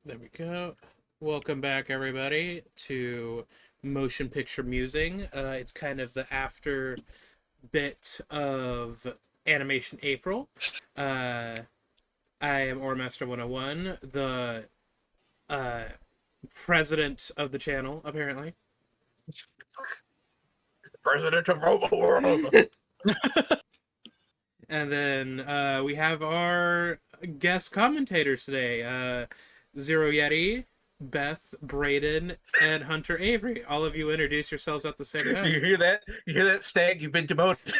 There we go. Welcome back, everybody, to Motion Picture Musing. It's kind of the after bit of Animation April. I am Oremaster 101, the president of the channel, apparently. President of Robo World. And then we have our guest commentators today. Zero Yeti, Beth, Braden, and Hunter Avery. All of you introduce yourselves at the same time. You hear that? You hear that, Stag? You've been demoted.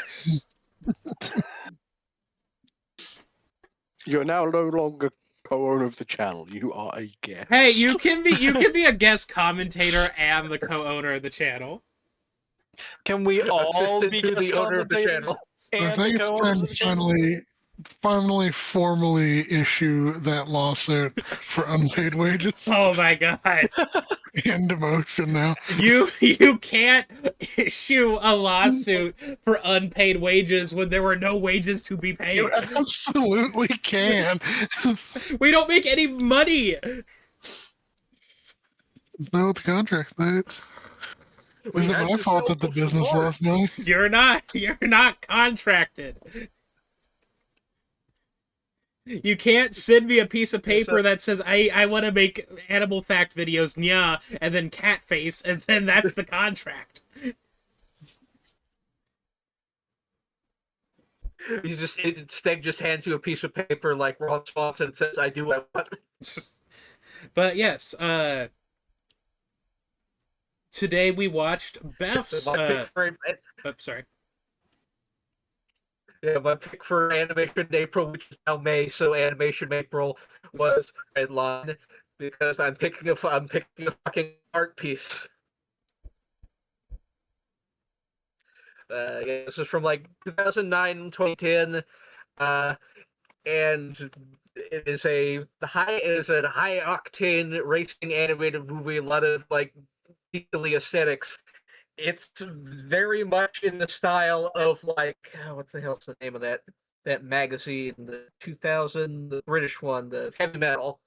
You're now no longer co-owner of the channel. You are a guest. Hey, you can be a guest commentator and the co-owner of the channel. Can we all be the owner of the channel? I think it's time to finally formally issue that lawsuit for unpaid wages Oh my god. and demotion now. You can't issue a lawsuit for unpaid wages when there were no wages to be paid. You absolutely can. We don't make any money. No, the contract. Is it my fault that the business lost money? You're not contracted. You can't send me a piece of paper that says I want to make animal fact videos, nya, and then cat face, and then that's the contract. Steg just hands you a piece of paper like Ron Swanson and says, "I do what I want." But yes, today we watched Beth's. Sorry. Yeah, my pick for Animation April, which is now May, so Animation April was Redline, because I'm picking a fucking art piece. This is from like 2009, 2010, and it is a high octane racing animated movie. A lot of like deeply aesthetics. It's very much in the style of like what the hell's the name of that magazine, the 2000, the British one, the Heavy Metal.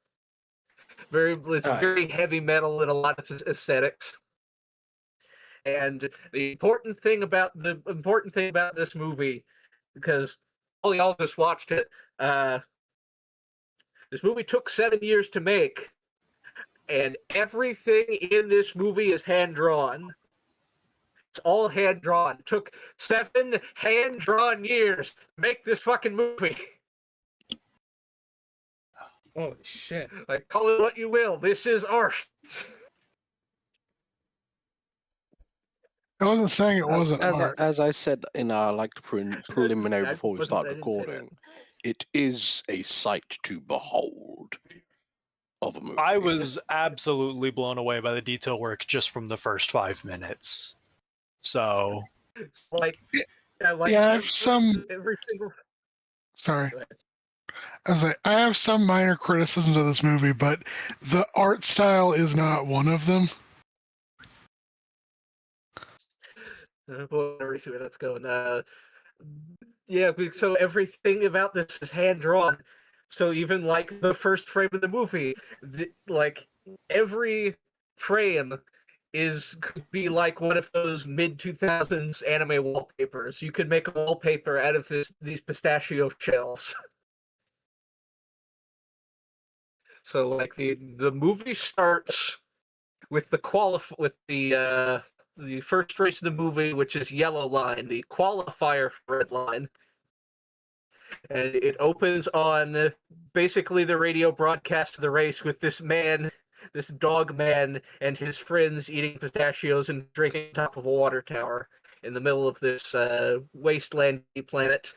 It's very heavy metal in a lot of aesthetics. And the important thing about this movie, because all y'all just watched it, this movie took 7 years to make, and everything in this movie is hand drawn. It's all hand drawn. It took 7 hand drawn years to make this fucking movie. Holy shit! Like, call it what you will. This is art. I wasn't saying it wasn't art. As I said in our preliminary before we start recording, it is a sight to behold of a movie. I was absolutely blown away by the detail work just from the first 5 minutes. So, I have some. Every single. Sorry. I have some minor criticisms of this movie, but the art style is not one of them. Let's go. So everything about this is hand drawn. So even like the first frame of the movie, like every frame could be like one of those mid-2000s anime wallpapers. You could make a wallpaper out of these pistachio shells. So like the movie starts with the first race of the movie, which is Yellow Line, the qualifier for Redline. And it opens on basically the radio broadcast of the race with this dog man, and his friends eating pistachios and drinking on top of a water tower in the middle of this wasteland planet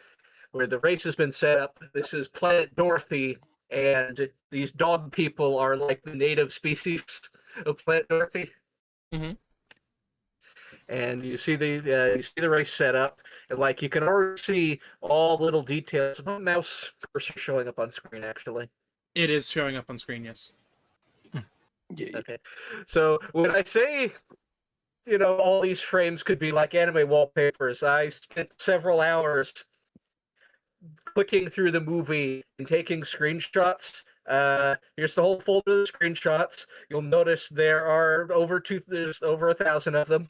where the race has been set up. This is Planet Dorothy, and these dog people are like the native species of Planet Dorothy. Mm-hmm. And you see the race set up, and like you can already see all little details. My mouse cursor showing up on screen, actually. It is showing up on screen, yes. Yeah. Okay. So when I say, all these frames could be like anime wallpapers, I spent several hours clicking through the movie and taking screenshots Here's the whole folder of the screenshots. You'll notice there's over 1,000 of them.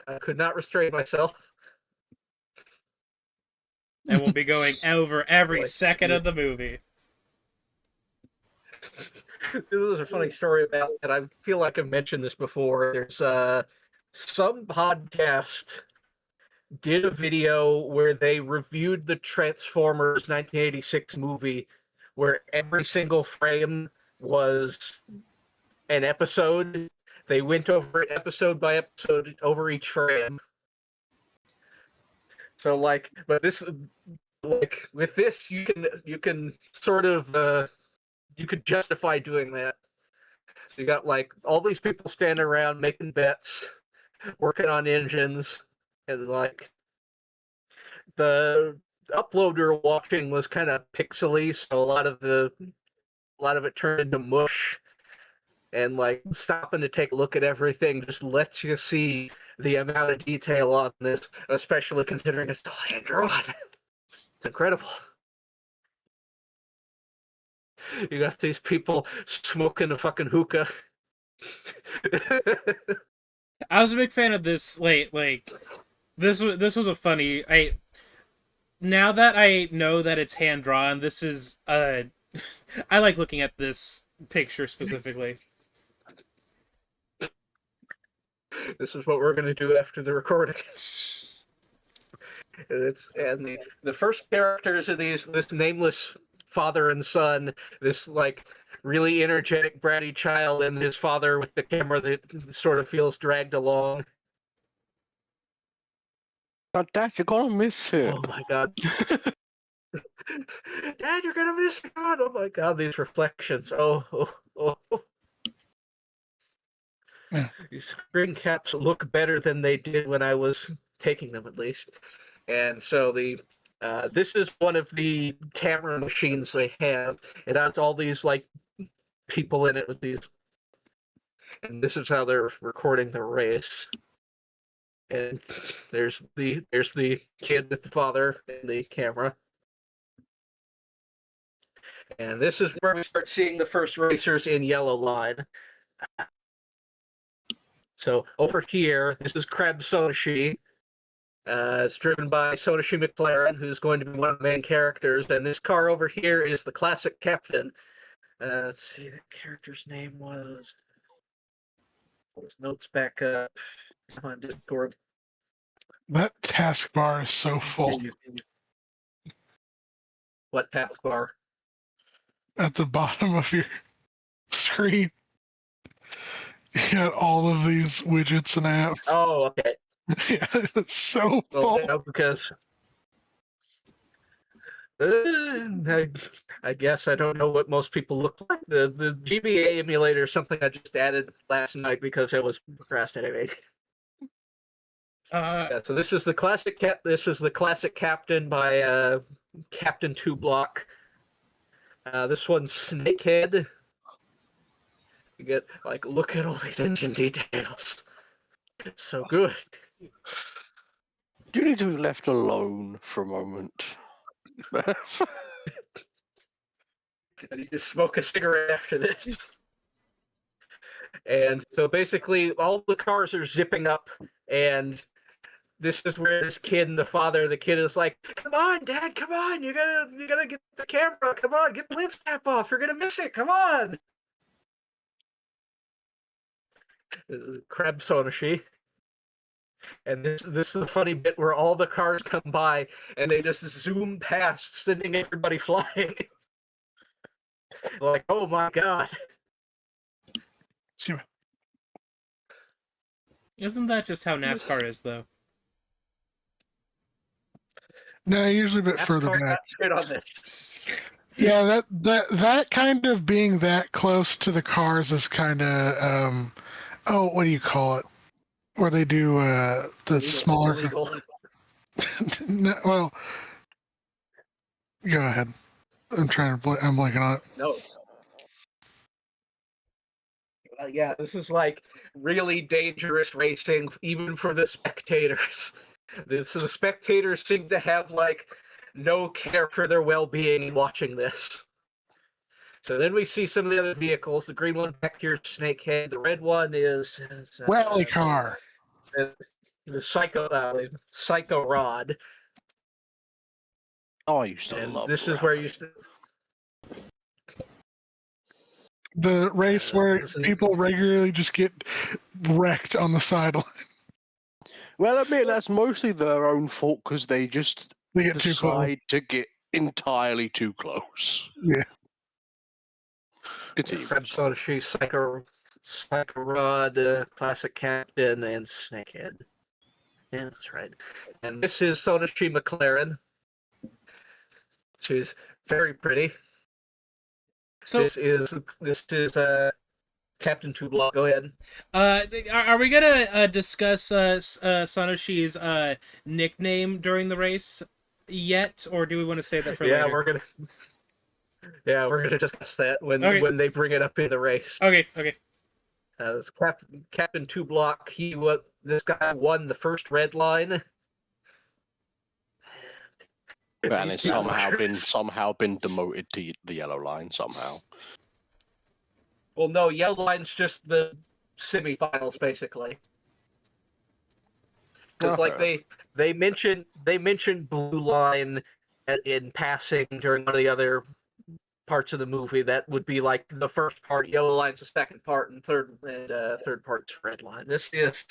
I could not restrain myself. And we'll be going over every Boy, second yeah. of the movie. There's a funny story about that. I feel like I've mentioned this before. There's some podcast did a video where they reviewed the Transformers 1986 movie, where every single frame was an episode. They went over it episode by episode over each frame. So but this, with this, you can sort of you could justify doing that. You got all these people standing around making bets, working on engines, and the upload we were watching was kind of pixely, so a lot of it turned into mush. And stopping to take a look at everything just lets you see the amount of detail on this, especially considering it's still hand drawn. It's incredible. You got these people smoking a fucking hookah. I was a big fan of this. This was a funny. Now that I know that it's hand drawn, this is I like looking at this picture specifically. This is what we're going to do after the recording. And the first characters of this nameless father and son, this really energetic bratty child, and his father with the camera that sort of feels dragged along. Oh, Dad, you're gonna miss it. Oh my god. Dad, you're gonna miss God. Oh my god, these reflections. Oh. Yeah. These screen caps look better than they did when I was taking them, at least. And so this is one of the camera machines they have. It has all these people in it with these, and this is how they're recording the race. And there's the kid with the father and the camera. And this is where we start seeing the first racers in yellow line. So over here, this is Kreb Sonoshi. It's driven by Sonoshi McLaren, who's going to be one of the main characters. And this car over here is the classic captain. Let's see, the character's name was... Pull his notes back up. Come on, Discord. That taskbar is so full. What taskbar? At the bottom of your screen, you got all of these widgets and apps. Oh, okay. Yeah, it's so full. Well, yeah, because I guess I don't know what most people look like. The GBA emulator is something I just added last night because I was procrastinating. Yeah, so this is the classic This is the classic captain by Captain Two Block. This one's Snakehead. You get look at all these engine details. It's so good. You need to be left alone for a moment. I need to smoke a cigarette after this. And so basically, all the cars are zipping up, and this is where this kid and the kid is like, "Come on, Dad, come on! You gotta get the camera. Come on, get the lens cap off. You're gonna miss it. Come on!" Kreb Sonoshi. And this is the funny bit where all the cars come by and they just zoom past, sending everybody flying. Oh my god. Excuse me. Isn't that just how NASCAR is, though? No, usually a bit further NASCAR back. got shit on this. Yeah, that kind of being that close to the cars is kind of what do you call it? Where they do the smaller. Illegal. No, well, go ahead. I'm blanking on it. No. Yeah, this is really dangerous racing, even for the spectators. The spectators seem to have no care for their well-being watching this. So then we see some of the other vehicles. The green one back here, Snakehead. The red one is Rally car. the Psycho Rod. Oh, I used to And love this the is where rally. The race where people regularly just get wrecked on the sideline. Well, I admit that's mostly their own fault because they just They get too close. decide to get entirely too close. Yeah. Continue. Sonoshi, Psycho Rod, Classic Captain, and Snakehead. Yeah, that's right. And this is Sonoshi McLaren. She's very pretty. So, This is Captain Two Block. Go ahead. are we gonna discuss Sonoshi's nickname during the race yet, or do we want to save that for Yeah, later? we're gonna discuss that Okay. when they bring it up in the race. Okay. This Captain Two Block. This guy won the first Redline. And it's somehow been demoted to the yellow line somehow. Well, no, Yellow Line's just the semifinals, basically. Because they mentioned Blue Line in passing during one of the other parts of the movie. That would be like the first part. Yellow Line's the second part, and third part's Red Line. This is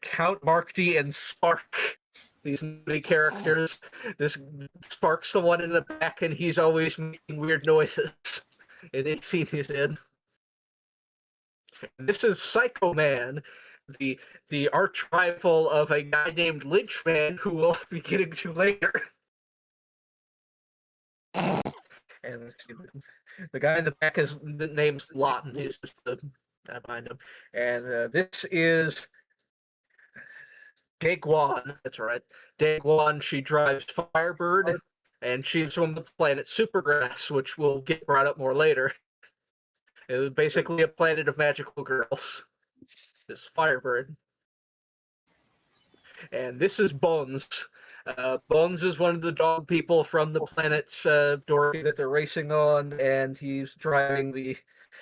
Count Markty and Spark. These movie characters. This Spark's the one in the back, and he's always making weird noises. And any scene he's in. This is Psycho Man, the arch rival of a guy named Lynchman, who we'll be getting to later. And the guy in the back the name's Lawton. He's just behind him. And this is Daeguan. That's right. Daeguan. She drives Firebird, and she's from the planet Supergrass, which will get brought up more later. It was basically a planet of magical girls. This Firebird. And this is Bones. Bones is one of the dog people from the planet Dorothy that they're racing on, and he's driving the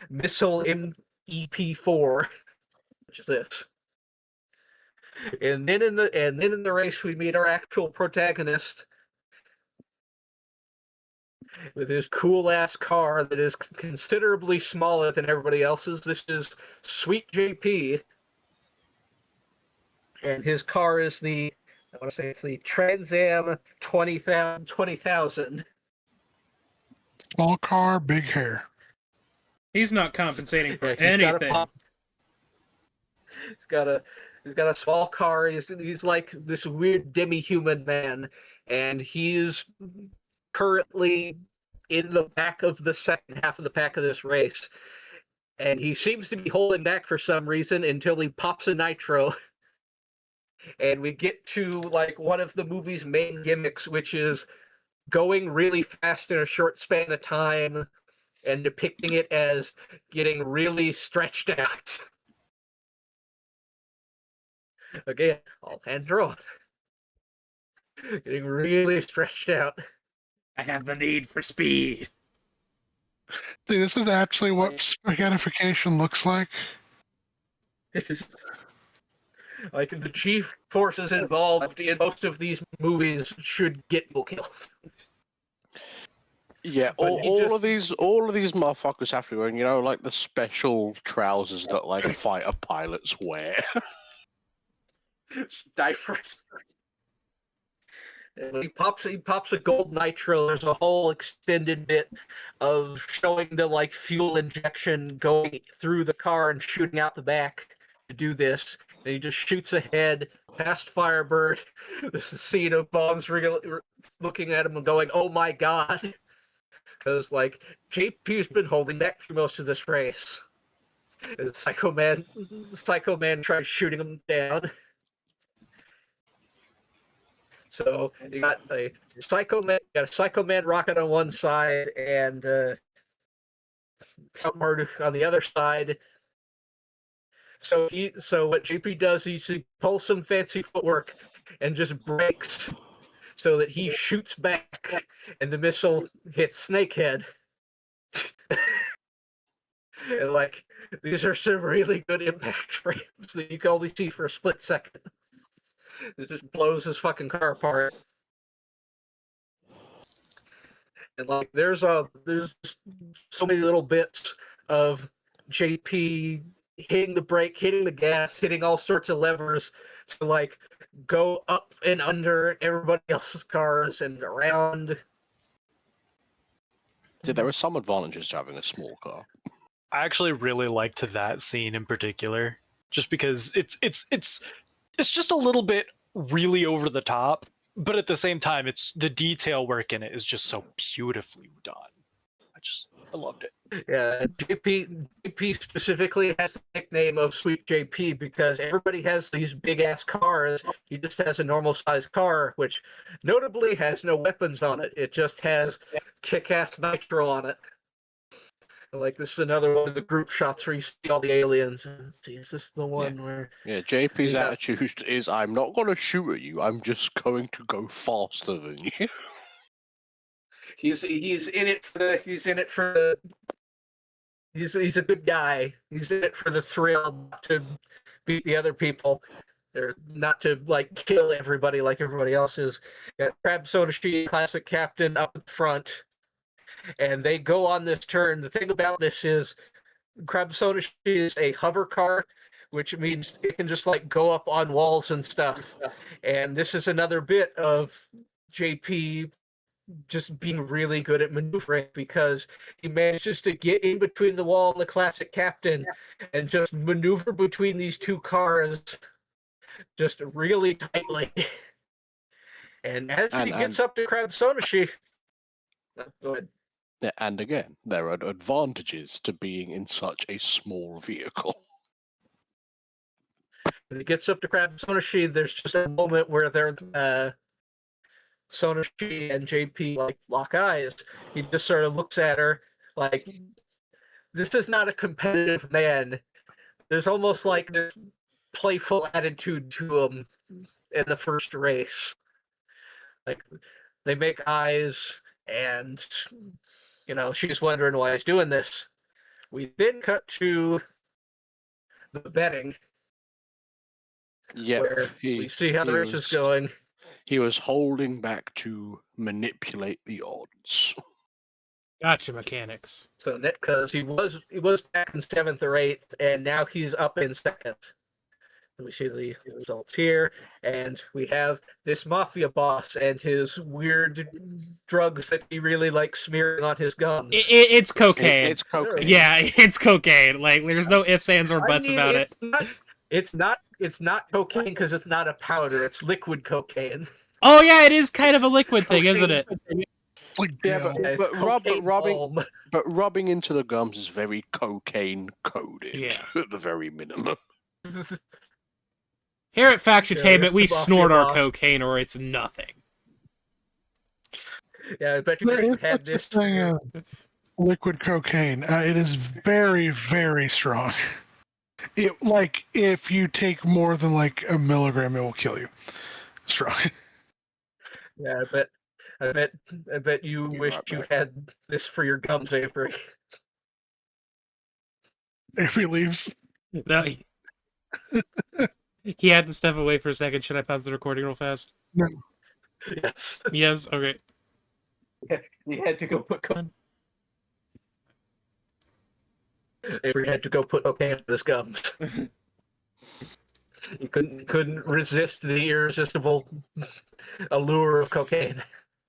Missile EP4, which is this. And then in the race we meet our actual protagonist with his cool ass car that is considerably smaller than everybody else's. This is Sweet JP, and his car is the Trans Am 20,000. Small car, big hair. He's not compensating for Yeah, anything. He's got a small car. He's like this weird demi-human man, and he's currently in the back of the second half of the pack of this race. And he seems to be holding back for some reason until he pops a nitro. And we get to like one of the movie's main gimmicks, which is going really fast in a short span of time and depicting it as getting really stretched out. Again, all hands are on. Getting really stretched out. I have the need for speed. See, this is actually what spaghettification looks like. This is like the chief forces involved in most of these movies should get people killed. Yeah, all of these motherfuckers have to wear, like the special trousers that like fighter pilots wear. Diapers. And he pops a gold nitro. There's a whole extended bit of showing the like fuel injection going through the car and shooting out the back to do this. And he just shoots ahead past Firebird. This is a scene of Bones looking at him and going, "Oh my god," because like JP's been holding back through most of this race. And Psycho Man tries shooting him down. So you got a Psycho Man rocket on one side and Count Marduk on the other side. So what JP does is he pulls some fancy footwork and just brakes so that he shoots back and the missile hits Snakehead. And like, these are some really good impact frames that you can only see for a split second. It just blows his fucking car apart. And like, there's so many little bits of JP hitting the brake, hitting the gas, hitting all sorts of levers to like go up and under everybody else's cars and around. So there are some advantages to having a small car. I actually really liked that scene in particular, just because it's just a little bit really over the top, but at the same time, it's the detail work in it is just so beautifully done. I loved it. Yeah, JP specifically has the nickname of Sweet JP because everybody has these big ass cars. He just has a normal sized car, which notably has no weapons on it. It just has kick ass nitro on it. Like, this is another one of the group shots where you see all the aliens. Let's see, is this the one where? Yeah, JP's attitude is, I'm not going to shoot at you. I'm just going to go faster than you. He's in it for the he's a good guy. He's in it for the thrill, not to beat the other people, or not to like kill everybody like everybody else is. Got Crab Sodashi, classic captain, up at the front, and they go on this turn. The thing about this is, Crab Sodashi is a hover car, which means it can just like go up on walls and stuff. And this is another bit of JP just being really good at maneuvering, because he manages to get in between the wall and the classic captain and just maneuver between these two cars just really tightly. And as he gets up to Crab Sodashi, go ahead. Yeah, and again, there are advantages to being in such a small vehicle. When he gets up to Crab Sodashi, there's just a moment where they're Sonashi and JP like lock eyes. He just sort of looks at her like, this is not a competitive man. There's almost like this playful attitude to him in the first race. Like, they make eyes, and she's wondering why he's doing this. We then cut to the betting. Yeah, where we see how the race is going. He was holding back to manipulate the odds. Gotcha, mechanics. So because he was back in 7th or 8th, and now he's up in 2nd. We see the results here, and we have this mafia boss and his weird drugs that he really likes smearing on his gums. It's cocaine. It's cocaine. Yeah, it's cocaine. Like, there's no ifs, ands, or buts about it. It's not cocaine because it's not a powder. It's liquid cocaine. Oh yeah, it is kind of a liquid thing, isn't it? Yeah, but rubbing into the gums is very cocaine coded at the very minimum. Here at Factutainment, we snort our cocaine, or it's nothing. Yeah, I bet you had this thing. Liquid cocaine. It is very, very strong. If you take more than like a milligram, it will kill you. Strong. Yeah, I bet you wish you had this for your gums, Avery. Avery leaves. No. He had to step away for a second. Should I pause the recording real fast? No. Yes. Yes. Okay. He had to go put cocaine. Avery had to go put cocaine in his gums. He couldn't resist the irresistible allure of cocaine.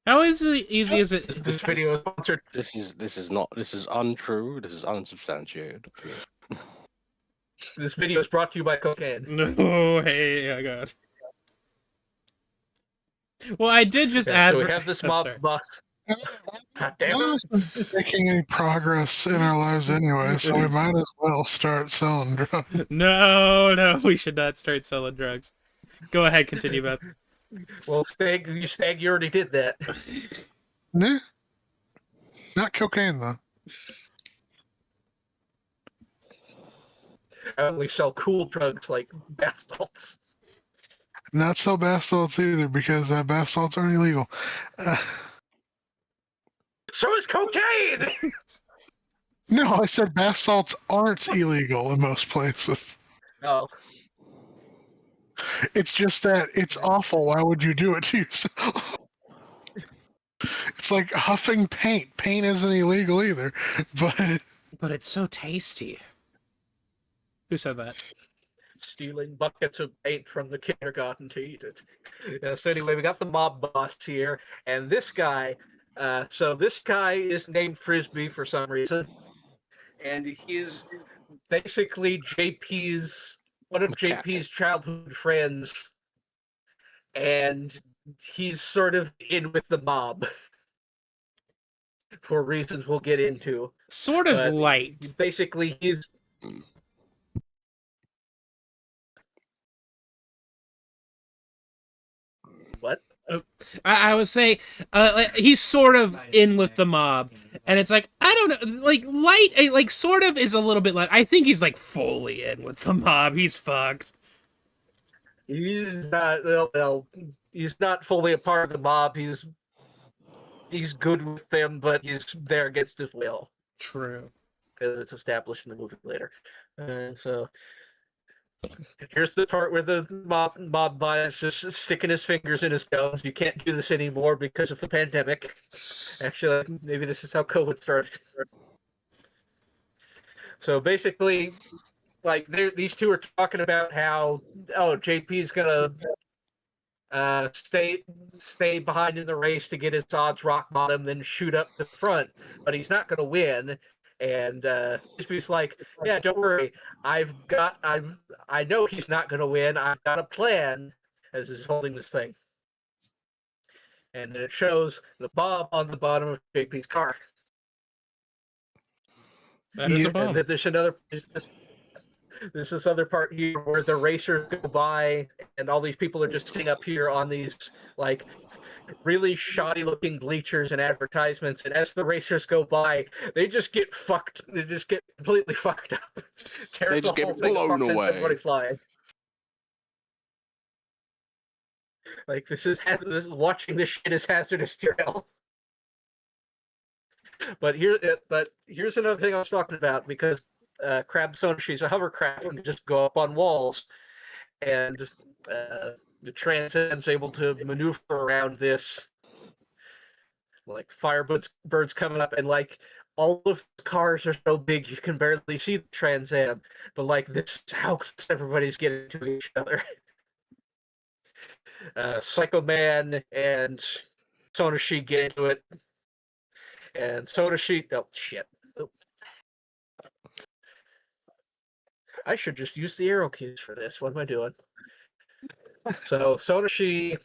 How easy is it? This video is sponsored. This is untrue. This is unsubstantiated. This video is brought to you by cocaine. No, hey, oh god. Well, I did just add. So we have this mob bus. God damn it. Not making any progress in our lives anyway, so we might as well start selling drugs. No, we should not start selling drugs. Go ahead, continue, Beth. Well, Stag, you already did that. Nah. Not cocaine, though. I only sell cool drugs like bath salts. Not so bath salts either, because bath salts aren't illegal. So is cocaine! No, I said bath salts aren't illegal in most places. Oh, It's just that it's awful. Why would you do it to yourself? It's like huffing paint. Paint isn't illegal either, But it's so tasty. Who said that? stealing buckets of paint from the kindergarten to eat it. Yeah, so anyway, we got the mob boss here, and this guy. So this guy is named Frisbee for some reason, and he's basically one of Mechanic. JP's childhood friends, and he's sort of in with the mob for reasons we'll get into. Sort of But light. basically, he's what? I would say he's sort of in with the mob, and it's like I don't know, like light, like sort of is a little bit light. I think he's like fully in with the mob. He's fucked. He's not. Well, he's not fully a part of the mob. He's good with them, but he's there against his will, True. as it's established in the movie later. So here's the part where the mob boss is just sticking his fingers in his gums. You can't do this anymore because of the pandemic. Actually, maybe this is how COVID started. So basically, like these two are talking about how JP's gonna stay behind in the race to get his odds rock bottom, then shoot up the front, but he's not gonna win. And Frisbee's like, yeah, don't worry. I know he's not going to win. I've got a plan, as he's holding this thing. And then it shows the bomb on the bottom of JP's car. That is a And bomb. then there's this other part here where the racers go by, and all these people are just sitting up here on these, like, really shoddy looking bleachers and advertisements, and as the racers go by, they just get fucked. They just get completely fucked up. They just get blown away. Everybody flying. Like this is watching this shit is hazardous to your health. But here's another thing I was talking about, because Crab Sonashi's a hovercraft and can just go up on walls, and just the Trans Am's able to maneuver around this, like birds coming up, and like all of the cars are so big you can barely see the Trans Am, but like this is how close everybody's getting to each other. Psycho Man and Sonashi get into it, and Sonashi, oh shit. I should just use the arrow keys for this. What am I doing? So Sonashi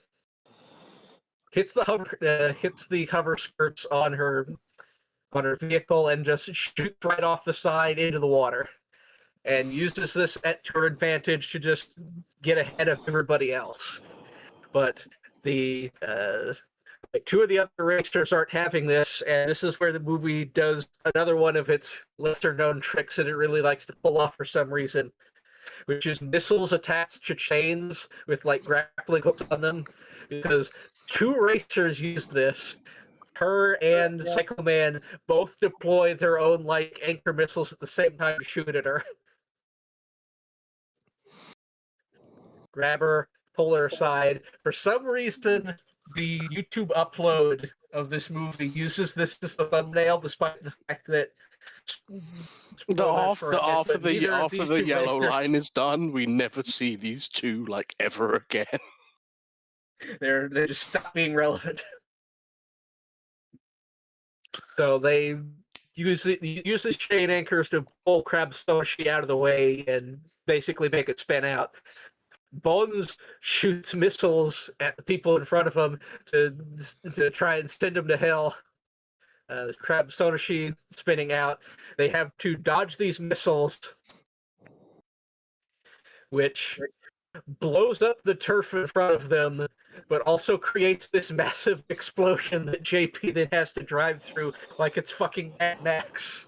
hits the hover skirts on her vehicle and just shoots right off the side into the water, and uses this to her advantage to just get ahead of everybody else. But the two of the other racers aren't having this, and this is where the movie does another one of its lesser-known tricks that it really likes to pull off for some reason, which is missiles attached to chains with like grappling hooks on them, because two racers use this. Her and Psycho Man both deploy their own like anchor missiles at the same time to shoot at her. Grab her, pull her aside. For some reason, the YouTube upload of this movie uses this as the thumbnail, despite the fact that After the yellow line is done, we never see these two like ever again. They just stop being relevant. So they use these chain anchors to pull Crab Sonashi out of the way and basically make it spin out. Bones shoots missiles at the people in front of him to try and send them to hell. Crab Sonashi spinning out. They have to dodge these missiles, which blows up the turf in front of them, but also creates this massive explosion that JP then has to drive through like it's fucking Mad Max.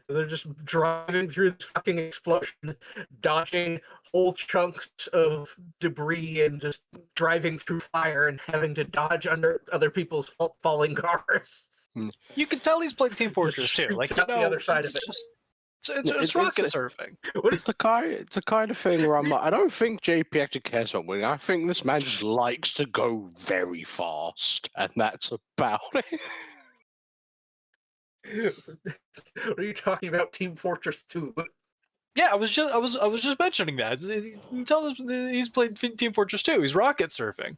They're just driving through this fucking explosion, dodging whole chunks of debris, and just driving through fire and having to dodge under other people's falling cars. You can tell he's played Team Fortress Just too. Like, shoots out the other side of it. It's rocket surfing. It's the kind of thing where I'm like, I don't think JP actually cares about winning. I think this man just likes to go very fast, and that's about it. What are you talking about? Team Fortress 2? Yeah, I was just mentioning that. You can tell he's played Team Fortress 2. He's rocket surfing.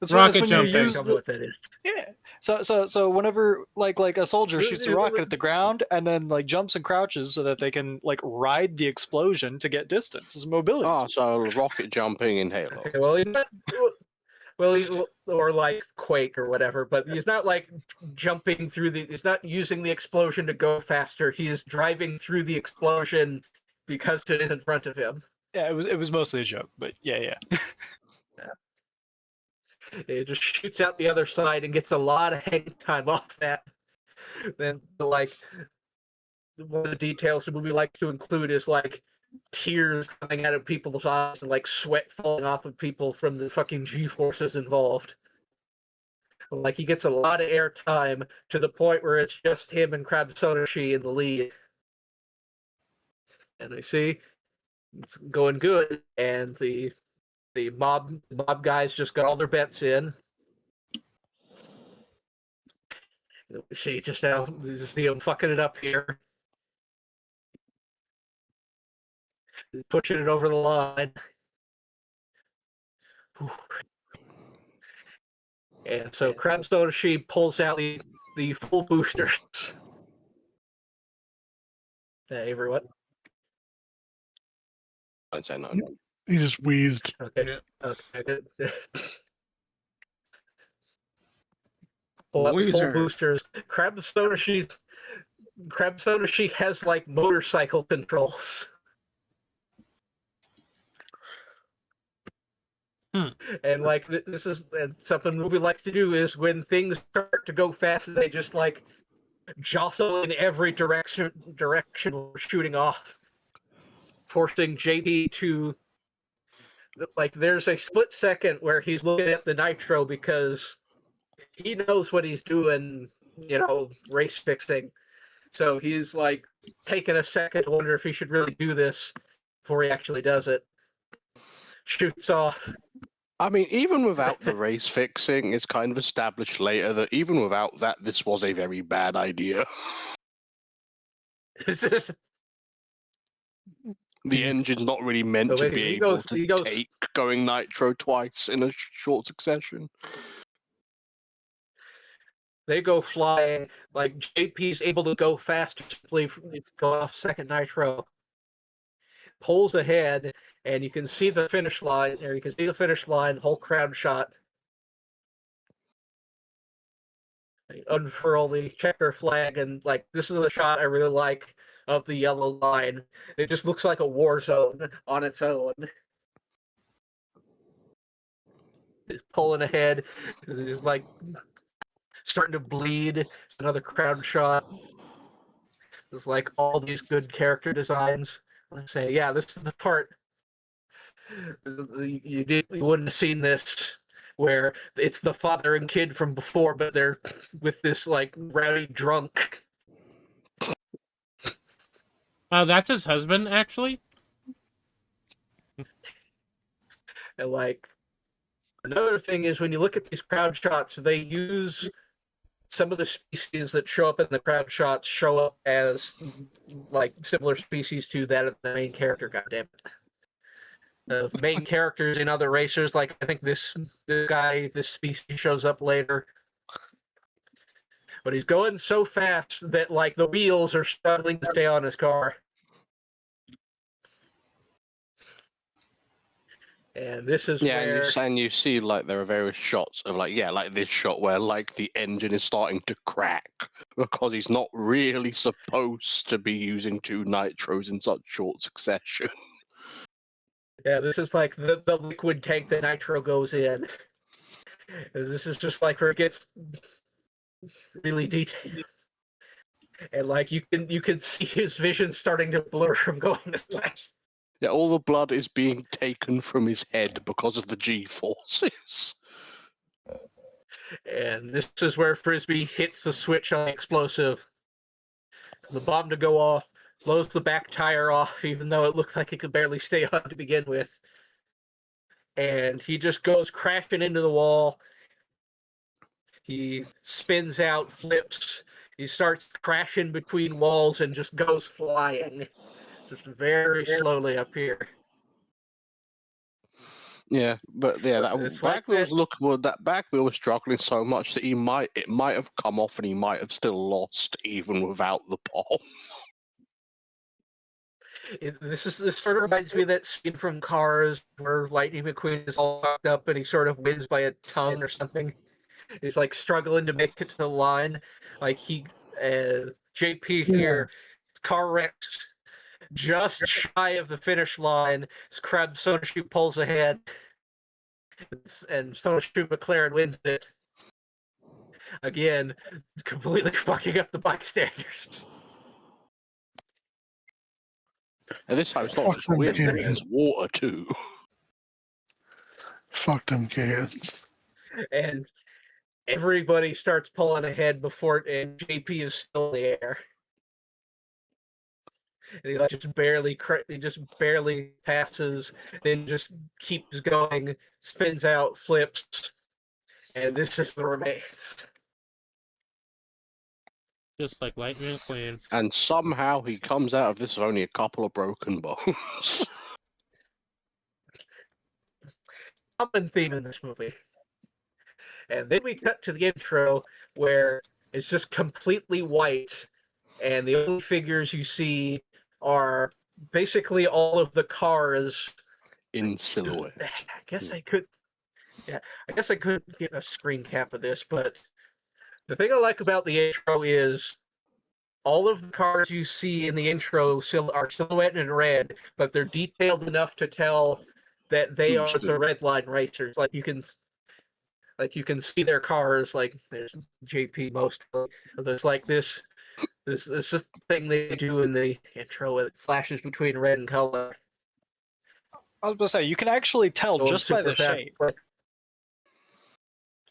That's Rocket when jumping. you use Tell me what that is. yeah. So whenever like a soldier shoots a rocket at the ground and then like jumps and crouches so that they can like ride the explosion to get distance. It's mobility. Oh, so rocket jumping in Halo. Okay, well, he's not. Or like Quake or whatever, but he's not like jumping through the. He's not using the explosion to go faster. He is driving through the explosion because it is in front of him. Yeah, it was mostly a joke, but yeah. It just shoots out the other side and gets a lot of hang time off that. Then, like, one of the details the movie likes to include is like tears coming out of people's eyes and like sweat falling off of people from the fucking G-forces involved. Like, he gets a lot of airtime to the point where it's just him and Crab Sodashi in the lead. And I see it's going good, and the mob guys just got all their bets in. We see just now, we just see him fucking it up here. Pushing it over the line. And so Crab Sodashi pulls out the full boosters. Everyone. I'd say no. He just wheezed. Okay. Okay. Good. Full boosters. Crab Sodashi has like motorcycle controls. And like this is something movie likes to do is when things start to go fast, they just like jostle in every direction we're shooting off, forcing JP to like. There's a split second where he's looking at the nitro because he knows what he's doing, race fixing. So he's like taking a second to wonder if he should really do this before he actually does it. Shoots off. I mean, even without the race fixing, it's kind of established later that even without that, this was a very bad idea. The engine's not really meant to be able to take going nitro twice in a short succession. They go flying, like JP's able to go faster, simply go off second nitro. Pulls ahead, and you can see the finish line, whole crowd shot. They unfurl the checker flag, and like this is the shot I really like of the yellow line. It just looks like a war zone on its own. It's pulling ahead. It's like starting to bleed. It's another crowd shot. It's like all these good character designs. I say, yeah, this is the part you wouldn't have seen this, where it's the father and kid from before, but they're with this like rowdy drunk. That's his husband, actually. And like another thing is when you look at these crowd shots, they use some of the species that show up in the crowd shots show up as like similar species to that of the main character. Goddamn it! The main characters in other racers, like I think this species shows up later, but he's going so fast that like the wheels are struggling to stay on his car. And this is where... and you see like there are various shots of like this shot where like the engine is starting to crack because he's not really supposed to be using two nitros in such short succession. Yeah, this is like the liquid tank the nitro goes in. This is just like where it gets really detailed. And like you can see his vision starting to blur from going this fast. Yeah, all the blood is being taken from his head because of the G-forces. And this is where Frisbee hits the switch on the explosive. The bomb to go off, blows the back tire off, even though it looked like it could barely stay on to begin with. And he just goes crashing into the wall. He spins out, flips. He starts crashing between walls and just goes flying. Just very slowly up here. Yeah, but yeah, that It's back like wheel that. that back wheel was struggling so much that it might have come off and he might have still lost even without the bomb. This sort of reminds me of that scene from Cars where Lightning McQueen is all fucked up and he sort of wins by a tongue or something. He's like struggling to make it to the line. Like JP here, car wrecks just shy of the finish line. Sonoshoot pulls ahead, and Sonoshoot McLaren wins it. Again, completely fucking up the bystanders. And this time it's not just wind, there's water too. Fuck them kids. And everybody starts pulling ahead and JP is still in the air. And he just barely passes, then just keeps going, spins out, flips, and this is the remains. Just like Lightning McQueen. And somehow he comes out of this with only a couple of broken bones. Common theme in this movie. And then we cut to the intro where it's just completely white, and the only figures you see are basically all of the cars In silhouette. I guess I could get a screen cap of this, but the thing I like about the intro is all of the cars you see in the intro are silhouetted in red, but they're detailed enough to tell that they are the Redline racers. Like you can see their cars. Like there's JP mostly. There's like this thing they do in the intro. It flashes between red and color. I was going to say, you can actually tell just by the shape.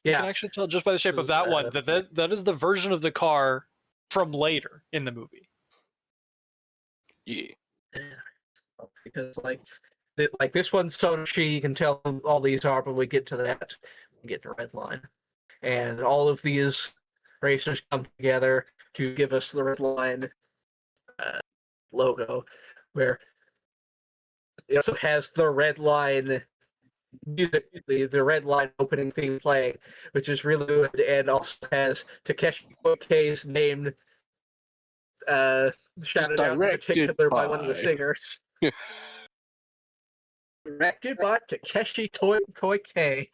You can actually tell just by the shape of that one that is the version of the car from later in the movie. Yeah. Because like this one's Sonoshi, you can tell who all these are, but we get to that. We get to Redline. And all of these racers come together to give us the Redline logo, where it also has the Redline music, the Redline opening theme playing, which is really good, and also has Takeshi Koike's name shouted out in particular by one of the singers. Directed by Takeshi Koike.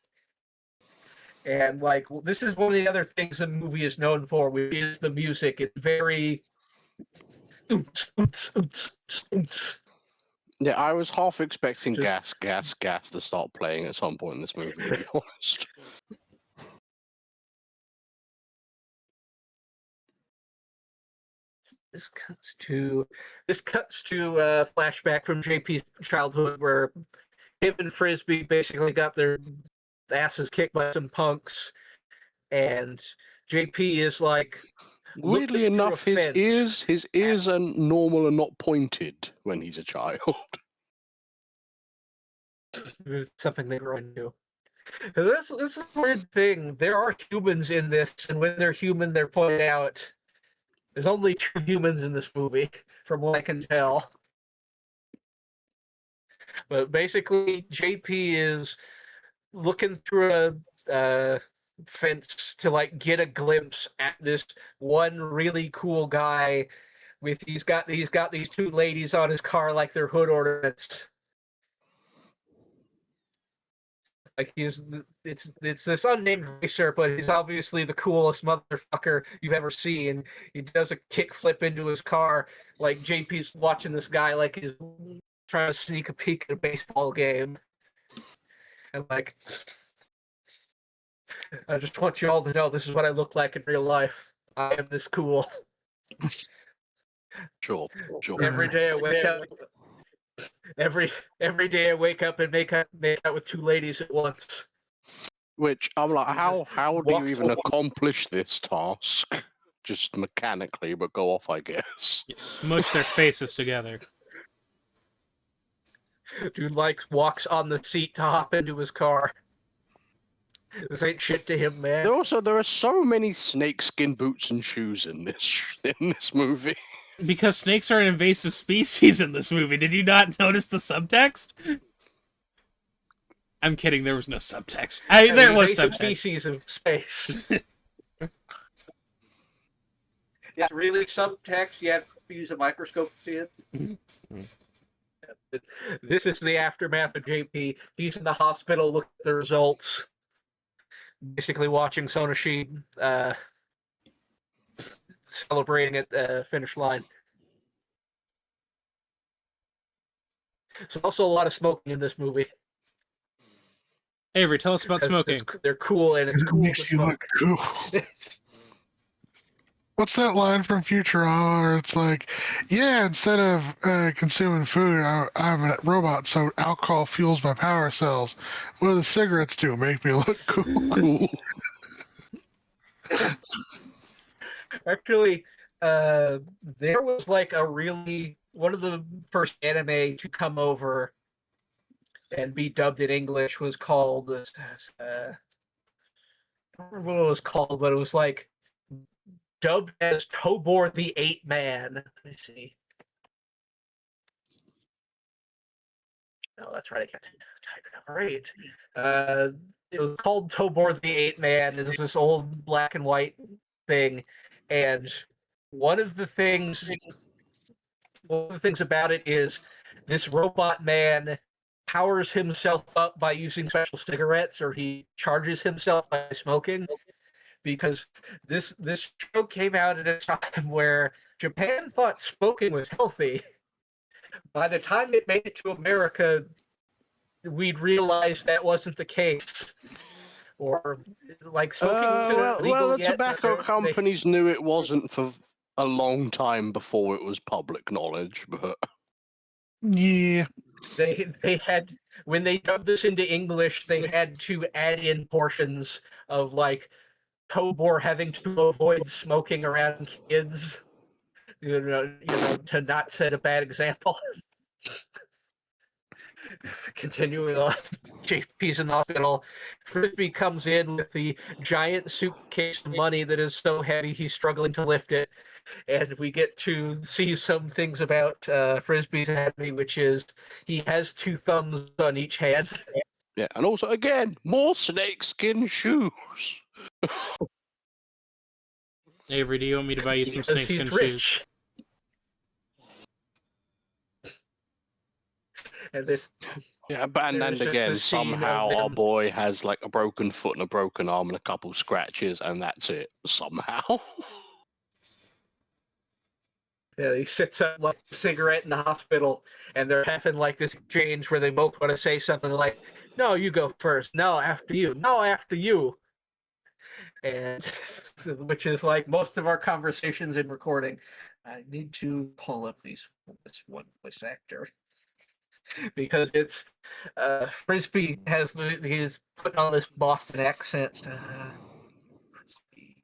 And like this is one of the other things the movie is known for, which is the music. It's very Yeah, I was half expecting gas to start playing at some point in this movie, to be honest. This cuts to a flashback from JP's childhood, where him and Frisbee basically got their asses kicked by some punks, and JP is like, weirdly enough, his ears are normal and not pointed when he's a child. It's something they grow into. This is a weird thing. There are humans in this, and when they're human, they're pointed out. There's only 2 humans in this movie, from what I can tell. But basically, JP is looking through a fence to like get a glimpse at this one really cool guy with he's got these 2 ladies on his car like they're hood ornaments. Like it's this unnamed racer, but he's obviously the coolest motherfucker you've ever seen. He does a kickflip into his car, like JP's watching this guy like he's trying to sneak a peek at a baseball game. And like, I just want you all to know this is what I look like in real life. I am this cool. Sure. Every day I wake up. Every day I wake up and make out with 2 ladies at once. Which I'm like, how do you walks even over. accomplish this task? Just mechanically, but go off, I guess. You smush their faces together. Dude walks on the seat to hop into his car. This ain't shit to him, man. There are so many snakeskin boots and shoes in this movie. Because snakes are an invasive species in this movie. Did you not notice the subtext? I'm kidding. There was no subtext. There was Invasive subtext. species of space. Yeah, really subtext. You have to use a microscope to see it. This is the aftermath of JP. He's in the hospital looking at the results. Basically watching Sonoshi celebrating at the finish line. There's also a lot of smoking in this movie. Avery, tell us about smoking. They're cool, and it's It cool makes to you smoke. look cool. What's that line from Futurama where it's like, yeah, instead of consuming food, I'm a robot, so alcohol fuels my power cells. What do the cigarettes do? Make me look cool. Actually, there was like one of the first anime to come over and be dubbed in English was called, I don't remember what it was called, but it was like dubbed as Tobor the Eight Man. Let me see. Oh, that's right. I got to type it out right. It was called Tobor the Eight Man. It was this old black and white thing, and one of the things about it is this robot man powers himself up by using special cigarettes, or he charges himself by smoking. Because this show came out at a time where Japan thought smoking was healthy. By the time it made it to America, we'd realized that wasn't the case. Or like smoking wasn't illegal the yet, but tobacco companies knew it wasn't for a long time before it was public knowledge, but Yeah. they had, when they dubbed this into English, they had to add in portions of like Tobor having to avoid smoking around kids, you know, to not set a bad example. Continuing on, JP's in the hospital. Frisbee comes in with the giant suitcase of money that is so heavy he's struggling to lift it. And we get to see some things about Frisbee's anatomy, which is he has 2 thumbs on each hand. yeah, and also again more snakeskin shoes. Avery, do you want me to buy you some Because snakeskin he's shoes? rich. And this, Yeah, but There's and just again, the scene of somehow our him- boy has like a broken foot and a broken arm and a couple scratches, and that's it. Somehow. yeah, he sits up like a cigarette in the hospital, and they're having like this exchange where they both want to say something like, "No, you go first. No, after you. No, after you." And which is like most of our conversations in recording. I need to pull up this one voice actor because it's Frisbee he's putting on this Boston accent. Frisbee.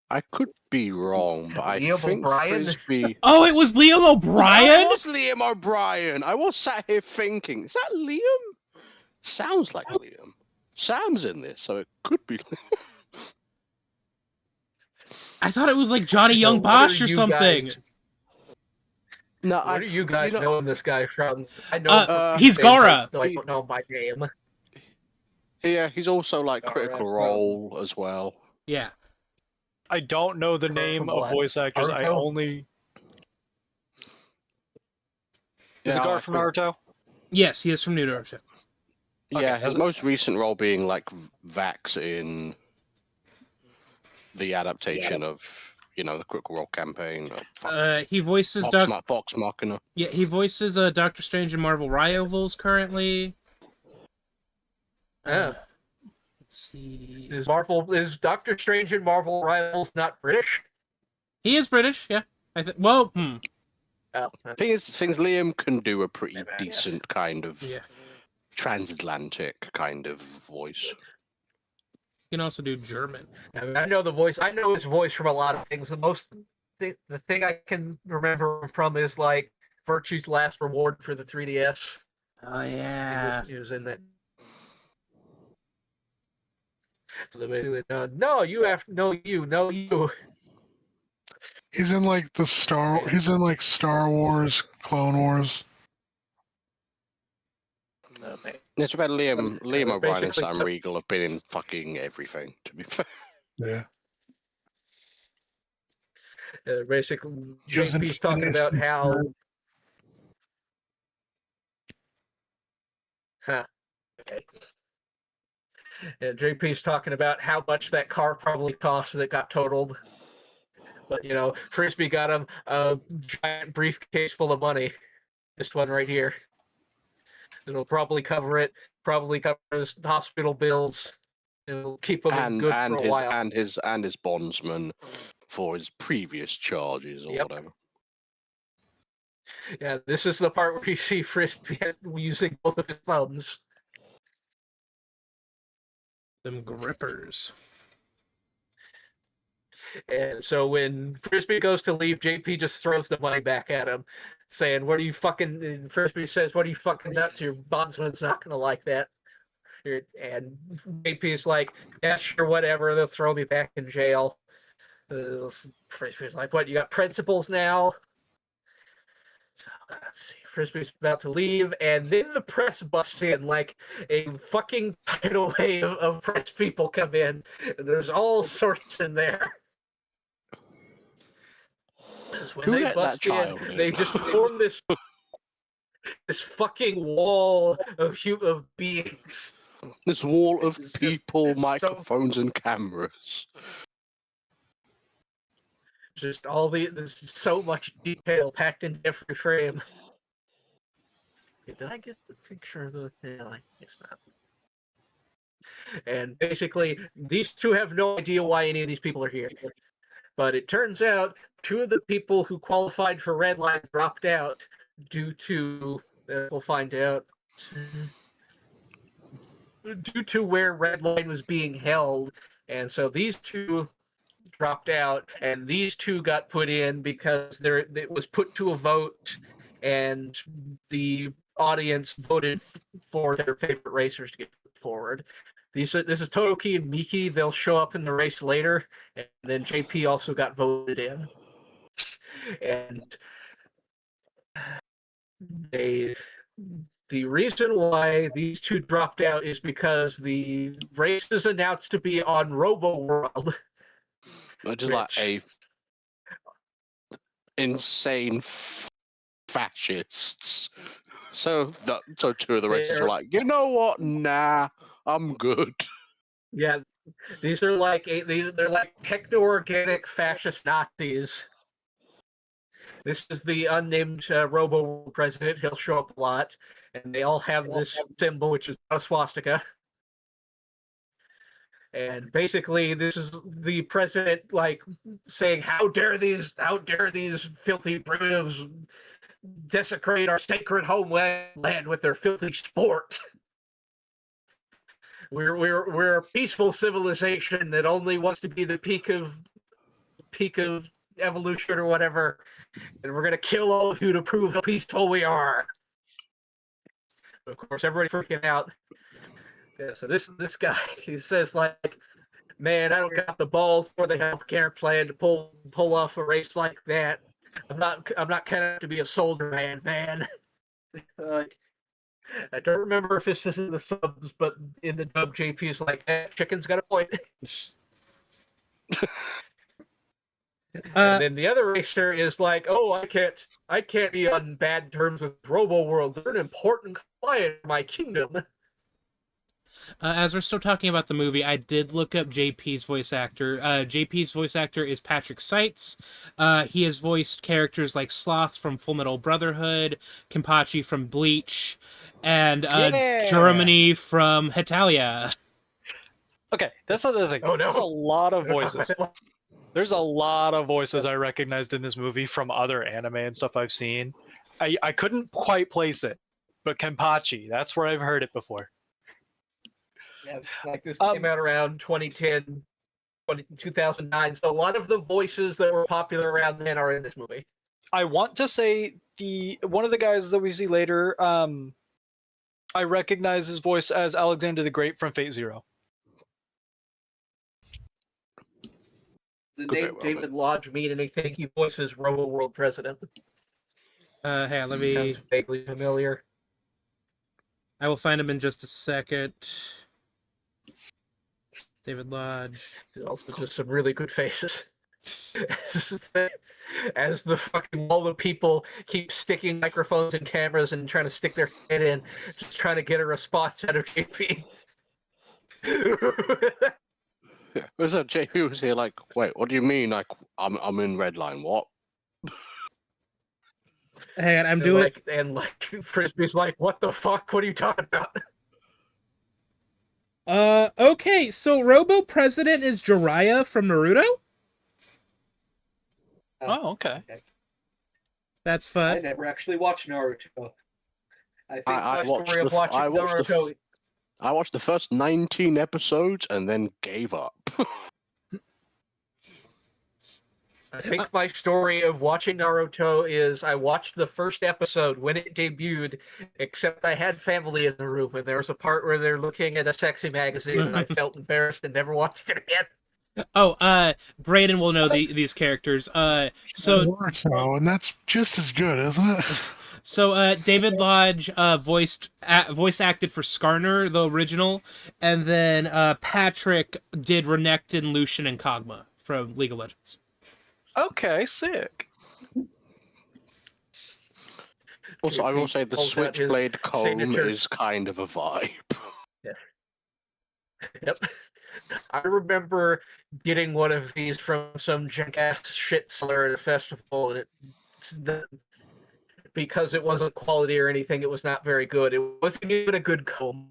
I could be wrong, but I Liam think O'Brien? Frisbee. Oh, it was Liam That O'Brien? was Liam O'Brien. I was sat here thinking, is that Liam? Sounds like Liam. Sam's in this, so it could be Liam. I thought it was like Johnny Young What are Bosch or you something. guys- No, Where do you guys knowing this guy from? I know he's him, but Gora. I don't know my name. Yeah, he's also like All Critical right, Role as well. Yeah. I don't know the name From of what? voice actors. I Naruto? only. Is Yeah, it Gar like from with- Naruto? Yes, he is from New Naruto. Yeah, Okay, his most recent role being like Vax in the adaptation of, the Critical Role campaign. He voices Fox Machina. Yeah, he voices Doctor Strange and Marvel Rivals currently. Yeah. Let's see. Is Doctor Strange and Marvel Rivals not British? He is British, yeah. Well, Oh, Things Liam can do a pretty Yeah, man. decent kind of yeah. transatlantic kind of voice. You can also do German. I mean, I know the voice. I know his voice from a lot of things. The thing I can remember him from is like Virtue's Last Reward for the 3DS. Oh yeah. He was in that. No, you have no you. He's in like He's in like Star Wars, Clone Wars. It's about Liam O'Brien and basically- Sam Riegel have been in fucking everything, to be fair. Yeah. Basically, He was in JP's talking Phineas about and how. Ferb. Huh. Okay. And JP's talking about how much that car probably cost that got totaled. But you know, Frisbee got him a giant briefcase full of money. This one right here. It'll probably cover it. Probably cover his hospital bills. It'll keep him good for a while. And his bondsman for his previous charges or whatever. Yeah, this is the part where you see Frisbee using both of his thumbs. Them grippers. And so when Frisbee goes to leave, JP just throws the money back at him, saying, "What are you fucking?" And Frisbee says, "What are you fucking nuts? Your bondsman's not gonna like that." And JP's like, "Yeah, sure, whatever. They'll throw me back in jail." Frisbee's like, "What? You got principles now?" So let's see. Frisbee's about to leave, and then the press busts in like a fucking tidal wave of press people come in, and there's all sorts in there. When Who they let bust that child in, in? they just form this fucking wall of beings. This wall of It's just people, microphones, and cameras. Just there's so much detail packed into every frame. Did I get the picture of the? No, I guess not. And basically, these two have no idea why any of these people are here. But it turns out two of the people who qualified for Redline dropped out due to, we'll find out, due to where Redline was being held. And so these two dropped out, and these two got put in because it was put to a vote, and the audience voted for their favorite racers to get put forward. This is Todoki and Miki. They'll show up in the race later, and then JP also got voted in. And the reason why these two dropped out is because the race is announced to be on Robo World. Which is like a insane fascists. So two of the races were like, you know what? Nah, I'm good. Yeah, these are like they're like techno-organic fascist Nazis. This is the unnamed Robo president. He'll show up a lot, and they all have this symbol, which is a swastika. And basically, this is the president like saying, "How dare these filthy primitives desecrate our sacred homeland with their filthy sport? We're a peaceful civilization that only wants to be the peak of evolution or whatever, and we're gonna kill all of you to prove how peaceful we are." Of course, everybody freaking out. Yeah, so this guy, he says like, "Man, I don't got the balls or the healthcare plan to pull off a race like that. I'm not cut out to be a soldier man." Like, I don't remember if this is in the subs, but in the dub, JP is like, "Chicken's got a point." And then the other racer is like, "Oh, I can't be on bad terms with Robo World. They're an important client in my kingdom." As we're still talking about the movie, I did look up JP's voice actor. JP's voice actor is Patrick Seitz. He has voiced characters like Sloth from Full Metal Brotherhood, Kenpachi from Bleach, and Germany from Hetalia. Okay, that's another thing. Oh, no. There's a lot of voices. There's a lot of voices I recognized in this movie from other anime and stuff I've seen. I couldn't quite place it, but Kenpachi. That's where I've heard it before. Yeah, like this came out around 2010, 2009. So a lot of the voices that were popular around then are in this movie. I want to say one of the guys that we see later, I recognize his voice as Alexander the Great from Fate Zero. The Good name very well, David Lodge mean anything? He voices Robo World President. Hang on, let me. Sounds vaguely familiar. I will find him in just a second. David Lodge. There's also just some really good faces. As the fucking all the people keep sticking microphones and cameras and trying to stick their head in, just trying to get a response out of JP. Yeah. Was that JP was here like, wait, what do you mean? Like, I'm in Redline. What? Hang on, I'm doing. And Frisbee's like, what the fuck? What are you talking about? Okay, so Robo President is Jiraiya from Naruto? Oh, okay. That's I fun. never actually watched Naruto. I think I my watched story of the- watching I watched the Naruto. I watched the first 19 episodes and then gave up. I think my story of watching Naruto is I watched the first episode when it debuted, except I had family in the room, and there was a part where they're looking at a sexy magazine, and I felt embarrassed and never watched it again. Oh, Braden will know these characters. So Naruto, and that's just as good, isn't it? So David Lodge voice acted for Skarner, the original, and then Patrick did Renekton, Lucian, and Kog'Maw from League of Legends. Okay, sick. Also, I will say the pulls out his switchblade comb signature. is kind of a vibe. Yep. I remember getting one of these from some jackass shit seller at a festival, and because it wasn't quality or anything, it was not very good. It wasn't even a good comb.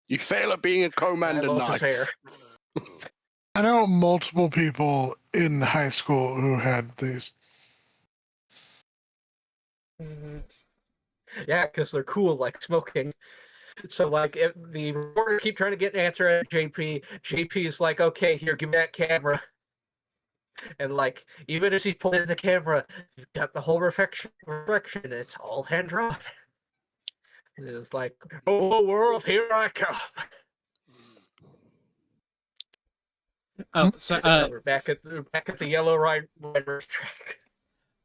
You fail at being a commander I lost his knife. hair. I know multiple people in high school who had these. Yeah, because they're cool, like smoking. So, like, if the reporter keep trying to get an answer out of JP, JP is like, okay, here, give me that camera. And, like, even as he's pulling the camera, you've got the whole reflection. It's all hand-drawn. And it's like, oh, world, here I come. Oh, so We're back at the Yellow Rider track.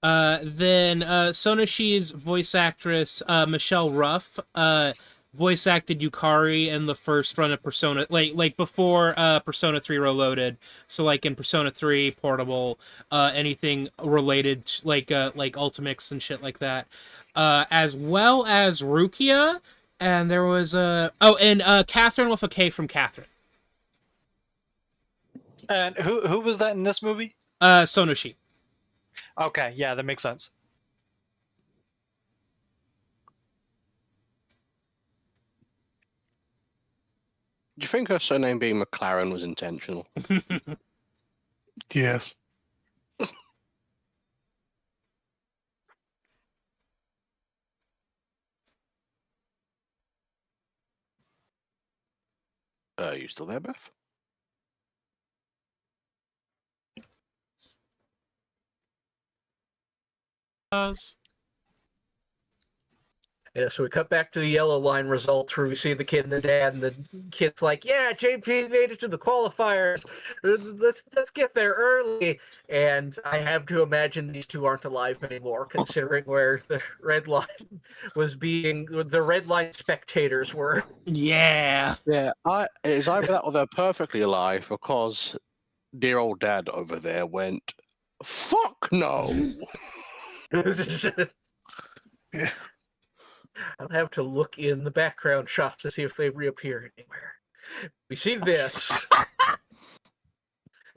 then Sonashi's voice actress Michelle Ruff voice acted Yukari in the first run of Persona, like before Persona 3 Reloaded. So like in Persona 3 Portable, anything related to, like Ultimix and shit like that, as well as Rukia, and there was Catherine with a K from Catherine. And who was that in this movie? Sonoshi. Okay, yeah, that makes sense. Do you think her surname being McLaren was intentional? Yes. You still there, Beth? Yeah, so we cut back to the yellow line results where we see the kid and the dad, and the kid's like, "Yeah, JP made it to the qualifiers. Let's get there early." And I have to imagine these two aren't alive anymore, considering where the red line the red line spectators were. Yeah. Yeah, it's either that or they're perfectly alive because dear old dad over there went, "Fuck no." Yeah. I'll have to look in the background shots to see if they reappear anywhere. We see this.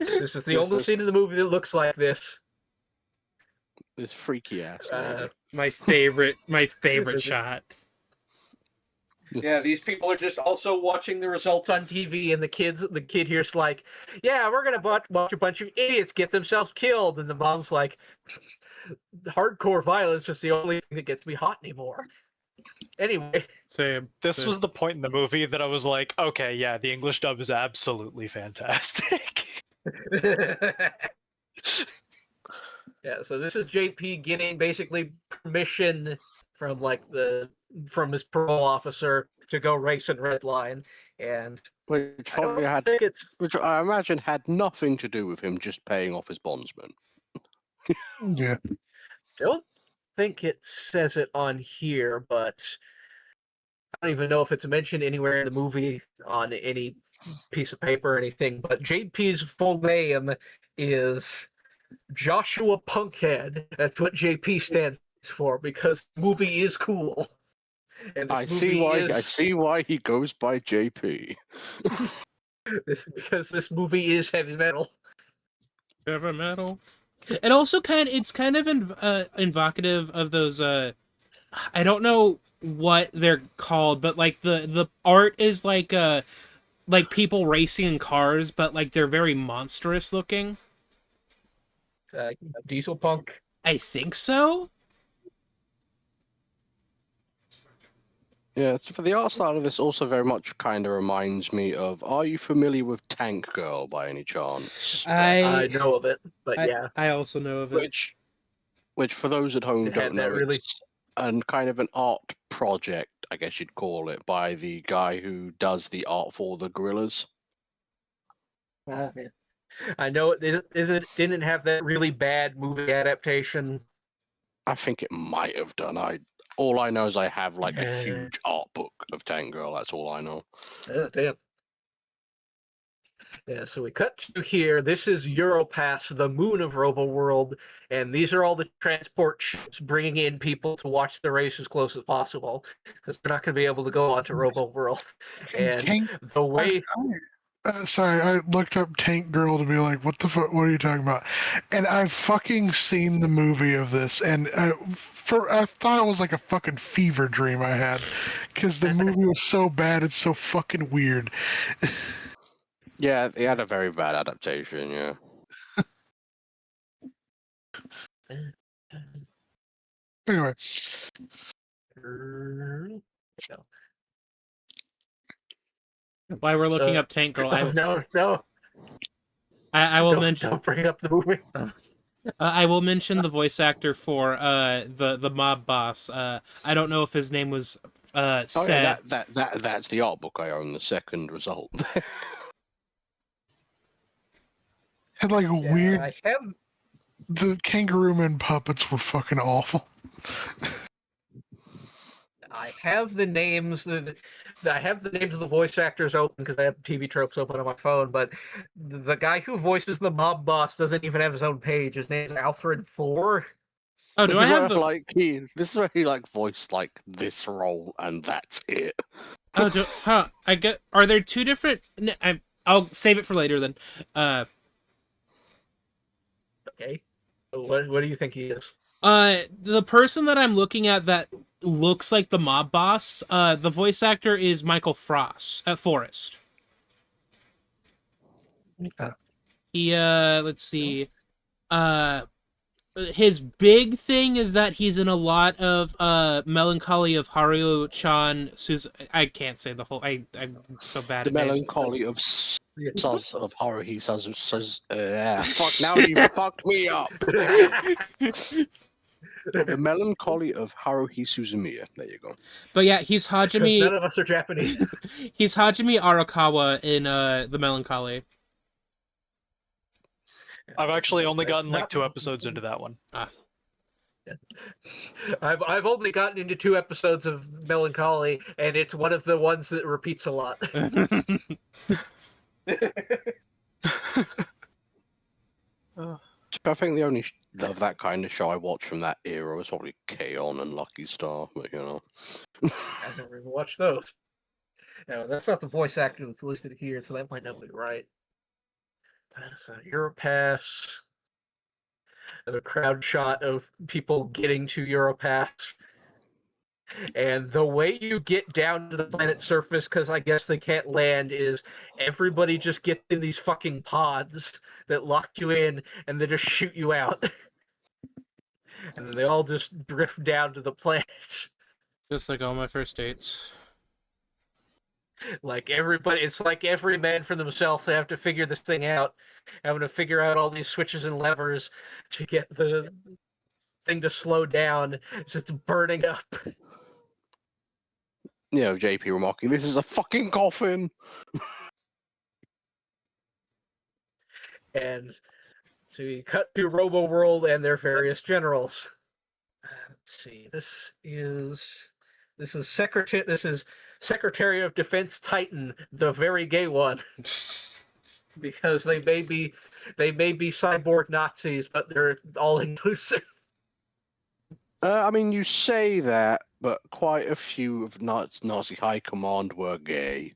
This is the only scene in the movie that looks like this. This freaky ass lady. My favorite shot. Yeah, these people are just also watching the results on TV, and the kid here's like, "Yeah, we're gonna watch a bunch of idiots get themselves killed," and the mom's like, "Hardcore violence is the only thing that gets me hot anymore." Anyway, Same. This same. was the point in the movie that I was like, okay, yeah, the English dub is absolutely fantastic. yeah. So this is JP getting basically permission from from his parole officer to go race in Redline, and Which I don't probably had, think it's which I imagine had nothing to do with him just paying off his bondsman. Yeah. don't think it says it on here, but I don't even know if it's mentioned anywhere in the movie on any piece of paper or anything. But JP's full name is Joshua Punkhead. That's what JP stands for because the movie is cool. And this I see why he goes by JP. because this movie is heavy metal. Heavy metal. It also it's kind of evocative of those I don't know what they're called, but like the art is like people racing in cars, but like they're very monstrous looking. Diesel Punk. I think so. Yeah, so for the art style of this also very much kind of reminds me of, are you familiar with Tank Girl by any chance? I know of it, but yeah, I also know of it. Which for those at home who It had don't that know, really- it's kind of an art project, I guess you'd call it, by the guy who does the art for the Gorillas. I know it didn't have that really bad movie adaptation. I think it might have done. All I know is I have like a Yeah. huge art book of Tank Girl. That's all I know. Oh, damn. Yeah, so we cut to here. This is Europass, the moon of Robo World, and these are all the transport ships bringing in people to watch the race as close as possible because they're not going to be able to go onto Robo World. And Tank, the way sorry, I looked up Tank Girl to be like, what the fuck? What are you talking about? And I've fucking seen the movie of this, and I thought it was like a fucking fever dream I had, because the movie was so bad, it's so fucking weird. Yeah, they had a very bad adaptation. Yeah. Anyway, While we're looking up Tank Girl, no, I will mention don't bring up the movie. I will mention the voice actor for the mob boss. I don't know if his name was Oh said. yeah, that's the art book I own. The second result. had like a weird. I have The Kangaroo Man puppets were fucking awful. I have the names. I have the names of the voice actors open because I have TV tropes open on my phone. But the guy who voices the mob boss doesn't even have his own page. His name's Alfred Floor. Oh, do I have the? This is where he like voiced like this role, and that's it. Oh, I get. Are there two different? I'll save it for later then. Okay. What do you think he is? The person that I'm looking at that looks like the mob boss. The voice actor is Michael Forrest. He let's see. His big thing is that he's in a lot of Melancholy of Haruo-chan I can't say the whole. I'm so bad The at names. Melancholy of Suz of Haruhi Suz. Fuck! Now you fucked me up. The Melancholy of Haruhi Suzumiya. There you go. But yeah, he's Because Hajime. none of us are Japanese. He's Hajime Arakawa in the Melancholy. I've actually only That's gotten like not- 2 episodes into that one. I've only gotten into 2 episodes of Melancholy, and it's one of the ones that repeats a lot. I think the only of that kind of show I watched from that era was probably K-On! And Lucky Star, but you know. I've never even watched those. No, that's not the voice actor that's listed here, so that might not be right. That's a Europass. A crowd shot of people getting to Europass. And the way you get down to the planet's surface, because I guess they can't land, is everybody just gets in these fucking pods that lock you in, and they just shoot you out. And then they all just drift down to the planet. Just like all my first dates. Like everybody, it's like every man for themselves. They have to figure this thing out, having to figure out all these switches and levers to get the thing to slow down. It's just burning up. You know, JP remarking, "This is a fucking coffin." And so we cut to Robo World and their various generals. Let's see. This is Secretary of Defense Titan, the very gay one, because they may be cyborg Nazis, but they're all inclusive. I mean, you say that, but quite a few of Nazi high command were gay.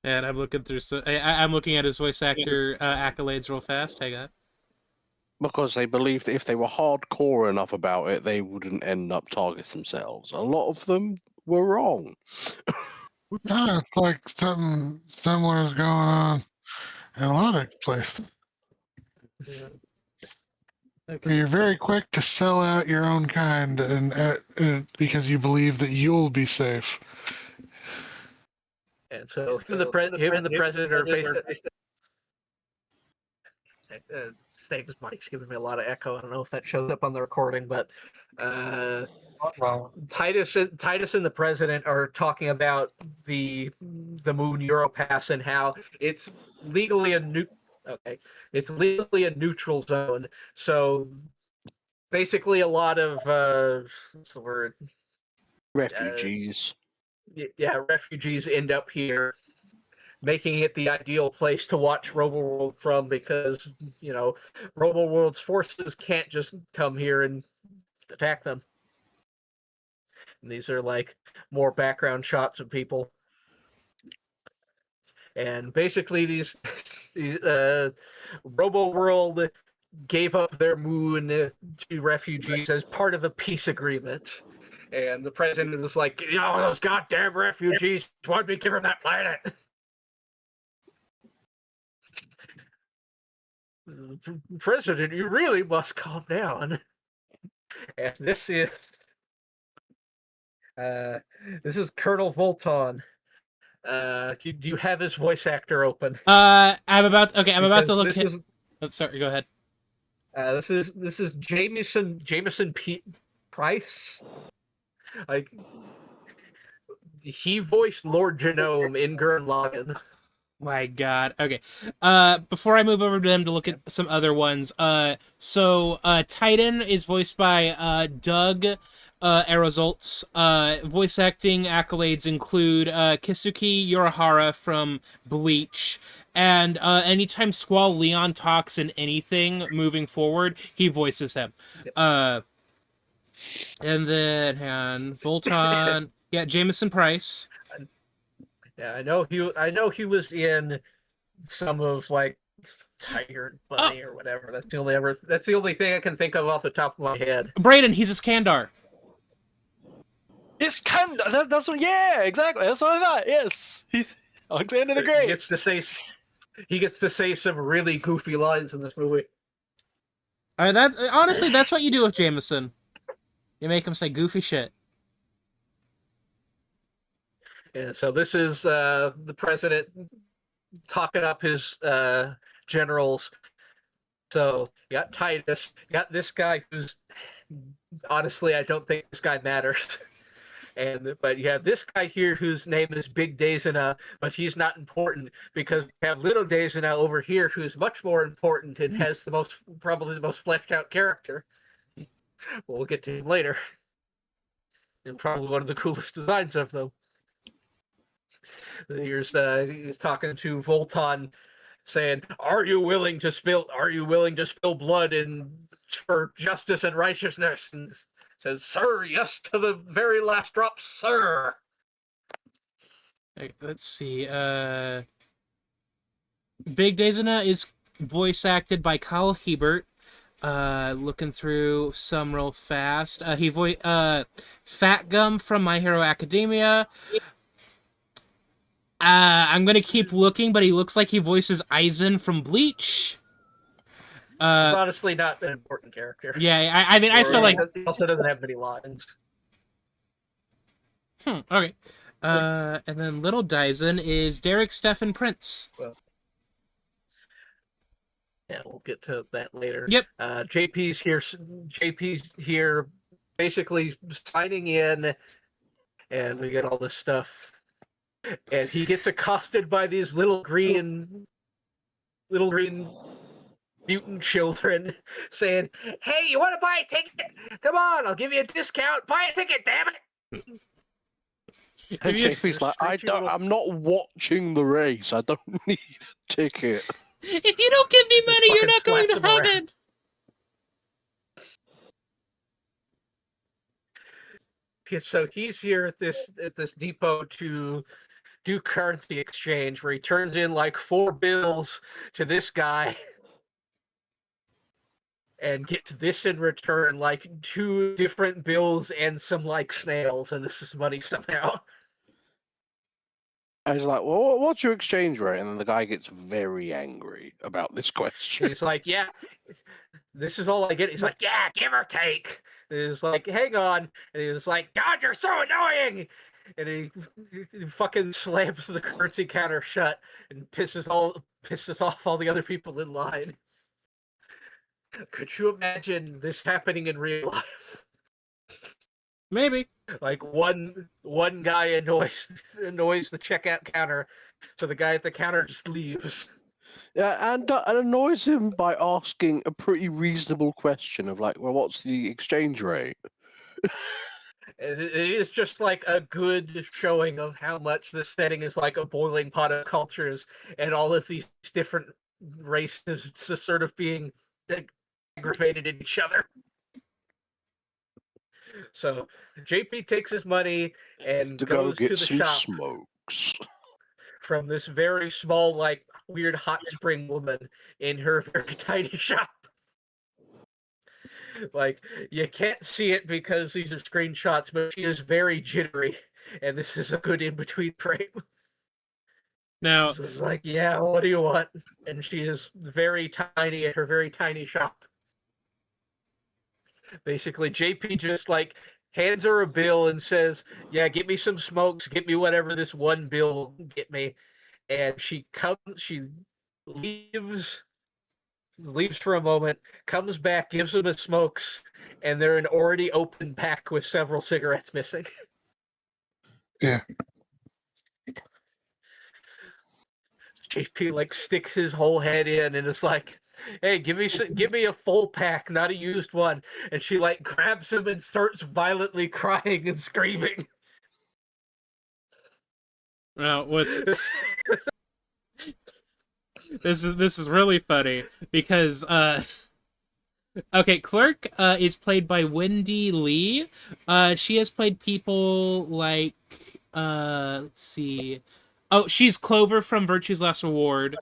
And I'm looking through. I'm looking at his voice actor accolades real fast. Hang on. Because they believed that if they were hardcore enough about it, they wouldn't end up targets themselves. A lot of them were wrong. It's like something similar is going on in a lot of places. Okay. You're very quick to sell out your own kind, and because you believe that you'll be safe. And so him and the president are basically. Snake's mic's giving me a lot of echo. I don't know if that shows up on the recording, but Titus and the president are talking about the moon Europass and how it's legally a neutral zone. So basically, a lot of what's the word? Refugees. Refugees end up here, making it the ideal place to watch RoboWorld from, because, you know, RoboWorld's forces can't just come here and attack them. And these are like more background shots of people. And basically these RoboWorld gave up their moon to refugees as part of a peace agreement. And the president was like, those goddamn refugees want me to give them that planet. President, you really must calm down. And this is Colonel Volton. Do you have his voice actor open? I'm about to look. Sorry, go ahead. This is Jameson Price. Like, he voiced Lord Genome in Gurren Lagann. My God. Okay. Before I move over to them to look at some other ones, so Titan is voiced by Doug Aerozoltz. Voice acting accolades include Kisuke Yorihara from Bleach, and anytime Squall Leon talks in anything moving forward, he voices him. And then Volton, Jameson Price. Yeah, I know he was in some of like Tiger Bunny or whatever. That's the only thing I can think of off the top of my head. Brayden, he's Iskandar. Iskandar, that's what. Yeah, exactly. That's what I thought. Yes, Alexander the Great. He gets to say some really goofy lines in this movie. Honestly, that's what you do with Jameson. You make him say goofy shit. Yeah, so this is the president talking up his generals. So you got Titus, you got this guy who's, honestly, I don't think this guy matters. But you have this guy here whose name is Big Dazena, but he's not important, because we have Little Dazena over here who's much more important and has probably the most fleshed out character. We'll get to him later. And probably one of the coolest designs of them. He's talking to Volton, saying, "Are you willing to spill blood for justice and righteousness?" And says, "Sir, yes, to the very last drop, sir." Let's see. Big Dazena is voice acted by Kyle Hebert. Looking through some real fast. He voiced Fat Gum from My Hero Academia. I'm gonna keep looking, but he looks like he voices Aizen from Bleach. He's honestly not an important character. Yeah, I mean, I still like. He also doesn't have many lines. Okay. And then Little Dyson is Derek Stephen Prince. Well, yeah, we'll get to that later. Yep. JP's here, basically signing in, and we get all this stuff. And he gets accosted by these little green mutant children saying, "Hey, you want to buy a ticket? Come on, I'll give you a discount. Buy a ticket, damn it!" And JP's like, I'm not watching the race. I don't need a ticket. If you don't give me money, you're not going to slaps him heaven. So he's here at this depot to do currency exchange, where he turns in like 4 bills to this guy and gets this in return, like 2 different bills and some like snails, and this is money somehow. I was like, well, what's your exchange rate? And then the guy gets very angry about this question. He's like, yeah, this is all I get. He's like, yeah, give or take. And he's like, hang on. And he was like, God, you're so annoying. And he fucking slams the currency counter shut and pisses off all the other people in line. Could you imagine this happening in real life? Maybe. Like one guy annoys the checkout counter, so the guy at the counter just leaves. Yeah, and annoys him by asking a pretty reasonable question of like, well, what's the exchange rate? It is just like a good showing of how much this setting is like a boiling pot of cultures, and all of these different races just sort of being aggravated at each other. So JP takes his money and goes to the shop smokes from this very small, like weird hot spring woman in her very tiny shop. Like, you can't see it because these are screenshots, but she is very jittery, and this is a good in-between frame. Now, So it's like, yeah, what do you want? And she is very tiny at her very tiny shop. Basically, JP just like hands her a bill and says, yeah, get me some smokes, get me whatever this one bill will get me. And she leaves for a moment, comes back, gives him the smokes, and they're an already open pack with several cigarettes missing. Yeah. JP like sticks his whole head in and is like, hey, give me a full pack, not a used one. And she like grabs him and starts violently crying and screaming. well, what's this is really funny because okay, Clerk is played by Wendy Lee. She has played people like let's see. Oh, she's Clover from Virtue's Last Reward.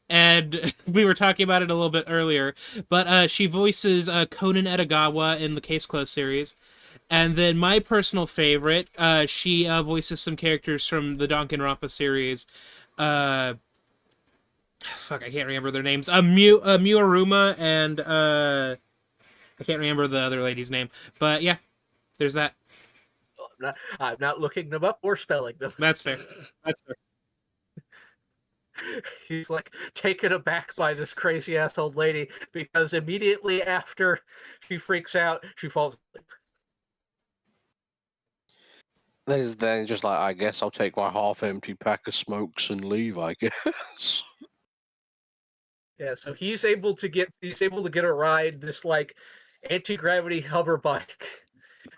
And we were talking about it a little bit earlier, but she voices Conan Edogawa in the Case Closed series. And then my personal favorite, she voices some characters from the Danganronpa series. Fuck, I can't remember their names. Muaruma and I can't remember the other lady's name. But yeah, there's that. I'm not looking them up or spelling them. That's fair. That's fair. He's like taken aback by this crazy ass old lady because immediately after she freaks out, she falls asleep. Then just like, I guess I'll take my half-empty pack of smokes and leave, I guess. Yeah, so he's able to get a ride, this like anti-gravity hover bike,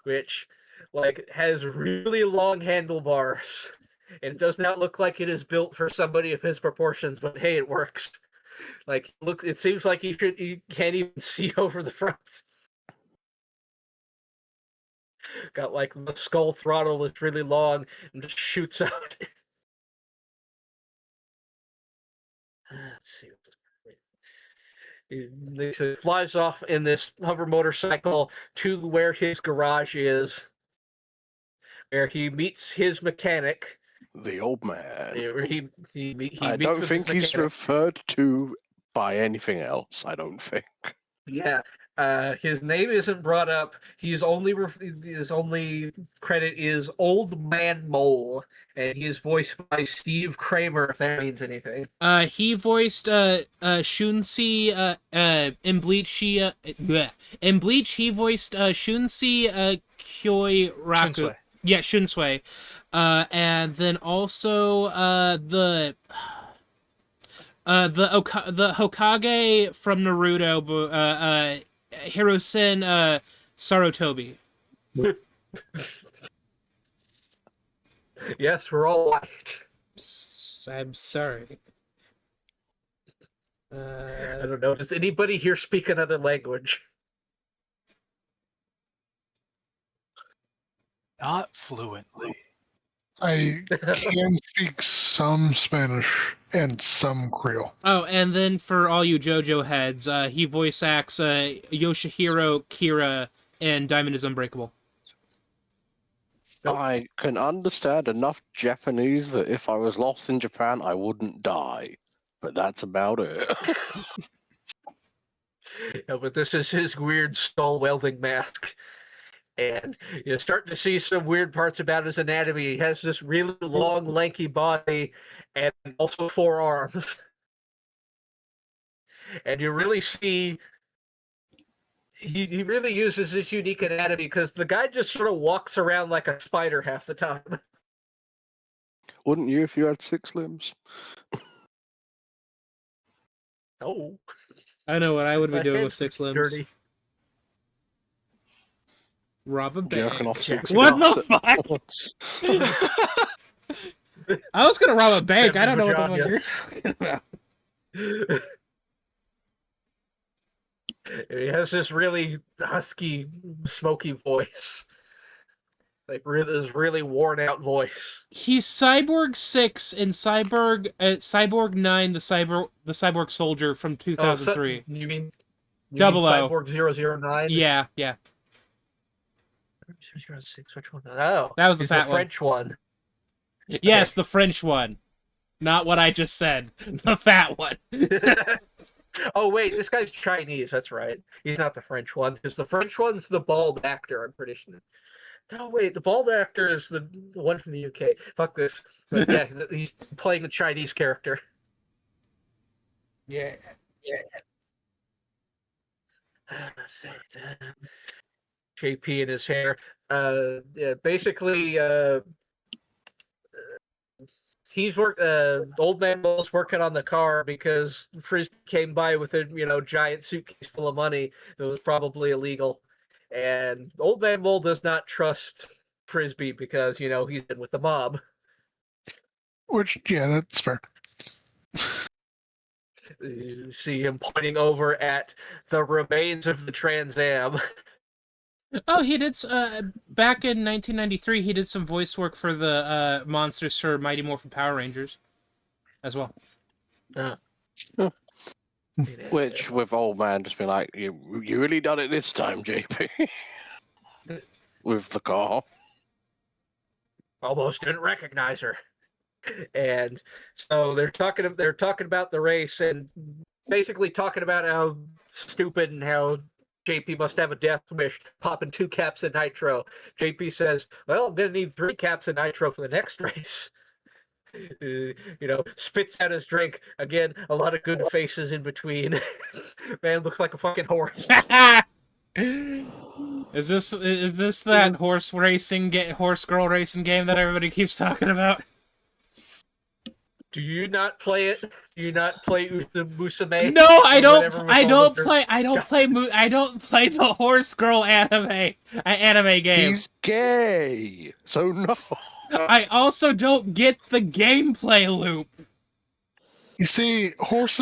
which like has really long handlebars and does not look like it is built for somebody of his proportions, but hey, it works. Like, look, it seems like he can't even see over the front. Got like the skull throttle that's really long and just shoots out. Let's see. He flies off in this hover motorcycle to where his garage is, where he meets his mechanic. The old man. Where he meets I with don't his think he's mechanic. referred to by anything else. I don't think. Yeah, his name isn't brought up. His only credit is Old Man Mole, and he is voiced by Steve Kramer. If that means anything. He voiced Shunsi in Bleach. In Bleach, he voiced Shunsi Kyoiraku. Shunsui. Yeah, Shunsui. And then also the Hokage from Naruto, Hirosen Sarutobi. Yes, we're all white. I'm sorry. I don't know. Does anybody here speak another language? Not fluently. I can speak some Spanish and some Creole. Oh, and then for all you JoJo heads, he voice acts Yoshihiro Kira in Diamond is Unbreakable. Nope. I can understand enough Japanese that if I was lost in Japan, I wouldn't die. But that's about it. Yeah, but this is his weird skull welding mask. And you're starting to see some weird parts about his anatomy. He has this really long, lanky body and also 4 arms. And you really see he really uses this unique anatomy because the guy just sort of walks around like a spider half the time. Wouldn't you if you had 6 limbs? Oh, I know what I would be my doing with head's 6 limbs. dirty. Rob a bank. Jerking off 6 What limbs the at fuck? once. I was gonna rob a bank. I don't know Seven what the vaginas. fuck you're talking about. He has this really husky, smoky voice. Like this really worn out voice. He's Cyborg 6 in Cyborg 9, the Cyborg Soldier from 2003. You mean Double O. Cyborg 009? Yeah. 006, which one? Oh, That was the he's fat the one. French one. Yes, the French one. Not what I just said. The fat one. Oh wait, this guy's Chinese. That's right. He's not the French one because the French one's the bald actor. I'm pretty sure. No, wait, the bald actor is the one from the UK. Fuck this. But yeah, he's playing the Chinese character. Yeah. JP in his hair. Yeah, basically, Old Man Mole's working on the car because Frisbee came by with a giant suitcase full of money that was probably illegal, and Old Man Mole does not trust Frisbee because he's in with the mob. Which, yeah, that's fair. You see him pointing over at the remains of the Trans Am. Oh, he did. Back in 1993, he did some voice work for the monsters for Mighty Morphin Power Rangers, as well. Which, with old man just being like, you really done it this time, JP. With the car. Almost didn't recognize her. And so they're talking about the race and basically talking about how stupid and how JP must have a death wish, popping 2 caps of nitro. JP says, well, I'm going to need 3 caps of nitro for the next race. Spits out his drink. Again, a lot of good faces in between. Man looks like a fucking horse. Is this that horse girl racing game that everybody keeps talking about? Do you not play it? Do you not play Musume? No, I don't. Whatever I with all don't of their- play. I don't play the horse girl anime game. He's gay. So no. I also don't get the gameplay loop. You see, horse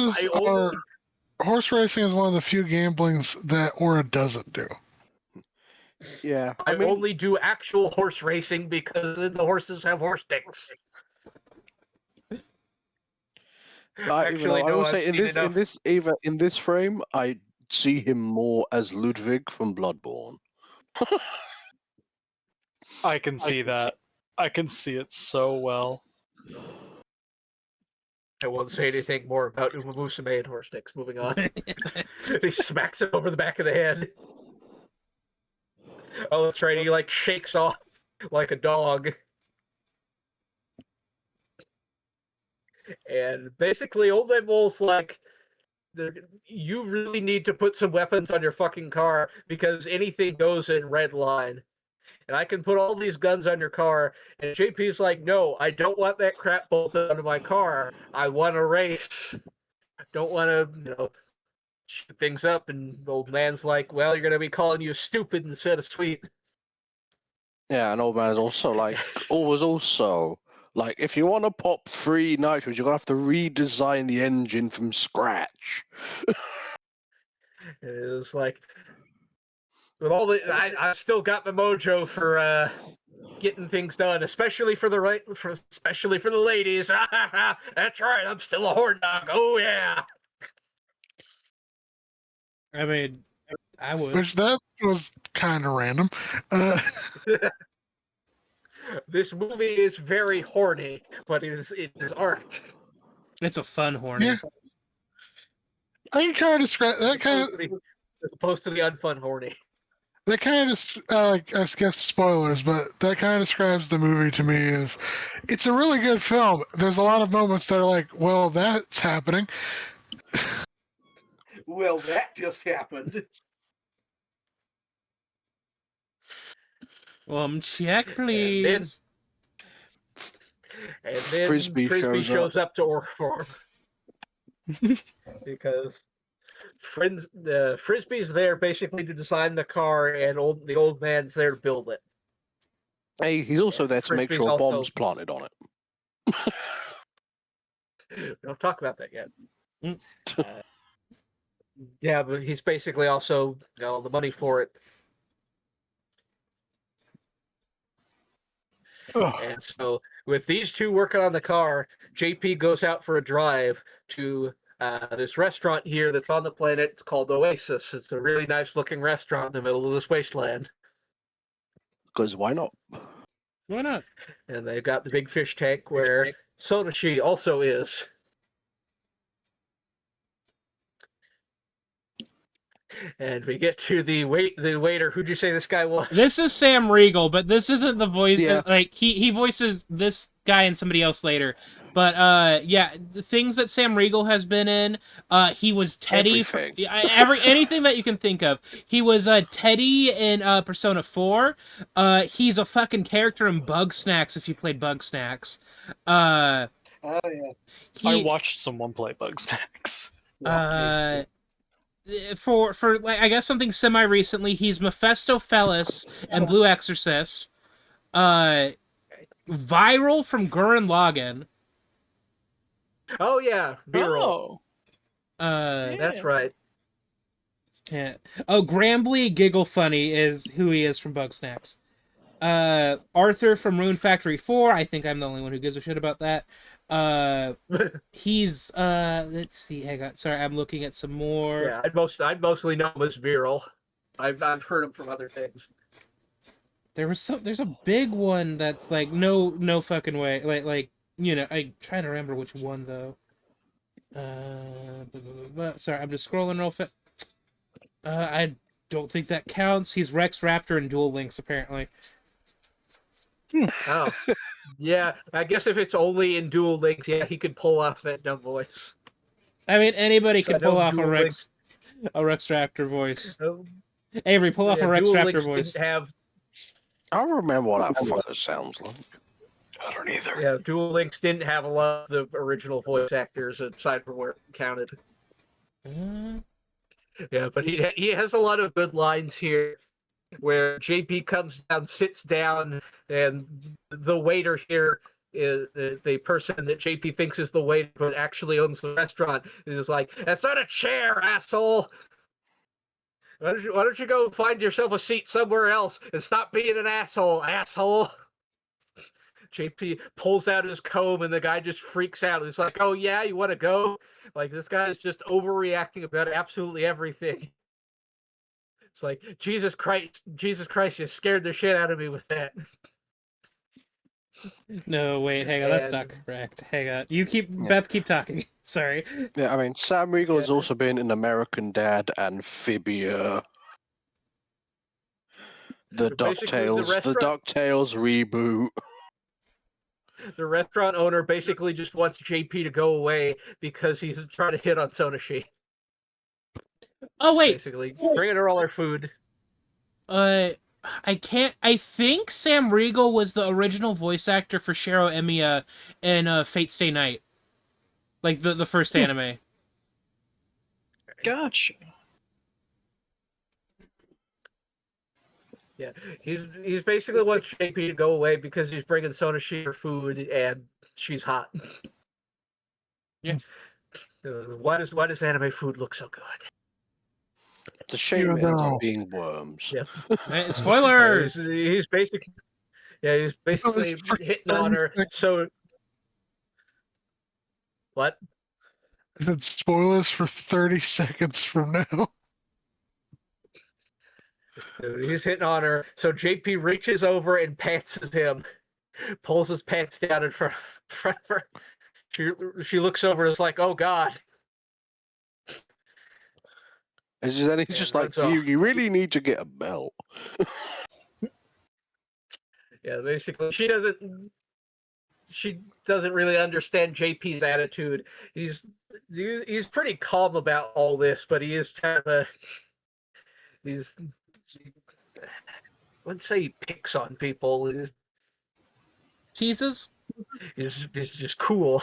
racing is one of the few gamblings that Aura doesn't do. Yeah. I only do actual horse racing because the horses have horse dicks. Actually, I no, will I've say seen enough. in this frame, I see him more as Ludwig from Bloodborne. I can see that. I can see it so well. I won't say anything more about Uma Musume and horse sticks. Moving on. He smacks him over the back of the head. Oh, that's right. He like shakes off like a dog. And basically, Old Man Wolf's like, you really need to put some weapons on your fucking car because anything goes in Redline. And I can put all these guns on your car. And JP's like, no, I don't want that crap bolted onto my car. I want to race. Don't want to, shoot things up. And the old man's like, well, you're going to be calling you stupid instead of sweet. Yeah, and Old Man is also like, was also like, if you want to pop 3 nitros, you're gonna have to redesign the engine from scratch. It was like, with all the, I've still got the mojo for getting things done, especially for the especially for the ladies. That's right, I'm still a horn dog. Oh yeah. I mean, I would. Which that was kind of random. This movie is very horny, but it is art. It's a fun horny. Yeah. I can kind of describe that kind of As opposed to the unfun horny. that kind of I guess spoilers, but that kind of describes the movie to me. Of it's a really good film. There's a lot of moments that are like, well, that's happening. Well, that just happened. Check, please. And then Frisbee shows up to Orform. Because the Frisbee's there basically to design the car, and the old man's there to build it. Hey, he's also there to make Frisbee's sure also- bombs planted on it. We don't talk about that yet. Mm. Yeah, but he's basically also the money for it. And so, with these two working on the car, JP goes out for a drive to this restaurant here that's on the planet. It's called Oasis. It's a really nice looking restaurant in the middle of this wasteland. Because why not? Why not? And they've got the big fish tank where Sodashi also is. And we get to the waiter. Who'd you say this guy was? This is Sam Riegel, but this isn't the voice. Yeah. Like he voices this guy and somebody else later. But yeah, the things that Sam Riegel has been in. He was Teddy. Everything. Anything that you can think of. He was Teddy in Persona 4. He's a fucking character in Bug Snacks. If you played Bug Snacks. Oh yeah. I watched someone play Bugsnax. For like I guess something semi recently, he's Mephistopheles and Blue Exorcist. Viral from Gurren Lagann. Oh yeah, B-roll. That's right. Yeah. Oh, Grambly Giggle Funny is who he is from Bugsnax. Arthur from Rune Factory 4. I think I'm the only one who gives a shit about that. He's let's see. Hang on. Sorry, I'm looking at some more. Yeah, I'd mostly know him as Viral. I've heard him from other things. There's a big one that's like no fucking way. Like I try to remember which one though. Sorry, I'm just scrolling real fast. I don't think that counts. He's Rex Raptor in Duel Links apparently. Oh, yeah. I guess if it's only in Duel Links, yeah, he could pull off that dumb voice. I mean, anybody can pull off Duel a Rex Raptor voice. Oh, Avery, pull off a Rex Duel Raptor Links voice. didn't have. I don't remember what that fucker sounds like. I don't either. Yeah, Duel Links didn't have a lot of the original voice actors aside from where it counted. Yeah, but he has a lot of good lines here. Where JP comes down, sits down, and the waiter here is the person that JP thinks is the waiter, but actually owns the restaurant. Is like, "That's not a chair, asshole. Why don't you go find yourself a seat somewhere else and stop being an asshole, asshole?" JP pulls out his comb and the guy just freaks out. He's like, "Oh yeah, you want to go?" Like this guy is just overreacting about absolutely everything. It's like, Jesus Christ, you scared the shit out of me with that. No, wait, hang on, that's not And- correct. Hang on. You keep Yeah. Beth, keep talking. Sorry. Yeah, I mean, Sam Riegel has Yeah. also been in American Dad, Amphibia, the Basically, DuckTales reboot. the restaurant owner basically just wants JP to go away because he's trying to hit on Sonashi. Oh wait, Basically, bringing her all her food. I think Sam Riegel was the original voice actor for Shiro Emiya in Fate Stay Night. Like the first anime. Gotcha. Yeah, he's basically wants JP to go away because he's bringing Sonashi her food and she's hot. Yeah. Why does anime food look so good? It's a shame You it ends know. up being worms. Eh, spoilers. He's basically for hitting on 30 her. seconds. So what? I said spoilers for 30 seconds from now. He's hitting on her. So JP reaches over and pants him, pulls his pants down in front of her. She looks over and is like, "Oh God." Then he's Yeah, just like, runs off. you really need to get a belt. Yeah, basically, she doesn't really understand JP's attitude. He's pretty calm about all this, but he is kind of let's say he picks on people. Teases? He's just cool.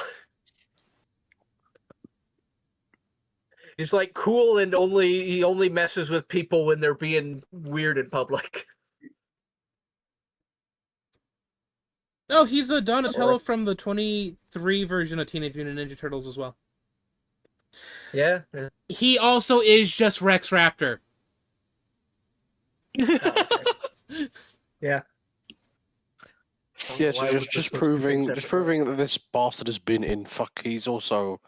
He's like cool and he only messes with people when they're being weird in public. Oh, he's a Donatello Alright. from the 23 version of Teenage Mutant Ninja Turtles as well. Yeah. He also is just Rex Raptor. Yeah. Yeah, Why so would just this proving make just sense? proving that this bastard has been in He's also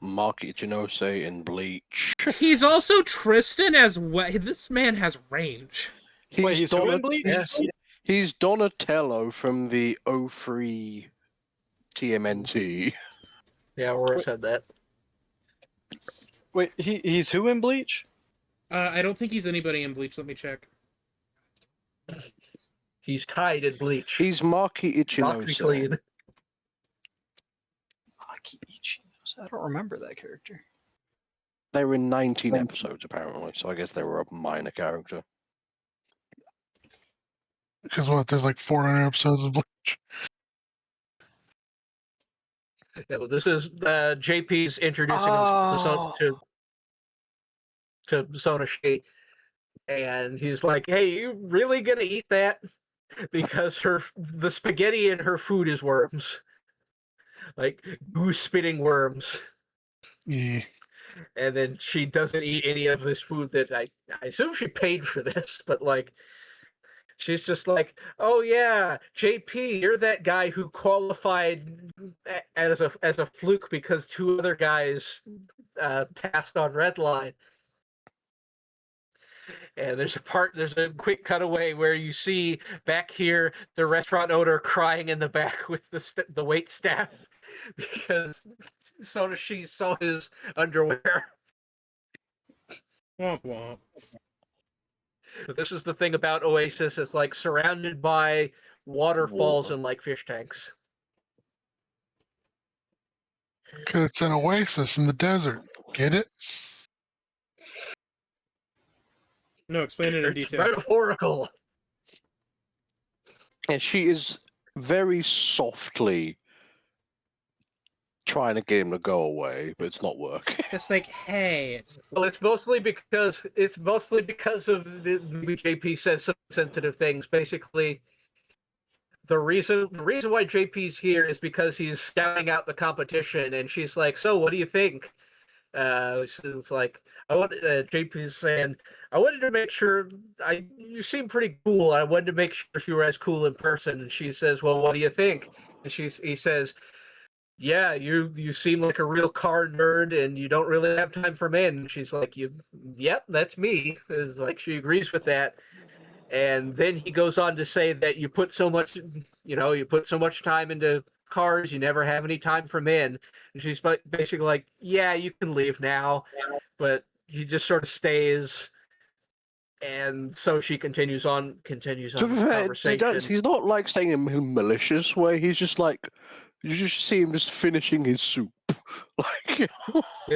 Maki Ichinose in Bleach. He's also Tristan as well. This man has range. Wait, he's who in Bleach? He's Donatello from the 03 TMNT. Yeah, Aura said that. Wait, he's who in Bleach? I don't think he's anybody in Bleach. Let me check. He's tied in Bleach. He's Maki Not to be Ichinose. clean. Maki Ichinose. I don't remember that character. They were in 19 episodes apparently, so I guess they were a minor character. Because what? There's like 400 episodes of Bleach. Yeah, well, this is JP's introducing Oh. him to Sonashi, and he's like, "Hey, you really gonna eat that?" Because the spaghetti in her food is worms, like goose spitting worms, Yeah. and then she doesn't eat any of this food that I assume she paid for this, but like. She's just like, "Oh yeah, JP, you're that guy who qualified as a fluke because two other guys passed on Redline." And there's a quick cutaway where you see back here the restaurant owner crying in the back with the wait staff because Sonashi saw his underwear. Womp womp. This is the thing about Oasis. It's like surrounded by waterfalls Water. and like fish tanks. Because it's an oasis in the desert. Get it? No, explain it in It's detail. metaphorical. And she is very softly trying to get him to go away, but it's not working. It's like, hey. Well, it's mostly because of the maybe JP says some sensitive things. Basically, the reason why JP's here is because he's scouting out the competition, and she's like, "So, what do you think?" It's like I want JP's saying I wanted to make sure you seem pretty cool. I wanted to make sure you were as cool in person. And she says, "Well, what do you think?" And he says, "Yeah, you seem like a real car nerd, and you don't really have time for men." And she's like, Yep, that's me." It's like she agrees with that. And then he goes on to say that you put so much time into cars, you never have any time for men. And she's basically like, "Yeah, you can leave now," but he just sort of stays. And so she continues on To be the fair, conversation. he's not like saying in a malicious way. He's just like, you just see him just finishing his soup, like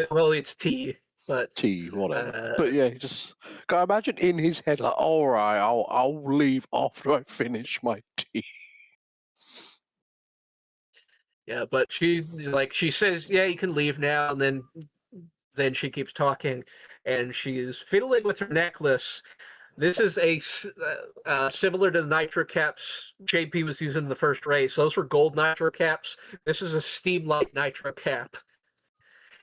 Well, it's tea, but tea, whatever. uh, But yeah, he just can I imagine in his head like, all right, I'll leave after I finish my tea. yeah, but she says, "Yeah, you can leave now," and then she keeps talking, and she's fiddling with her necklace. This is similar to the nitro caps JP was using in the first race. Those were gold nitro caps. This is a steam light nitro cap.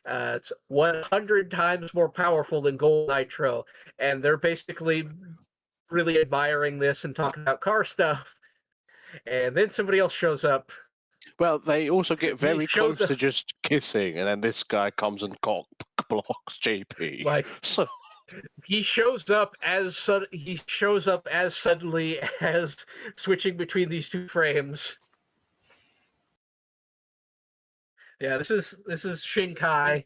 It's 100 times more powerful than gold nitro, and they're basically really admiring this and talking about car stuff. And then somebody else shows up. Well, they also get very shows close to up- just kissing, and then this guy comes and cock blocks JP. Like So he shows up as suddenly as switching between these two frames. Yeah, this is Shinkai.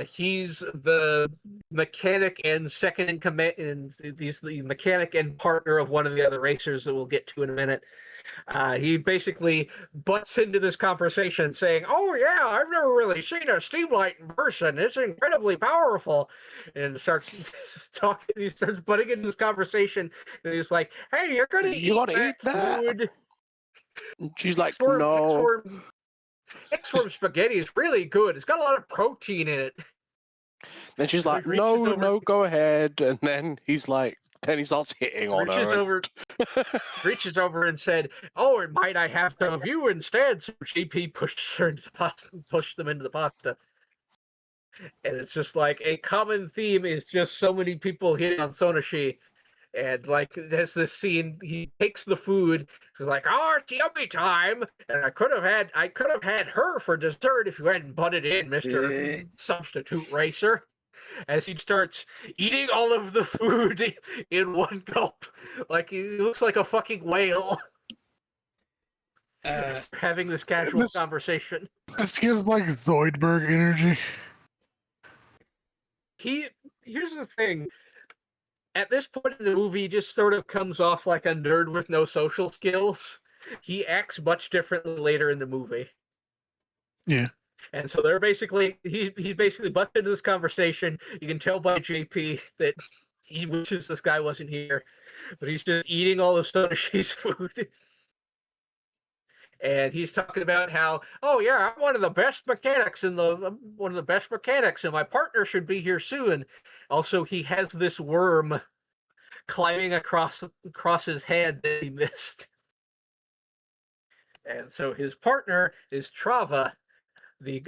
He's the mechanic and second in command, and he's the mechanic and partner of one of the other racers that we'll get to in a minute. He basically butts into this conversation saying, "Oh yeah, I've never really seen a steam light in person. It's incredibly powerful," and starts talking. He starts butting into this conversation, and he's like, "Hey, you're gonna You gotta eat that?" food." and she's like, X-Form, no. X-Form spaghetti is really good. It's got a lot of protein in it. Then she's So like, he reaches over- no, go ahead. And then he's like, then he starts hitting on her. Reaches over and said, "Oh, and might I have some of you instead?" So GP pushed her into the pasta, pushed them into the pasta. And it's just like a common theme is just so many people hitting on Sonoshi. And like there's this scene, he takes the food, he's like, "Oh, it's yummy time, and I could have had her for dessert if you hadn't butted in, Mr. Substitute Racer." As he starts eating all of the food in one gulp, like he looks like a fucking whale. Having this casual conversation. This gives like Zoidberg energy. Here's the thing. At this point in the movie, he just sort of comes off like a nerd with no social skills. He acts much differently later in the movie. Yeah. And so they're basically he basically butts into this conversation. You can tell by JP that he wishes this guy wasn't here, but he's just eating all of Sonoshi's food. And he's talking about how, "Oh yeah, I'm one of the best mechanics and my partner should be here soon." Also, he has this worm climbing across his head that he missed. And so his partner is Trava,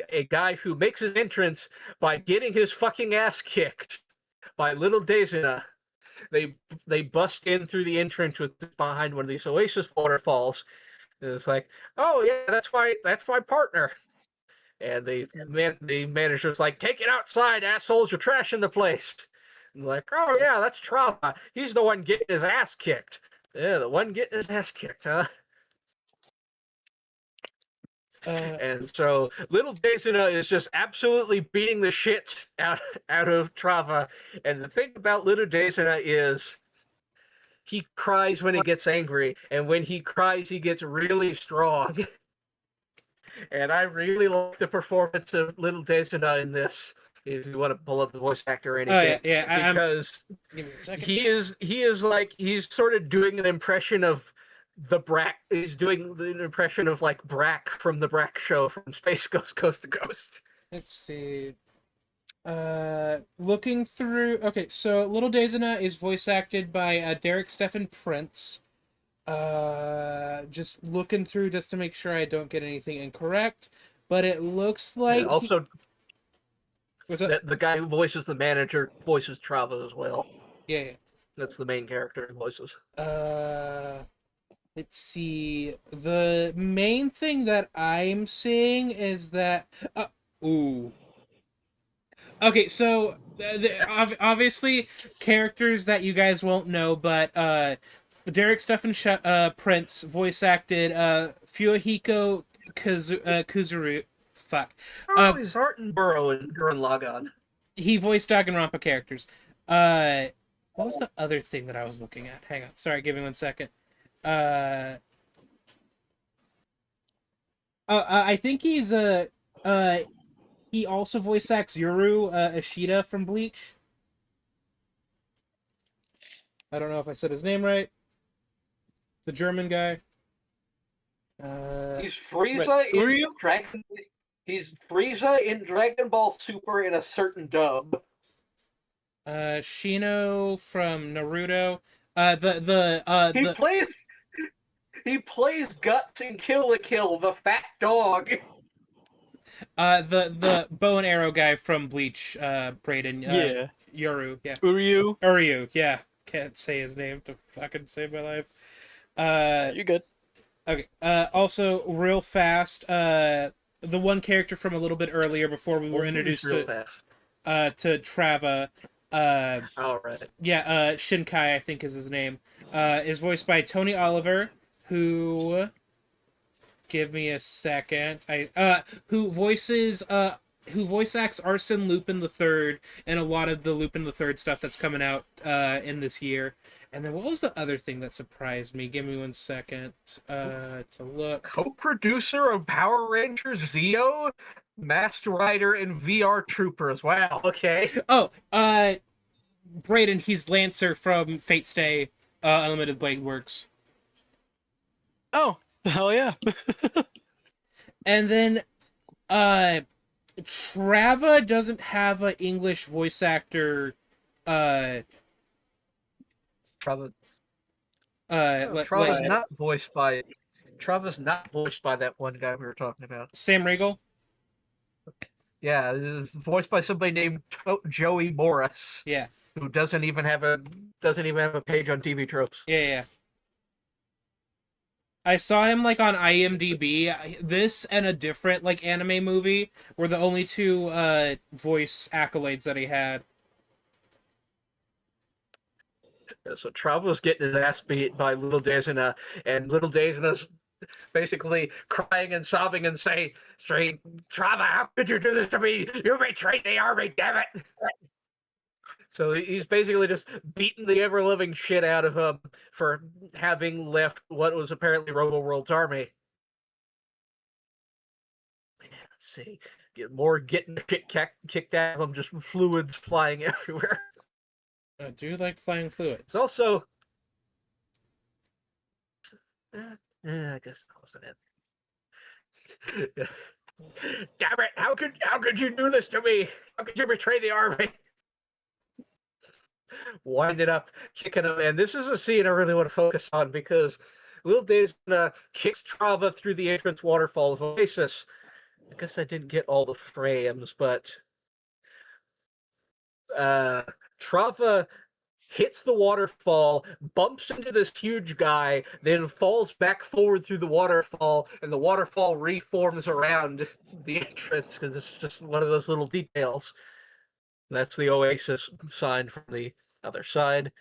a guy who makes his entrance by getting his fucking ass kicked by little Dezina. They bust in through the entrance behind one of these oasis waterfalls. And it's like, "Oh yeah, that's my partner." And the manager's like, "Take it outside, assholes! You're trashing the place." And like, "Oh yeah, that's Trava. He's the one getting his ass kicked." Yeah, the one getting his ass kicked, huh? And so little Dezina is just absolutely beating the shit out of Trava. And the thing about little Dezina is he cries when he gets angry, and when he cries, he gets really strong. And I really like the performance of little Dezina in this. If you want to pull up the voice actor or anything, because give me a second. he's sort of doing an impression of the Brack. He's doing the impression of like Brack from the Brack Show from Space Ghost Coast to Coast. Let's see. Looking through. Okay, so Little Dezina is voice acted by Derek Stephen Prince. Just looking through just to make sure I don't get anything incorrect, but it looks like What's that? The guy who voices the manager voices Trava as well. Yeah. That's the main character he voices. Let's see. The main thing that I'm seeing is that. Ooh. Okay, so obviously characters that you guys won't know, but Derek Stephen Prince voice acted Fuahiko Kuzuru. Fuck. Oh, he's Artenborough in Gurren Lagann. He voiced Danganronpa characters. What was the other thing that I was looking at? Hang on. Sorry, give me 1 second. I think he's he also voice acts Yuru Ishida from Bleach. I don't know if I said his name right. The German guy. He's Frieza in Dragon. He's Frieza in Dragon Ball Super in a certain dub. Shino from Naruto. He plays Guts in Kill la Kill, the fat dog. The bow and arrow guy from Bleach, Brayden. Yeah. Yoru, yeah. Uryu. Yeah. Can't say his name to fucking save my life. You're good. Okay. Also, real fast, the one character from a little bit earlier before we were introduced to Trava. All right. Yeah. Shinkai, I think is his name. Is voiced by Tony Oliver, who. Give me a second. Who voice acts Arsene Lupin III and a lot of the Lupin III stuff that's coming out in this year. And then what was the other thing that surprised me? Give me 1 second to look. Co-producer of Power Rangers Zeo, Masked Rider, and VR Troopers. Wow. Okay. Oh, Brayden, he's Lancer from Fate Stay Unlimited Blade Works. Oh, hell yeah. And then Trava doesn't have an English voice actor. Trava's not voiced by that one guy we were talking about. Sam Riegel. Yeah, this is voiced by somebody named Joey Morris. Yeah. Who doesn't even have a page on TV Tropes. Yeah. I saw him like on IMDb. This and a different like anime movie were the only two voice accolades that he had. So Trava's getting his ass beat by Little Dazina, and Little Dazina's basically crying and sobbing and saying, "Trava, how could you do this to me? You betrayed the army, damn it!" So he's basically just beating the ever-living shit out of him for having left what was apparently Robo-World's army. Let's see. Getting shit kicked out of him, just fluids flying everywhere. I do like flying fluids. It's also... I guess that wasn't it. Damn it! How could you do this to me? How could you betray the army? Winded up, kicking him, and this is a scene I really want to focus on because Lil Dazina kicks Trava through the entrance waterfall of Oasis. I guess I didn't get all the frames, but Trava hits the waterfall, bumps into this huge guy, then falls back forward through the waterfall, and the waterfall reforms around the entrance because it's just one of those little details. That's the Oasis sign from the other side.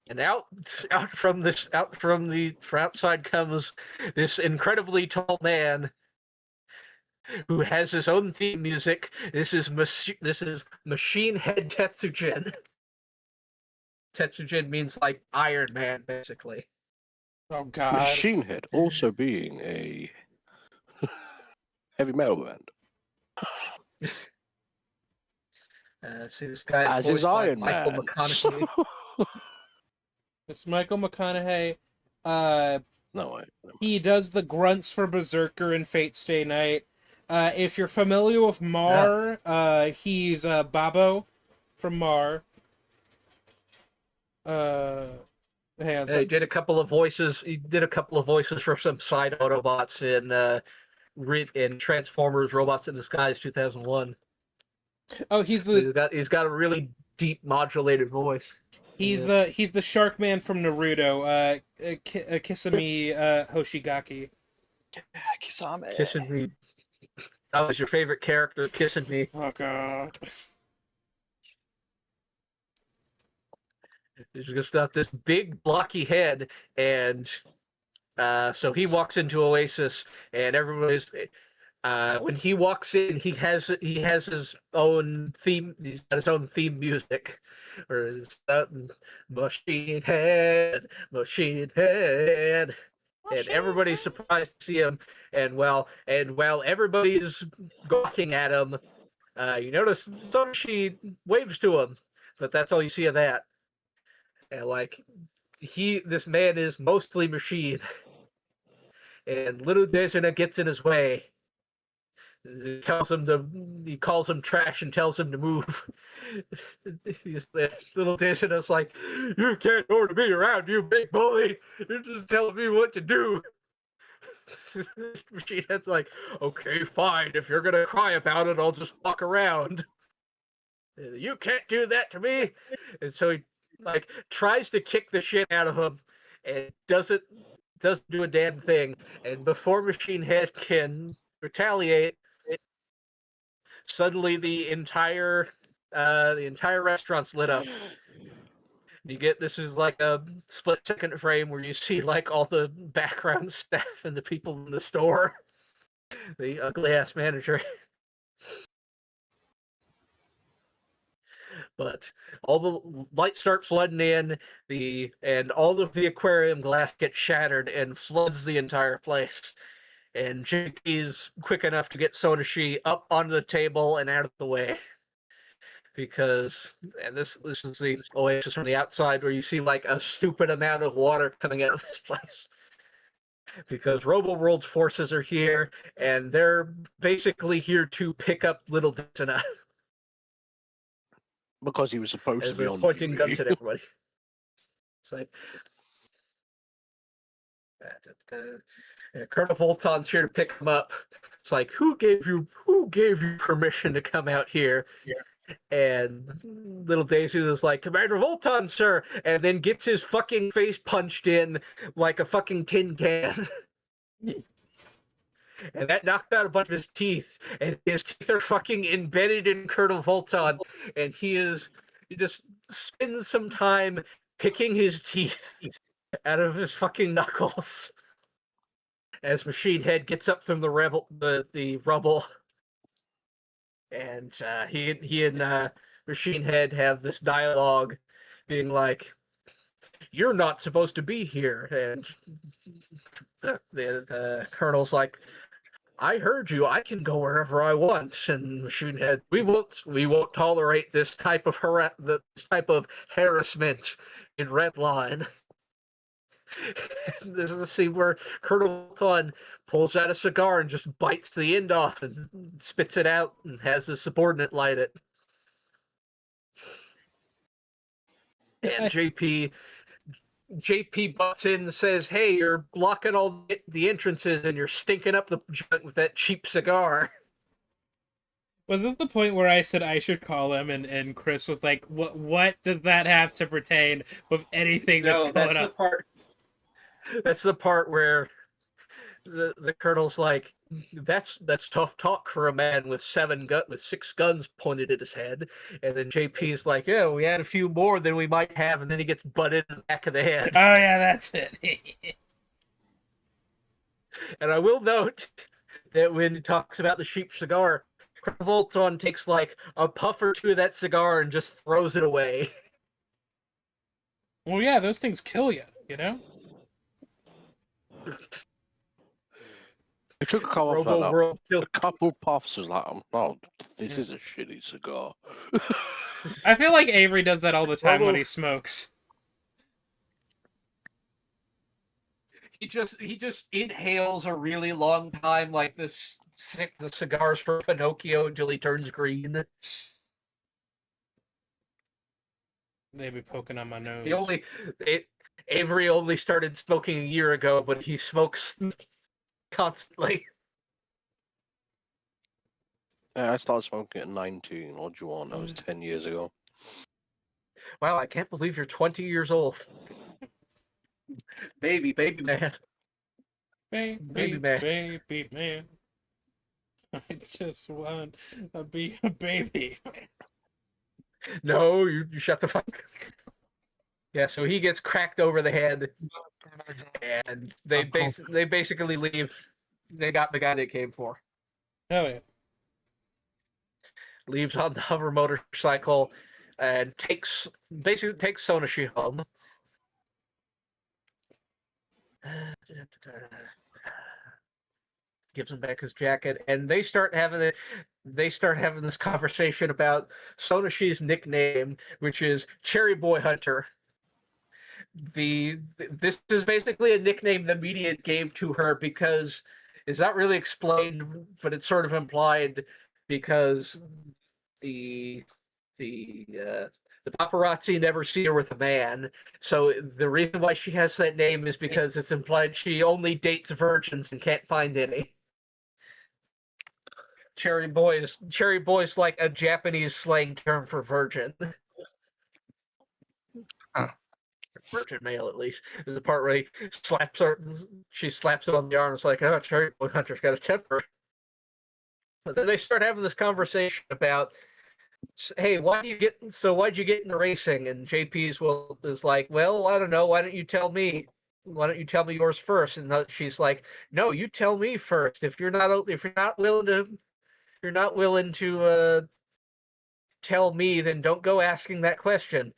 And from outside comes this incredibly tall man who has his own theme music. This is Machine Head Tetsujin. Tetsujin means like Iron Man, basically. Oh god. Machine Head also being a heavy metal band. See this guy As is Iron Michael Man. McConaughey. It's Michael McConaughey. No way. He does the grunts for Berserker and Fate Stay Night. If you're familiar with Mar, he's Babo from Mar. Hang on, He did a couple of voices. He did a couple of voices for some side Autobots in Transformers: Robots in Disguise 2001. Oh, he's the He's got a really deep modulated voice. he's the Shark Man from Naruto. Kisame Hoshigaki. Kisame. Kissing me. That was your favorite character, kissing me. Fuck off. He's just got this big blocky head, and so he walks into Oasis, and everybody's. When he walks in, he has his own theme. He's got his own theme music, or his machine head, and everybody's surprised to see him. And while everybody's gawking at him, you notice Sonoshi waves to him, but that's all you see of that. And like this man is mostly machine, and little Desuna gets in his way. He calls him trash and tells him to move. Little Desuna's like, "You can't order me around, you big bully. You're just telling me what to do." Machine Head's like, "Okay, fine. If you're gonna cry about it, I'll just walk around." "You can't do that to me." And so he like tries to kick the shit out of him, and doesn't do a damn thing. And before Machine Head can retaliate, suddenly the entire restaurant's lit up. This is like a split second frame where you see like all the background staff and the people in the store. The ugly ass manager. But all the lights start flooding in, and all of the aquarium glass gets shattered and floods the entire place. And JP's quick enough to get Sonoshi up onto the table and out of the way. Because, and this is the Oasis from the outside, where you see like a stupid amount of water coming out of this place. Because Robo-World's forces are here, and they're basically here to pick up little Desuna. Because he was supposed As to be they're on pointing duty. guns at everybody. It's like Colonel Volton's here to pick him up. It's like, who gave you permission to come out here? And little Daisy was like, "Commander Volton, sir," and then gets his fucking face punched in like a fucking tin can. And that knocked out a bunch of his teeth, and his teeth are fucking embedded in Colonel Volton, and he just spends some time picking his teeth out of his fucking knuckles as Machine Head gets up from the rubble, and he and Machine Head have this dialogue, being like, "You're not supposed to be here," and the Colonel's like, "I heard you. I can go wherever I want." And Machine Head, we won't tolerate this type of harassment in Redline. There's a scene where Colonel Ton pulls out a cigar and just bites the end off and spits it out and has his subordinate light it. And JP butts in and says, "Hey, you're blocking all the entrances and you're stinking up the joint with that cheap cigar." Was this the point where I said I should call him, and Chris was like, "What does that have to pertain with anything that's going on?" That's the part where the Colonel's like, that's tough talk for a man with 6 guns pointed at his head." And then JP's like, "Yeah, we had a few more than we might have," and then he gets butted in the back of the head. Oh yeah, that's it. And I will note that when he talks about the cheap cigar, Volton takes like a puff or two of that cigar and just throws it away. Well, yeah, those things kill you, you know? It took a couple, Robo-World still... a couple puffs. Was like, "Oh, this is a shitty cigar." I feel like Avery does that all the time when he smokes. He just inhales a really long time, like the cigars for Pinocchio, until he turns green. They be poking on my nose. Avery only started smoking a year ago, but he smokes constantly. I started smoking at 19. What do you want? That was 10 years ago. Wow, I can't believe you're 20 years old. Baby man. Baby man. man. I just want to be a baby. No, you shut the fuck. Yeah, so he gets cracked over the head, and they basically leave. They got the guy they came for. Oh yeah. Leaves on the hover motorcycle, and takes Sonoshi home. Gives him back his jacket, and they start having this conversation about Sonoshi's nickname, which is Cherry Boy Hunter. This is basically a nickname the media gave to her because it's not really explained, but it's sort of implied because the paparazzi never see her with a man. So the reason why she has that name is because it's implied she only dates virgins and can't find any. Cherry boy is like a Japanese slang term for virgin. Virgin male, at least. There's the part where she slaps it on the arm. It's like, oh, Cherry Boy Hunter's got a temper. But then they start having this conversation about, hey, why'd you get into racing? And JP's is like, well, I don't know. Why don't you tell me? Why don't you tell me yours first? And she's like, no, you tell me first. If you're not willing to tell me, then don't go asking that question.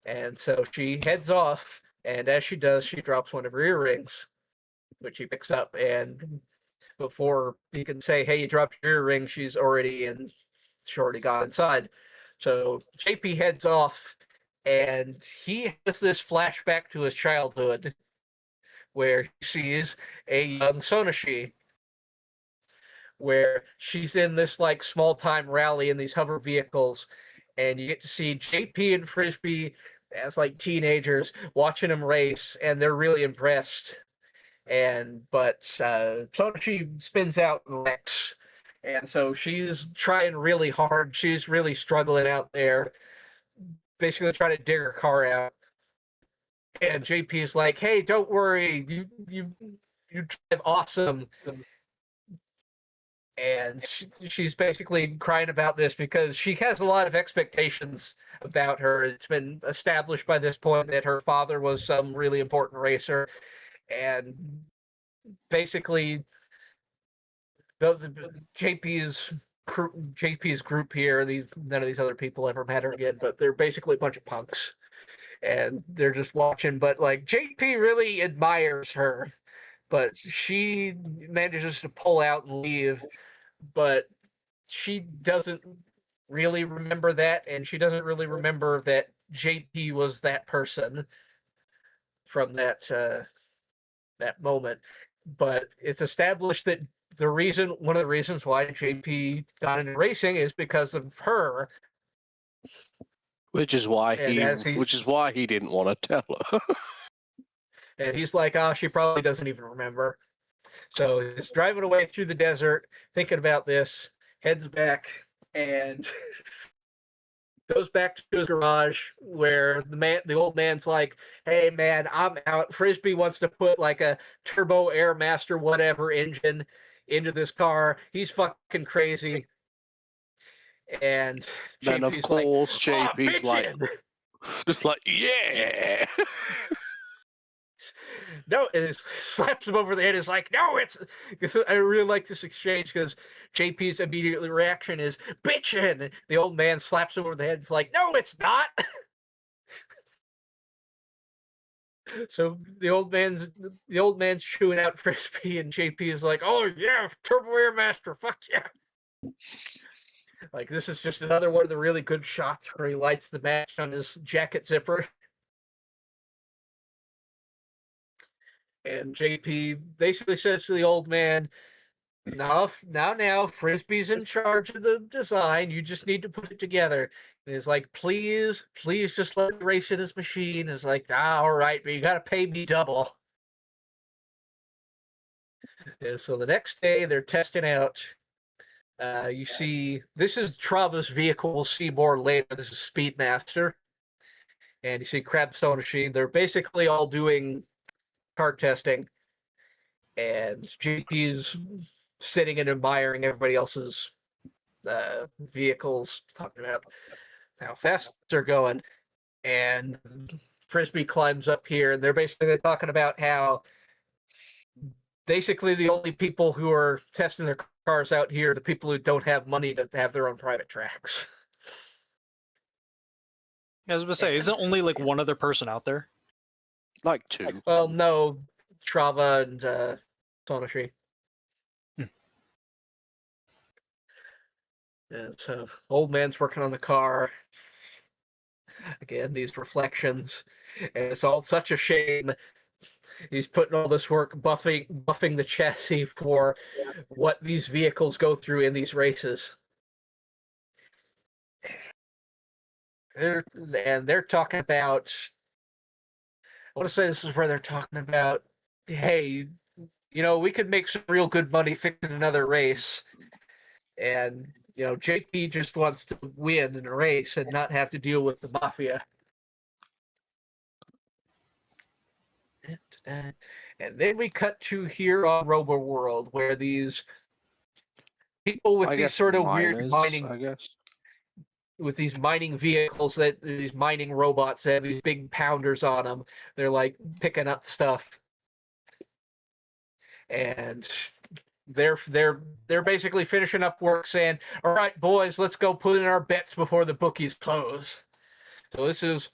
And so she heads off, and as she does, she drops one of her earrings, which he picks up. And before he can say, hey, you dropped your earring, she's already got inside. So JP heads off, and he has this flashback to his childhood where he sees a young Sonoshi, where she's in this like small time rally in these hover vehicles, and you get to see JP and Frisbee as like teenagers watching them race, and they're really impressed. But Sonoshi spins out and wrecks, and so she's trying really hard. She's really struggling out there, basically trying to dig her car out. And JP's like, "Hey, don't worry, you drive awesome." And she's basically crying about this because she has a lot of expectations about her. It's been established by this point that her father was some really important racer, and basically the JP's group here. None of these other people ever met her again, but they're basically a bunch of punks, and they're just watching. But like JP really admires her, but she manages to pull out and leave. But she doesn't really remember that, and she doesn't really remember that JP was that person from that moment. But it's established that one of the reasons why JP got into racing is because of her. Which is why he didn't want to tell her. And he's like, she probably doesn't even remember. So he's driving away through the desert, thinking about this, heads back, and goes back to his garage where the old man's like, hey man, I'm out. Frisbee wants to put like a turbo Airmaster whatever engine into this car. He's fucking crazy. And then of course JP's like, just like, yeah. No, and it slaps him over the head. It's like, no, I really like this exchange because JP's immediate reaction is bitchin'. The old man slaps him over the head. It's like, no, it's not. So the old man's chewing out Frisbee, and JP is like, oh yeah, Turbo Airmaster, fuck yeah. Like, this is just another one of the really good shots where he lights the match on his jacket zipper. And JP basically says to the old man, now, Frisbee's in charge of the design. You just need to put it together. And he's like, please just let me race in this machine. It's like, all right, but you got to pay me double. And so the next day, they're testing out You see, this is Trava's vehicle. We'll see more later. This is Speedmaster. And you see Crab Machine. They're basically all doing car testing. And JP's sitting and admiring everybody else's vehicles, talking about how fast they're going. And Frisbee climbs up here, and they're basically talking about how basically the only people who are testing their cars out here are the people who don't have money to have their own private tracks. I was gonna say, isn't only like one other person out there? Like 2. Well, no, Trava and Sonashi. And so old man's working on the car. Again, these reflections. And it's all such a shame. He's putting all this work buffing the chassis for what these vehicles go through in these races. They're talking about, I want to say this is where they're talking about, hey, we could make some real good money fixing another race. And, JP just wants to win in a race and not have to deal with the mafia. And then we cut to here on Robo World, where these people with these sort of weird mining, I guess, with these mining vehicles, these mining robots that have these big pounders on them, they're like picking up stuff, and they're basically finishing up work, saying, "All right, boys, let's go put in our bets before the bookies close." So this is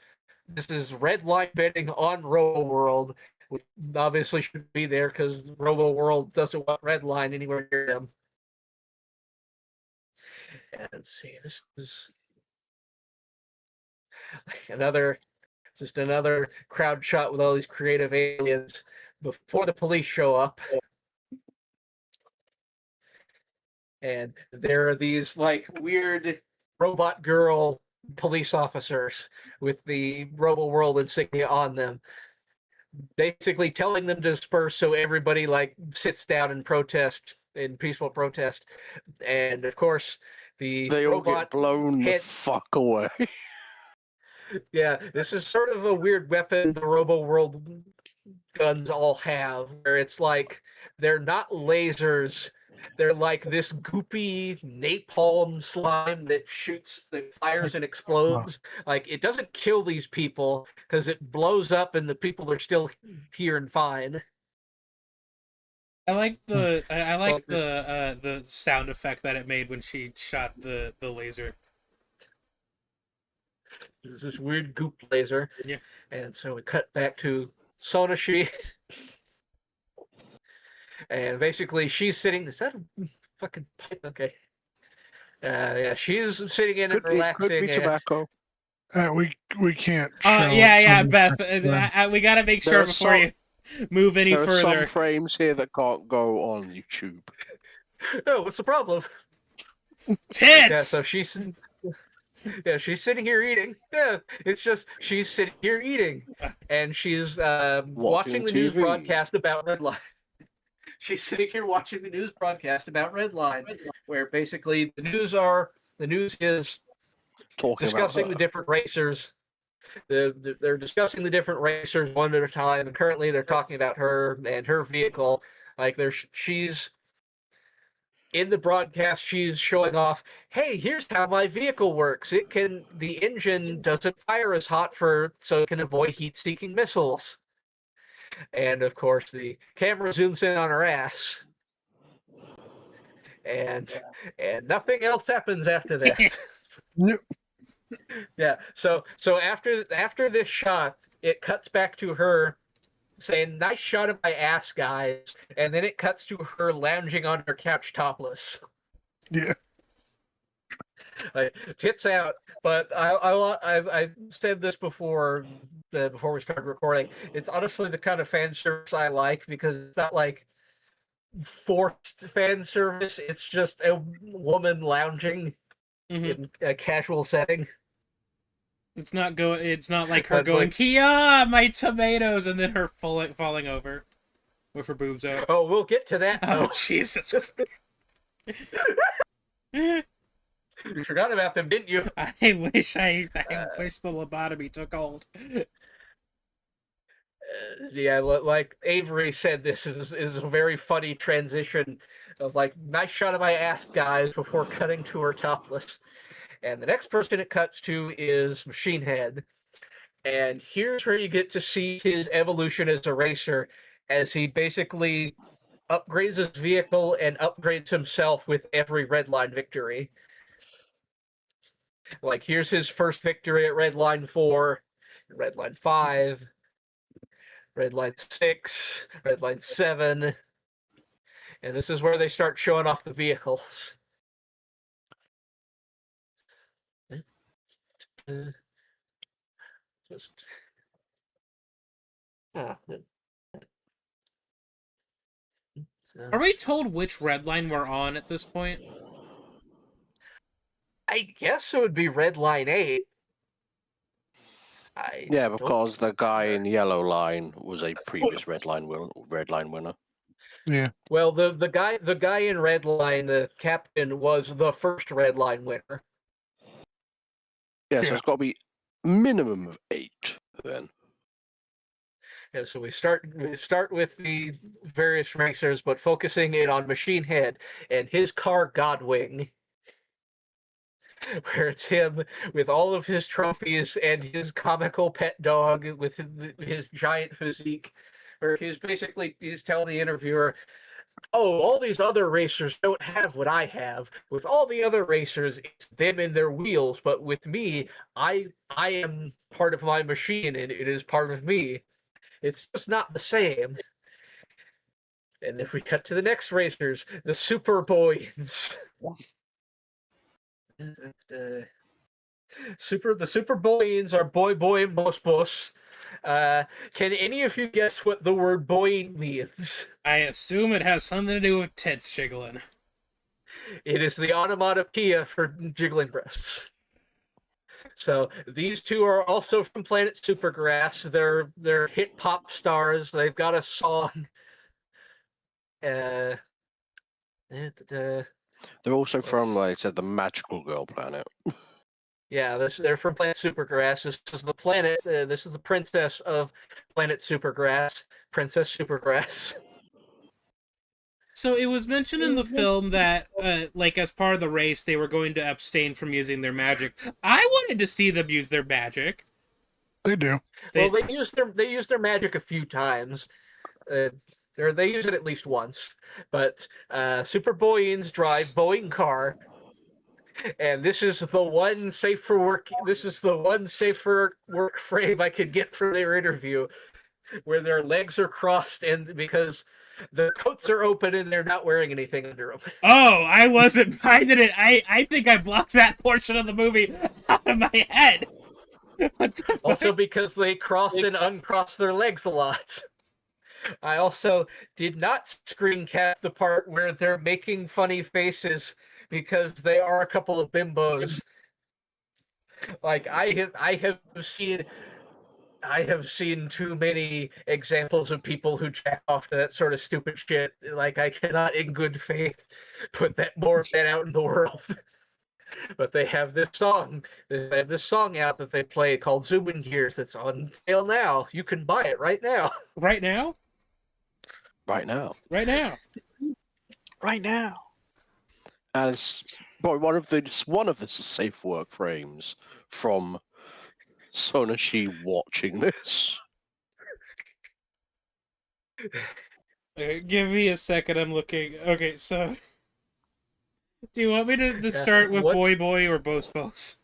Redline betting on Robo World. Which obviously should be there because Robo World doesn't want Redline anywhere near them. And let's see, this is another crowd shot with all these creative aliens before the police show up. And there are these like weird robot girl police officers with the Robo World insignia on them, basically telling them to disperse so everybody like sits down and protest in peaceful protest. And of course they all get blown the fuck away. Yeah, this is sort of a weird weapon the Robo World guns all have, where it's like they're not lasers. They're like this goopy napalm slime that fires and explodes. Like, it doesn't kill these people because it blows up and the people are still here and fine. I like the sound effect that it made when she shot the laser. There's this weird goop laser. Yeah. And so we cut back to Sonashi. And basically, she's sitting. Is that a fucking pipe? Okay. Yeah, she's sitting in and relaxing. It could be tobacco. We can't. Yeah, Beth. We gotta make sure before you move any further. There are some frames here that can't go on YouTube. Oh, what's the problem? Tits. Yeah, so she's sitting here eating. Yeah, it's just she's sitting here eating, and she's watching the news broadcast about Redline. She's sitting here watching the news broadcast about Redline, where basically the news is discussing the different racers. They're discussing the different racers one at a time, and currently they're talking about her and her vehicle. Like she's in the broadcast, she's showing off, hey, here's how my vehicle works. The engine doesn't fire as hot so it can avoid heat-seeking missiles. And of course, the camera zooms in on her ass, and nothing else happens after that. Yeah. So after this shot, it cuts back to her saying, "Nice shot of my ass, guys," and then it cuts to her lounging on her couch topless. Yeah. Like, tits out. But I've said this before we started recording. It's honestly the kind of fan service I like, because it's not like forced fan service. It's just a woman lounging in a casual setting. It's not like her going, "Kia, my tomatoes," and then her falling over with her boobs out. Oh, we'll get to that. Oh, Jesus. You forgot about them, didn't you? I wish the lobotomy took hold. Yeah, like Avery said, this is a very funny transition of like, nice shot of my ass, guys, before cutting to her topless. And the next person it cuts to is Machine Head. And here's where you get to see his evolution as a racer, as he basically upgrades his vehicle and upgrades himself with every Redline victory. Like, here's his first victory at Redline 4, Redline 5, Redline 6, Redline 7, and this is where they start showing off the vehicles. Just... Are we told which red line we're on at this point? I guess it would be Redline 8. Yeah, because the guy in yellow line was a previous red line winner. Yeah. Well, the guy in Redline, the captain, was the first Redline winner. Yeah, so Yeah. it's got to be minimum of 8 then. Yeah, so we start with the various racers, but focusing in on Machine Head and his car Godwing, where it's him with all of his trophies and his comical pet dog with his giant physique, where he's telling the interviewer, "Oh, all these other racers don't have what I have. With all the other racers, it's them and their wheels, but with me, I am part of my machine, and it is part of me. It's just not the same." And if we cut to the next racers, the Super Boys. The Super Boys are Boy and Boss. Can any of you guess what the word boy means? I assume it has something to do with tits jiggling. It is the onomatopoeia for jiggling breasts. So these two are also from Planet Supergrass. They're hit pop stars. They've got a song. They're also from, like I said, the Magical Girl planet. Yeah, they're from Planet Supergrass. This is the planet. This is the princess of Planet Supergrass, Princess Supergrass. So it was mentioned in the film that, like, as part of the race, they were going to abstain from using their magic. I wanted to see them use their magic. They do. Well, they use their magic a few times. They use it at least once. But Super Boyins drive Boeing car, and this is the one safe for work. This is the one safe for work frame I could get from their interview, where their legs are crossed and because their coats are open and they're not wearing anything under them. Oh, I didn't. I think I blocked that portion of the movie out of my head. Also because they cross and uncross their legs a lot. I also did not screen cap the part where they're making funny faces because they are a couple of bimbos. Like I have seen too many examples of people who jack off to that sort of stupid shit. Like, I cannot in good faith put that out in the world. But they have this song. They have this song out that they play called Zooming Gears that's on sale now. You can buy it right now. Right now? Right now. Right now. Right now. And it's probably one of the safe work frames from Sonashi watching this. Give me a second, I'm looking. Okay, so... Do you want me to start with what? Boy or Bos?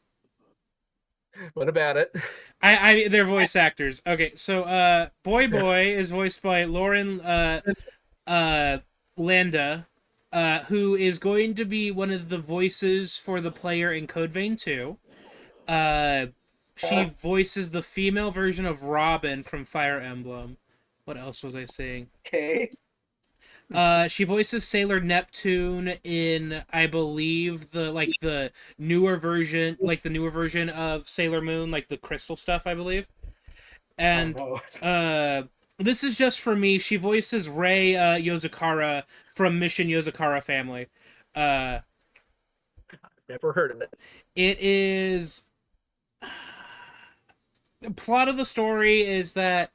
What about it? They're voice actors. Okay, so Boy is voiced by Lauren Landa, who is going to be one of the voices for the player in Code Vein 2. She voices the female version of Robin from Fire Emblem. What else was I saying? Okay. She voices Sailor Neptune in, I believe, the newer version of Sailor Moon, like the crystal stuff, I believe. And this is just for me. She voices Rei Yozakara from Mission Yozakara Family. Never heard of it. It is. The plot of the story is that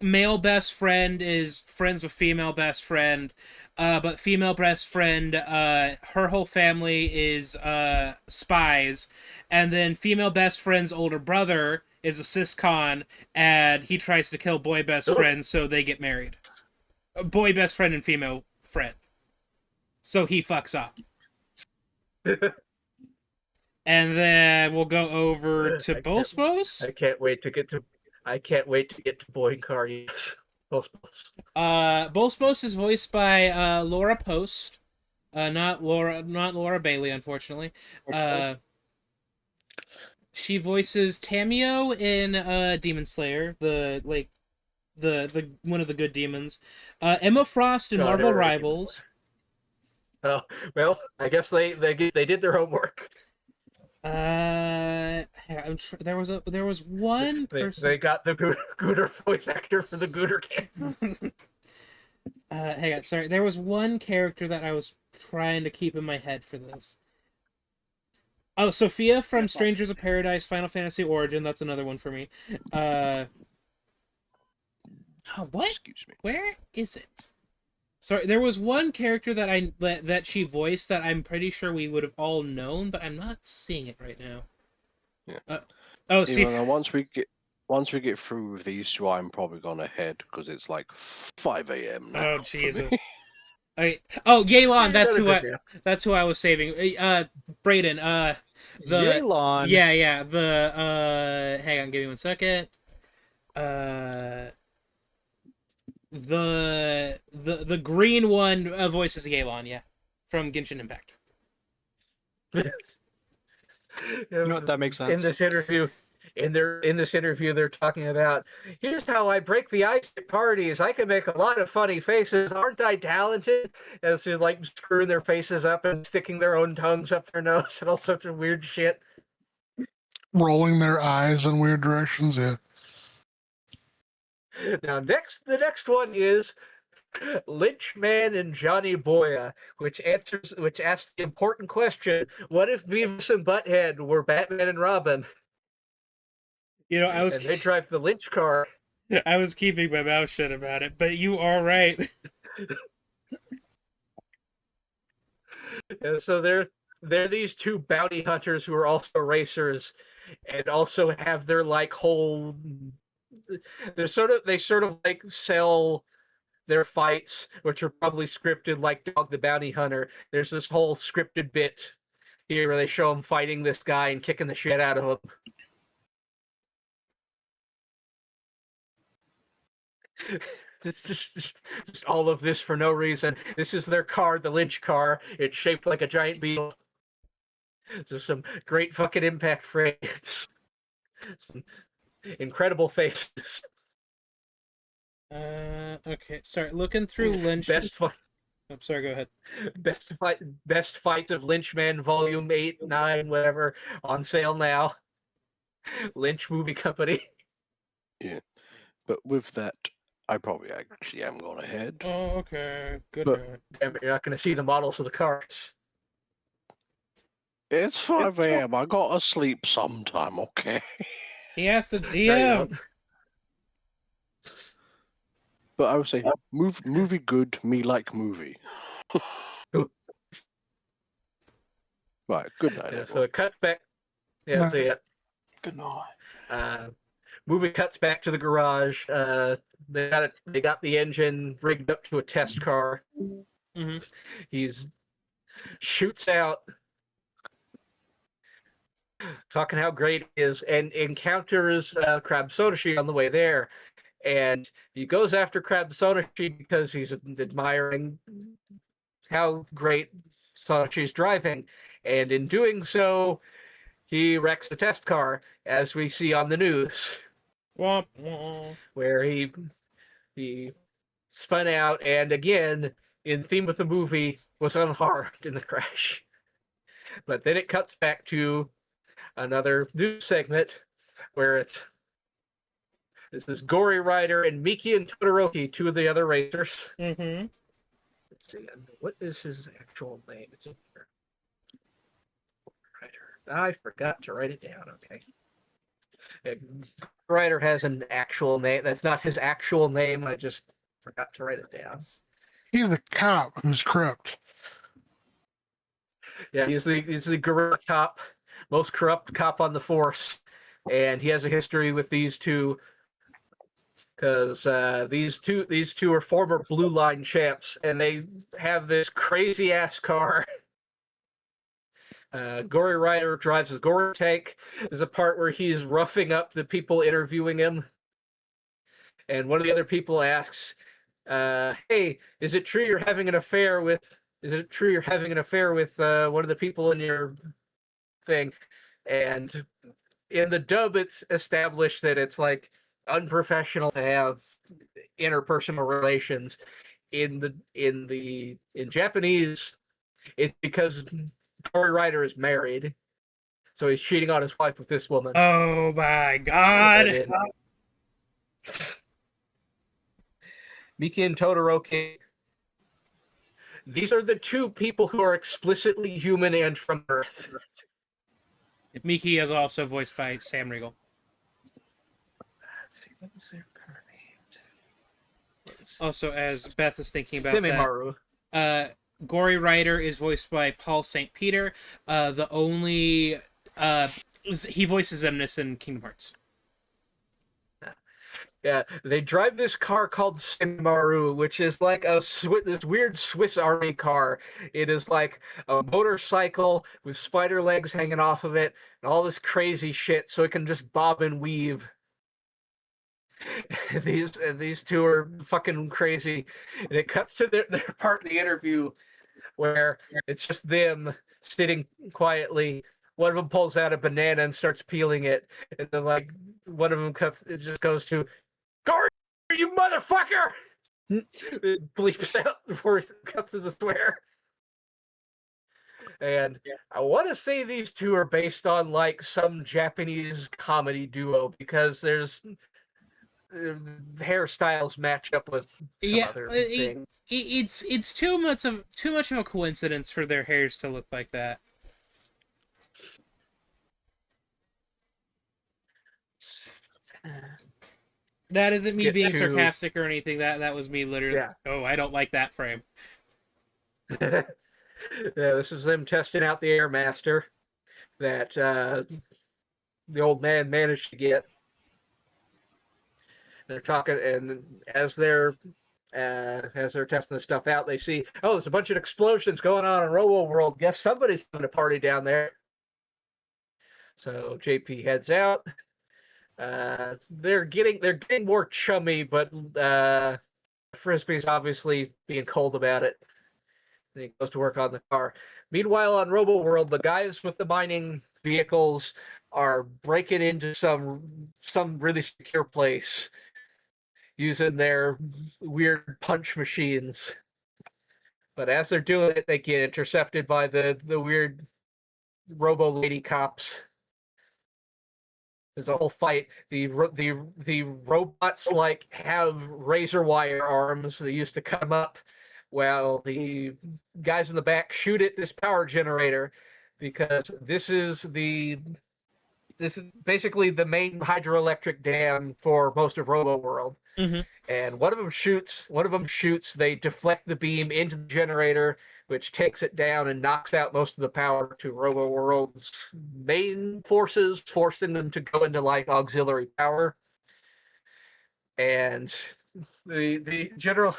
male best friend is friends with female best friend, but female best friend, her whole family is spies, and then female best friend's older brother is a siscon, and he tries to kill boy best friend, so they get married. Boy best friend and female friend. So he fucks up. And then we'll go over to Bolsbos. I can't wait to get to Boy Car. Yes. Bolsbos is voiced by Laura Post, not Laura Bailey, unfortunately. She voices Tamio in Demon Slayer, the one of the good demons. Emma Frost in Marvel Rivals. Oh well, I guess they did their homework. I'm sure there was one person. They got the Gooder voice actor for the Gooder game. Hang on, sorry. There was one character that I was trying to keep in my head for this. Oh, Sophia from Strangers of Paradise, Final Fantasy Origin. That's another one for me. Oh, what? Excuse me. Where is it? Sorry, there was one character that she voiced that I'm pretty sure we would have all known, but I'm not seeing it right now. Yeah. See. Once we get through with these two, I'm probably gonna head because it's like 5 a.m. now. Oh Jesus! Yelan, that's who I was saving. Brayden, Yelan. Yeah. Hang on, give me 1 second. The green one voices Yelan, yeah, from Genshin Impact. You know what, that makes sense. In this interview, they're talking about, here's how I break the ice at parties. I can make a lot of funny faces. Aren't I talented? As they're like screwing their faces up and sticking their own tongues up their nose and all sorts of weird shit. Rolling their eyes in weird directions, yeah. Now, the next one is Lynchman and Johnny Boya, which asks the important question: what if Beavis and Butthead were Batman and Robin? You know, and they drive the Lynch car. I was keeping my mouth shut about it, but you are right. And so they're these two bounty hunters who are also racers, and also have their like whole. They sort of like sell their fights, which are probably scripted, like Dog the Bounty Hunter. There's this whole scripted bit here where they show him fighting this guy and kicking the shit out of him. It's just all of this for no reason. This is their car, the Lynch car. It's shaped like a giant beetle. Just some great fucking impact frames. Some incredible faces. Okay. Sorry, looking through Lynch. I'm sorry, go ahead. Best fights of Lynchman Volume 8, 9, whatever, on sale now. Lynch Movie Company. Yeah. But with that, I probably actually am going ahead. Oh, okay. Good. Damn it, you're not going to see the models of the cars. It's 5 a.m. I gotta sleep sometime, okay? He has to DM. But I would say, movie good, me like movie. Right, good night, everyone. So it cuts back. Yeah, Night. so yeah. Good night. Movie cuts back to the garage. They got the engine rigged up to a test car. Mm-hmm. He's shoots out, talking how great it is, and encounters Crab Sodashi on the way there. And he goes after Crab Sodashi because he's admiring how great Sodashi's driving. And in doing so, he wrecks the test car, as we see on the news. Womp womp. Where he spun out and again, in theme with the movie, was unharmed in the crash. But then it cuts back to another news segment where this is Gori-rider and Miki and Todoroki, two of the other racers. Mm-hmm. Let's see, what is his actual name? It's in here. I forgot to write it down. Okay. Gori-rider has an actual name. That's not his actual name. I just forgot to write it down. He's a cop who's corrupt. Yeah, he's the guerrilla cop, most corrupt cop on the force, and he has a history with these two because these two are former Blue Line champs, and they have this crazy ass car. Gori-rider drives his Gori tank. There's a part where he's roughing up the people interviewing him, and one of the other people asks, "Hey, is it true you're having an affair with? Is it true you're having an affair with one of the people in your thing?" And in the dub, it's established that it's like unprofessional to have interpersonal relations. In Japanese, it's because Gori-rider is married, so he's cheating on his wife with this woman. Oh my god! Miki and Todoroki. These are the two people who are explicitly human and from Earth. Miki is also voiced by Sam Riegel. Let's see, what was their car named? Also, as Beth is thinking about Semimaru. that, Gori-rider is voiced by Paul St. Peter. The only he voices Zemnis in Kingdom Hearts. Yeah, they drive this car called Semimaru, which is like this weird Swiss Army car. It is like a motorcycle with spider legs hanging off of it and all this crazy shit, so it can just bob and weave. These two are fucking crazy, and it cuts to their part in the interview where it's just them sitting quietly. One of them pulls out a banana and starts peeling it, and then like one of them it just goes to, "Gori, you motherfucker!" It bleeps out before it cuts to the swear. And I want to say these two are based on like some Japanese comedy duo because there's hairstyles match up with some other thing. It's too much of a coincidence for their hairs to look like that. That isn't me being sarcastic or anything. That was me literally. Yeah. Oh, I don't like that frame. Yeah, this is them testing out the Air Master that the old man managed to get. They're talking, and as they're testing the stuff out, they see, oh, there's a bunch of explosions going on in Robo World. Guess somebody's having a party down there. So JP heads out. They're getting more chummy, but Frisbee's obviously being cold about it. And he goes to work on the car. Meanwhile, on Robo World, the guys with the mining vehicles are breaking into some really secure place using their weird punch machines. But as they're doing it, they get intercepted by the weird Robo Lady cops. There's a whole fight. The robots like have razor wire arms. They used to cut them up, while the guys in the back shoot at this power generator because this is basically the main hydroelectric dam for most of Robo World. Mm-hmm. And one of them shoots. They deflect the beam into the generator, which takes it down and knocks out most of the power to Robo World's main forces, forcing them to go into like auxiliary power. And the general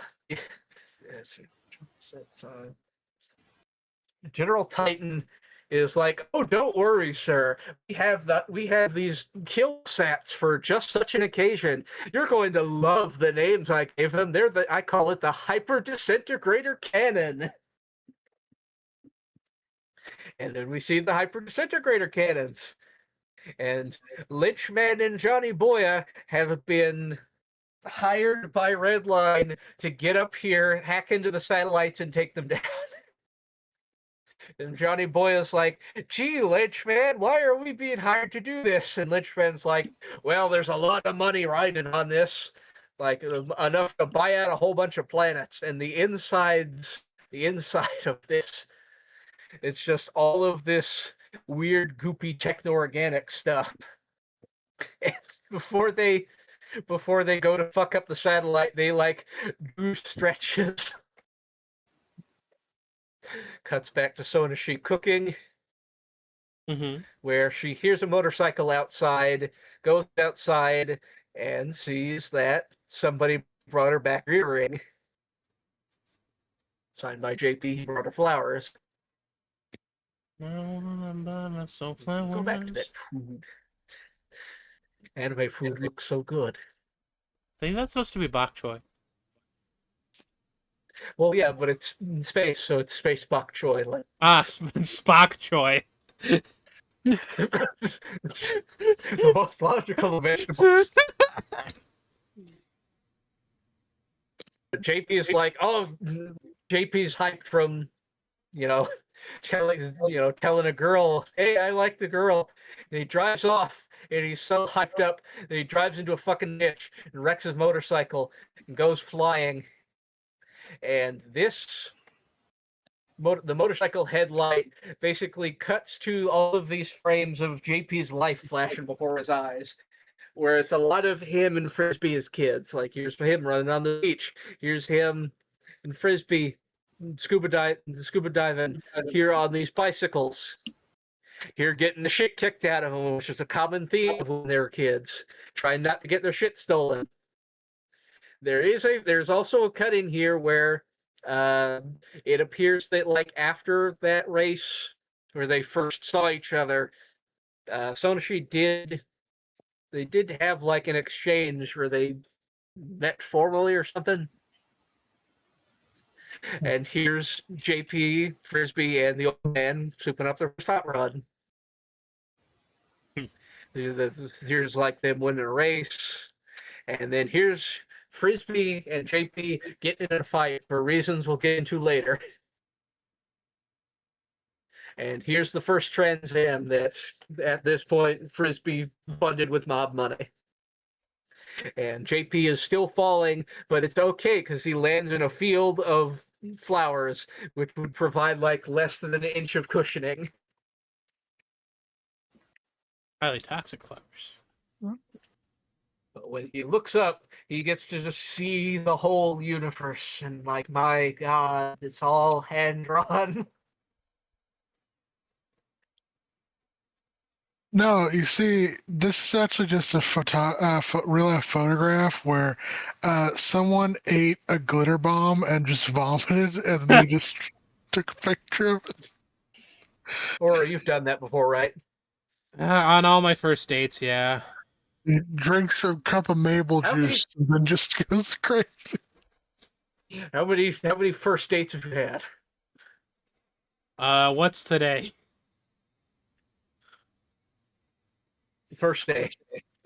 General Titan is like, "Oh, don't worry, sir. We have these kill sats for just such an occasion. You're going to love the names I gave them. I call it the Hyper Disintegrator Cannon." And then we see the Hyper Disintegrator Cannons. And Lynchman and Johnny Boya have been hired by Redline to get up here, hack into the satellites, and take them down. And Johnny Boya's like, "Gee, Lynchman, why are we being hired to do this?" And Lynchman's like, "Well, there's a lot of money riding on this, like enough to buy out a whole bunch of planets." And the inside of this, it's just all of this weird, goopy, techno-organic stuff. And before they go to fuck up the satellite, they like do stretches. Cuts back to Sonashi cooking, Mm-hmm. where she hears a motorcycle outside, goes outside, and sees that somebody brought her back rear ring. Signed by JP, he brought her flowers. So Go back to that food. Anime food looks so good. I think that's supposed to be bok choy. Well, yeah, but it's in space, so it's space bok choy. Like, Ah, Spock choy. the most logical of vegetables. JP is like, oh, JP's hyped from, telling a girl, hey, I like the girl, and he drives off, and he's so hyped up that he drives into a fucking ditch and wrecks his motorcycle and goes flying. And the motorcycle headlight basically cuts to all of these frames of JP's life flashing before his eyes, where it's a lot of him and Frisbee as kids. Like, here's him running on the beach. Here's him and Frisbee scuba diving here on these bicycles. Here getting the shit kicked out of them, which is a common theme of when they were kids, trying not to get their shit stolen. There's also a cut in here where it appears that, like, after that race where they first saw each other, Sonashi did have like an exchange where they met formally or something. And here's JP, Frisbee, and the old man souping up their first hot rod. Here's like them winning a race, and then here's Frisbee and JP getting in a fight for reasons we'll get into later. And here's the first Trans Am that's, at this point, Frisbee funded with mob money. And JP is still falling, but it's okay because he lands in a field of flowers, which would provide like less than an inch of cushioning. Highly toxic flowers. But when he looks up, he gets to just see the whole universe, and like, my God, it's all hand drawn. No, you see, this is actually just a real life photograph where someone ate a glitter bomb and just vomited, and then they just took a picture of it. Or you've done that before, right? On all my first dates, yeah. He drinks a cup of maple How many- juice and then just goes crazy. How many first dates have you had? What's today? First day.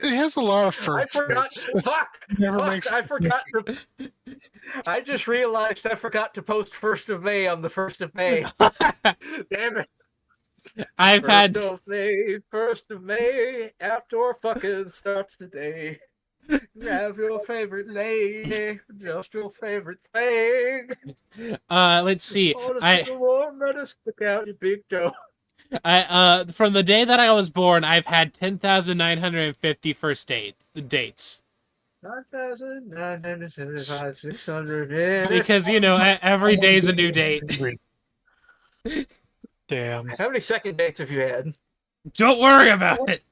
It has a lot of I first forgot. dates. Fuck! Never makes I forgot to. I just realized I forgot to post 1st of May on the 1st of May. Damn it! I've had 1st of May, outdoor fucking starts today. Have your favorite lady, just your favorite thing. let's see. I warm, let us stick out your big toe. From the day that I was born, I've had 10,950 first dates. 9,975, 600. Because, every day's a new date. Damn. How many second dates have you had? Don't worry about it.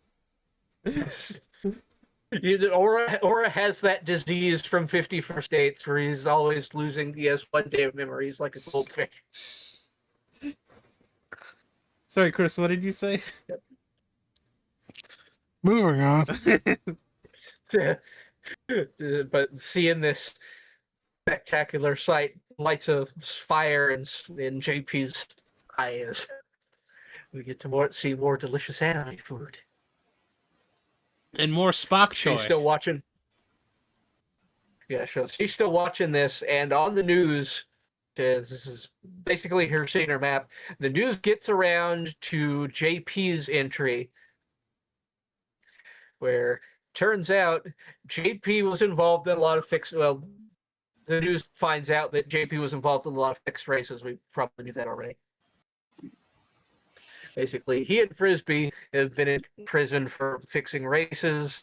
Aura has that disease from 50 First Dates where he's always losing. He has one day of memories like a goldfish. Sorry, Chris, what did you say? Moving on. But seeing this spectacular sight, lights of fire in JP's eyes, we get to see more delicious anime food. And more Spock She's choy. still watching. Yeah, she's still watching this, and on the news, this is basically her seeing her map. The news gets around to JP's entry, where turns out JP was involved in a lot of the news finds out that JP was involved in a lot of fixed races. We probably knew that already. Basically, he and Frisbee have been in prison for fixing races,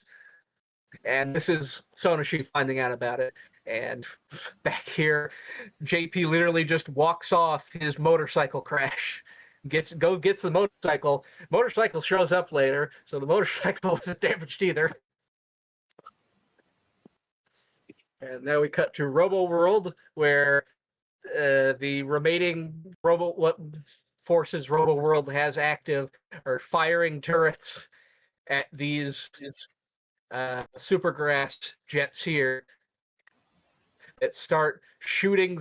and this is Sonoshi finding out about it. And back here, JP literally just walks off his motorcycle crash. Gets the motorcycle. Motorcycle shows up later, so the motorcycle wasn't damaged either. And now we cut to Robo World, where the remaining what forces Robo World has active are firing turrets at these supergrass jets here that start shooting.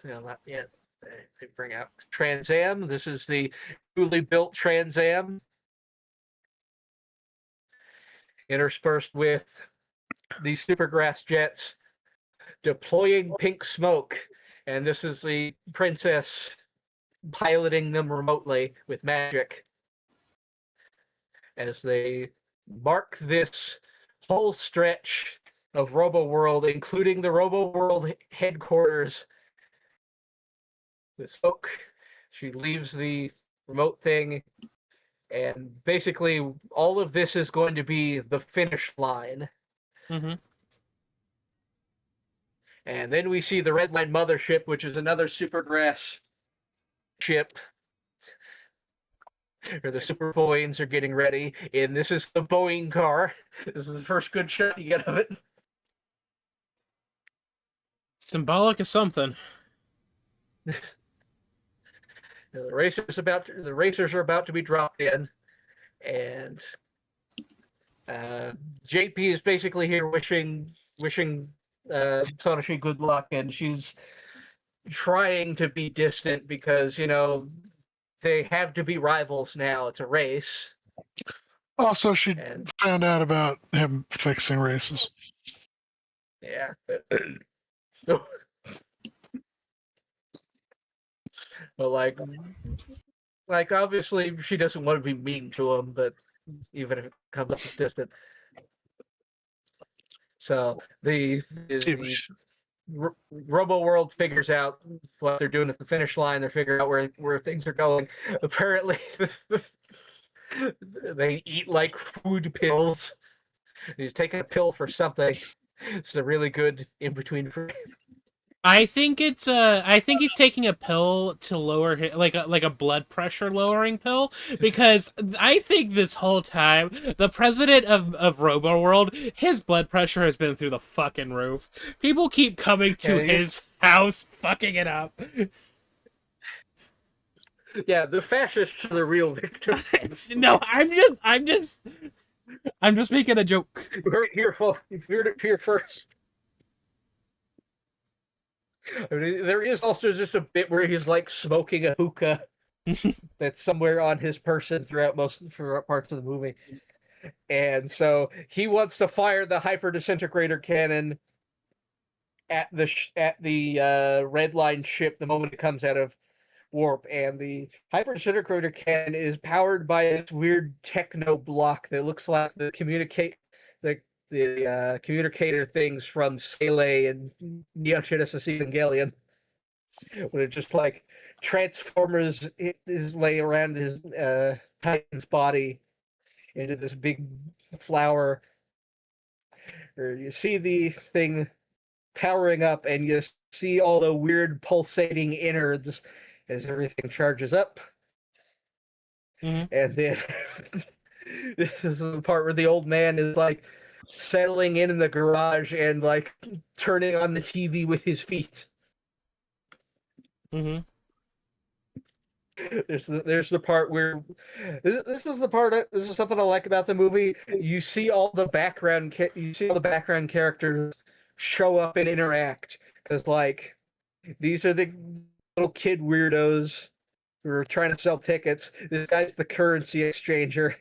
Not yet. They bring out Trans Am. This is the newly built Trans Am, interspersed with these supergrass jets deploying pink smoke, and this is the princess piloting them remotely with magic as they mark this whole stretch of Robo World, including the Robo World headquarters. With smoke, she leaves the remote thing, and basically all of this is going to be the finish line. Mm-hmm. And then we see the Redline mothership, which is another supergrass ship. Or the Super Boeings are getting ready, and this is the Boeing car. This is the first good shot you get of it. Symbolic of something. The racers are about to be dropped in, and JP is basically here wishing Sonoshi good luck, and she's trying to be distant because they have to be rivals now. It's a race. Also, she And found out about him fixing races. yeah. But like obviously she doesn't want to be mean to him, but even if it comes up distant. So the Robo World figures out what they're doing at the finish line. They're figuring out where things are going. Apparently, they eat like food pills. He's taking a pill for something. It's a really good in between. I think it's I think he's taking a pill to lower his, like a blood pressure lowering pill, because I think this whole time the president of Robo World, his blood pressure has been through the fucking roof. People keep coming to his house fucking it up. Yeah, the fascists are the real victims. No, I'm just making a joke. You heard it here first. I mean, there is also just a bit where he's like smoking a hookah that's somewhere on his person throughout parts of the movie. And so he wants to fire the hyper disintegrator cannon at the Redline ship the moment it comes out of warp, and the hyper disintegrator cannon is powered by this weird techno block that looks like the communicator things from Sele and Neon Genesis Evangelion, when it just like transformers his way around his Titan's body into this big flower. Or you see the thing powering up, and you see all the weird pulsating innards as everything charges up. Mm-hmm. And then this is the part where the old man is like settling in the garage and like turning on the TV with his feet. Mm-hmm. There's the part where this is something I like about the movie. You see all the background characters show up and interact, because like these are the little kid weirdos who are trying to sell tickets. This guy's the currency exchanger,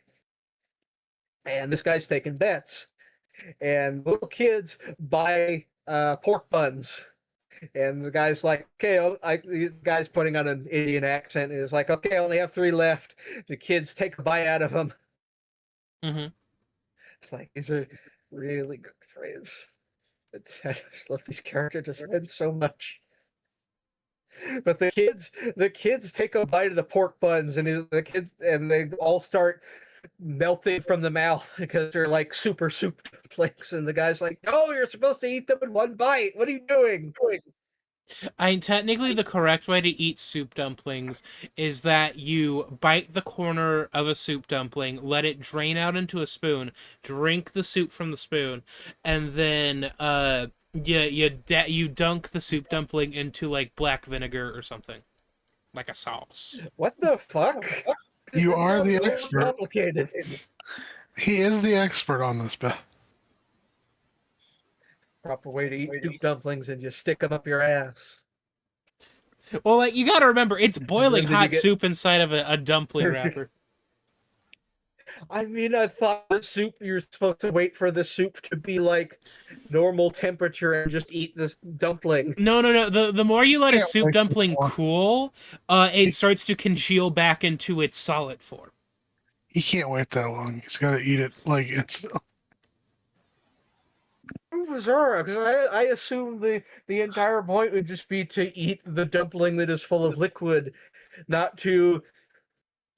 and this guy's taking bets. And little kids buy pork buns. And the guy's like, okay, the guy's putting on an Indian accent, and is like, okay, I only have 3 left. The kids take a bite out of them. Mm-hmm. It's like, these are really good frames. I just love these character designs so much. But the kids take a bite of the pork buns, and they all start melting from the mouth because they're like super soup dumplings. And the guy's like, "No, you're supposed to eat them in one bite. What are you doing?" I mean, technically, the correct way to eat soup dumplings is that you bite the corner of a soup dumpling, let it drain out into a spoon, drink the soup from the spoon, and then you dunk the soup dumpling into like black vinegar or something, like a sauce. What the fuck? You That are sounds the really expert. complicated. He is the expert on this, Beth. Proper way to eat soup dumplings and just stick them up your ass. Well, like you got to remember, it's boiling And then you hot get- soup inside of a dumpling wrapper. I mean, I thought the soup, you're supposed to wait for the soup to be like normal temperature and just eat this dumpling. No. The more you let a Yeah, soup like dumpling before. cool, it starts to congeal back into its solid form. He can't wait that long. He's got to eat it like it's. Bizarre, because I assume the entire point would just be to eat the dumpling that is full of liquid, not to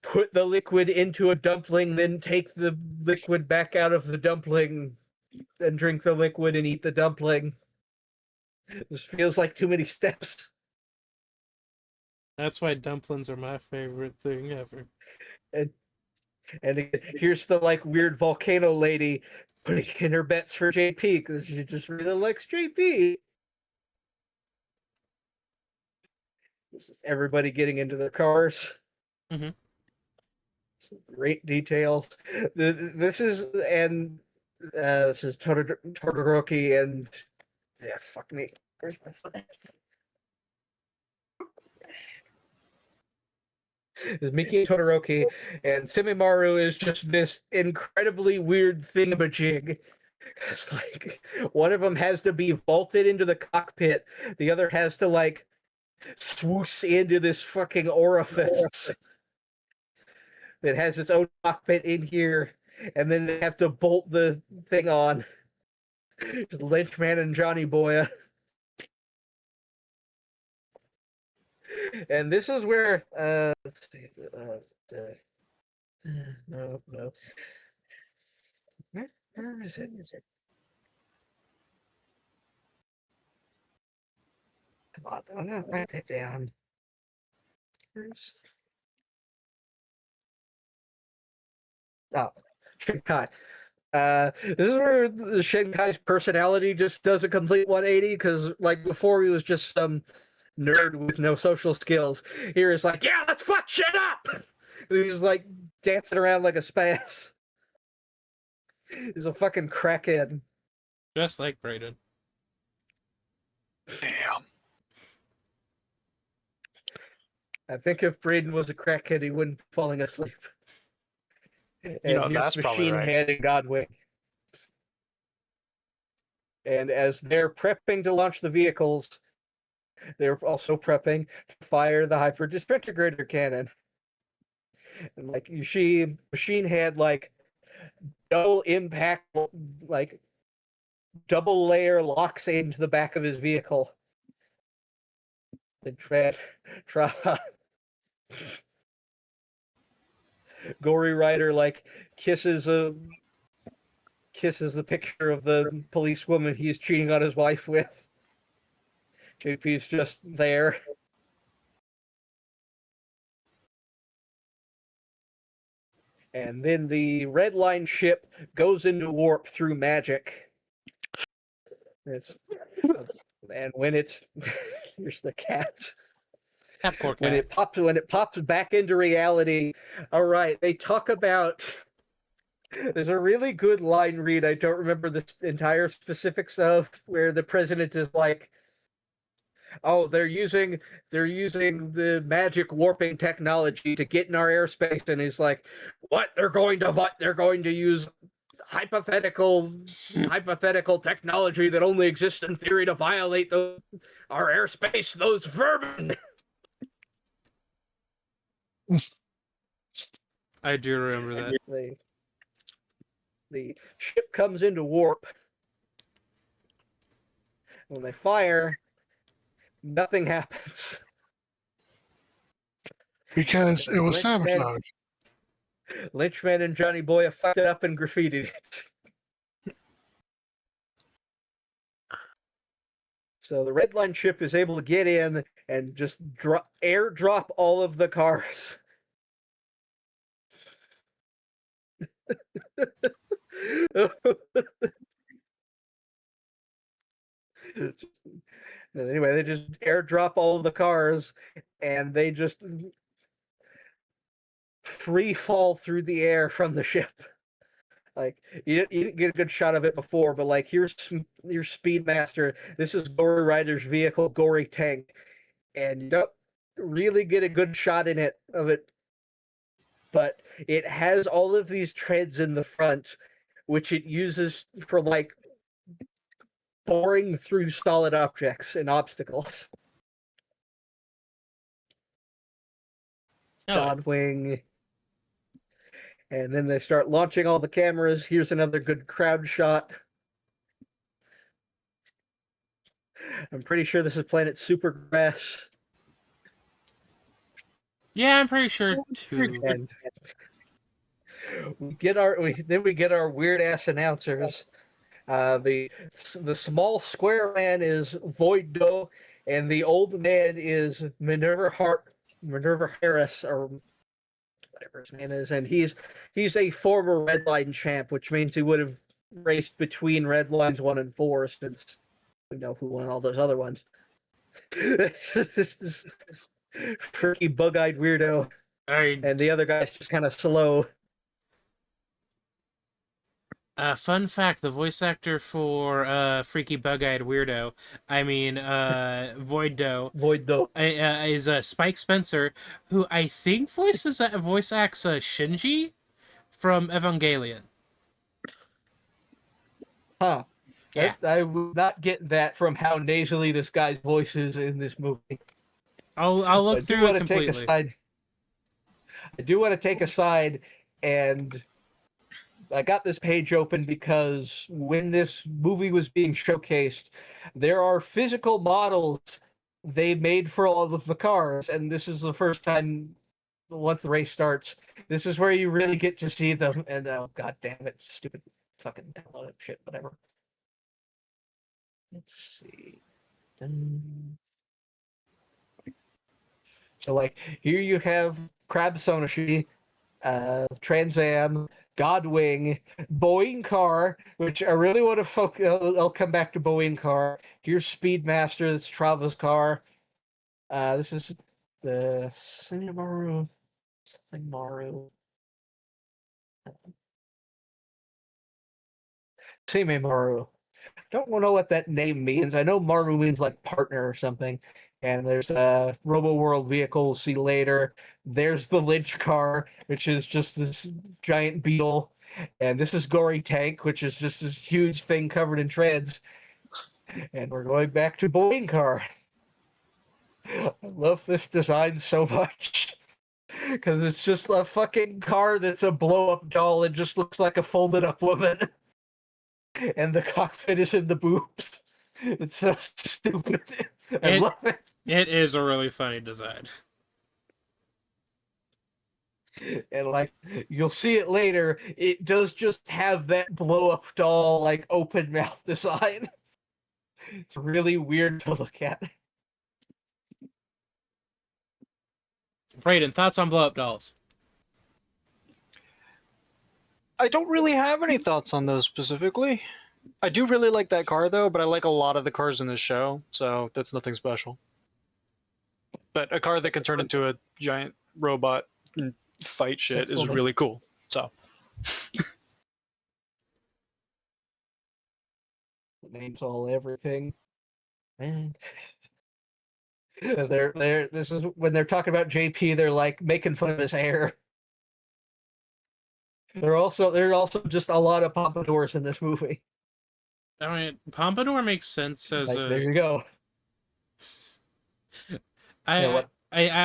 put the liquid into a dumpling, then take the liquid back out of the dumpling and drink the liquid and eat the dumpling. This feels like too many steps. That's why dumplings are my favorite thing ever. And again, here's the like weird volcano lady putting in her bets for JP because she just really likes JP. This is everybody getting into their cars. Mhm. Some great details. This is Todoroki and yeah, fuck me. Where's my phone? It's Miki and Todoroki, and Semimaru is just this incredibly weird thingamajig. It's like one of them has to be vaulted into the cockpit, the other has to like swoosh into this fucking orifice that has its own cockpit in here, and then they have to bolt the thing on. Just Lynchman and Johnny Boya. And this is where let's see, no. Where is it? Come on, I'm gonna write that down. Where's... Oh, Shinkai. This is where the Shinkai's personality just does a complete 180, because like before he was just some nerd with no social skills. Here it's like, yeah, let's fuck shit up. And he's like dancing around like a spaz. He's a fucking crackhead. Just like Brayden. Damn. I think if Braden was a crackhead, he wouldn't be falling asleep. And know, here's that's probably Machine right. Head and Godwing. And as they're prepping to launch the vehicles, they're also prepping to fire the hyper disintegrator cannon. And like you see, Machine Head like double impact, like double layer locks into the back of his vehicle. And Gori-rider like kisses the picture of the policewoman he's cheating on his wife with. JP's just there. And then the Redline ship goes into warp through magic. And when it's here's the cat. Poor cat. When it pops back into reality, all right, they talk about there's a really good line read I don't remember the entire specifics of, where the president is like, oh, they're using the magic warping technology to get in our airspace, and he's like, what? They're going to use hypothetical technology that only exists in theory to violate our airspace, those vermin. I do remember that. The ship comes into warp. When they fire, nothing happens. because it was Lynchman, sabotage. Lynchman and Johnny Boy have fucked it up and graffitied it. So the Redline ship is able to get in and just airdrop all of the cars. Anyway, they just airdrop all of the cars and they just free fall through the air from the ship. Like you didn't get a good shot of it before, but like here's your Speedmaster. This is Gori-rider's vehicle, Gori tank, and you don't really get a good shot in it of it. But it has all of these treads in the front, which it uses for like boring through solid objects and obstacles. Oh, Godwing. And then they start launching all the cameras. Here's another good crowd shot. I'm pretty sure this is Planet Supergrass. yeah, I'm pretty sure too. And we get our weird ass announcers. The small square man is Void Doe, and the old man is Minerva Harris, or whatever his name is, and he's a former Redline champ, which means he would have raced between Redlines 1 and 4, since we know who won all those other ones. Freaky bug-eyed weirdo, and the other guy's just kind of slow. Fun fact: the voice actor for Freaky Bug-Eyed Weirdo, Void Doe, is Spike Spencer, who I think voice acts Shinji from Evangelion. Huh. Yeah. I would not get that from how nasally this guy's voice is in this movie. I'll look through it completely. I do want to take a side, and I got this page open because when this movie was being showcased, there are physical models they made for all of the cars, and this is the first time, once the race starts, this is where you really get to see them, and oh god damn it, stupid fucking download shit, whatever. Let's see. So like here you have Crab Sonoshi, Trans Am, Godwing, Boeing Car, which I really want to focus. I'll come back to Boeing Car. Here's Speedmaster. That's Trava's car. This is the Cenimaru. Something Maru. Maru. Don't know what that name means. I know Maru means like partner or something. And there's a Robo World vehicle we'll see later. There's the Lynch car, which is just this giant beetle. And this is Gori Tank, which is just this huge thing covered in treads. And we're going back to Boeing car. I love this design so much. Because it's just a fucking car that's a blow-up doll and just looks like a folded-up woman. And the cockpit is in the boobs. It's so stupid. I love it. It is a really funny design. And like you'll see it later, it does just have that blow-up doll like open mouth design. It's really weird to look at. Brayden, thoughts on blow-up dolls? I don't really have any thoughts on those specifically. I do really like that car though, but I like a lot of the cars in this show, so that's nothing special. But a car that can turn into a giant robot and fight shit is really cool. So It names all everything. Man. They're this is when they're talking about JP, they're like making fun of his hair. There are also just a lot of pompadours in this movie. I mean, Pompadour makes sense as like, there you go. I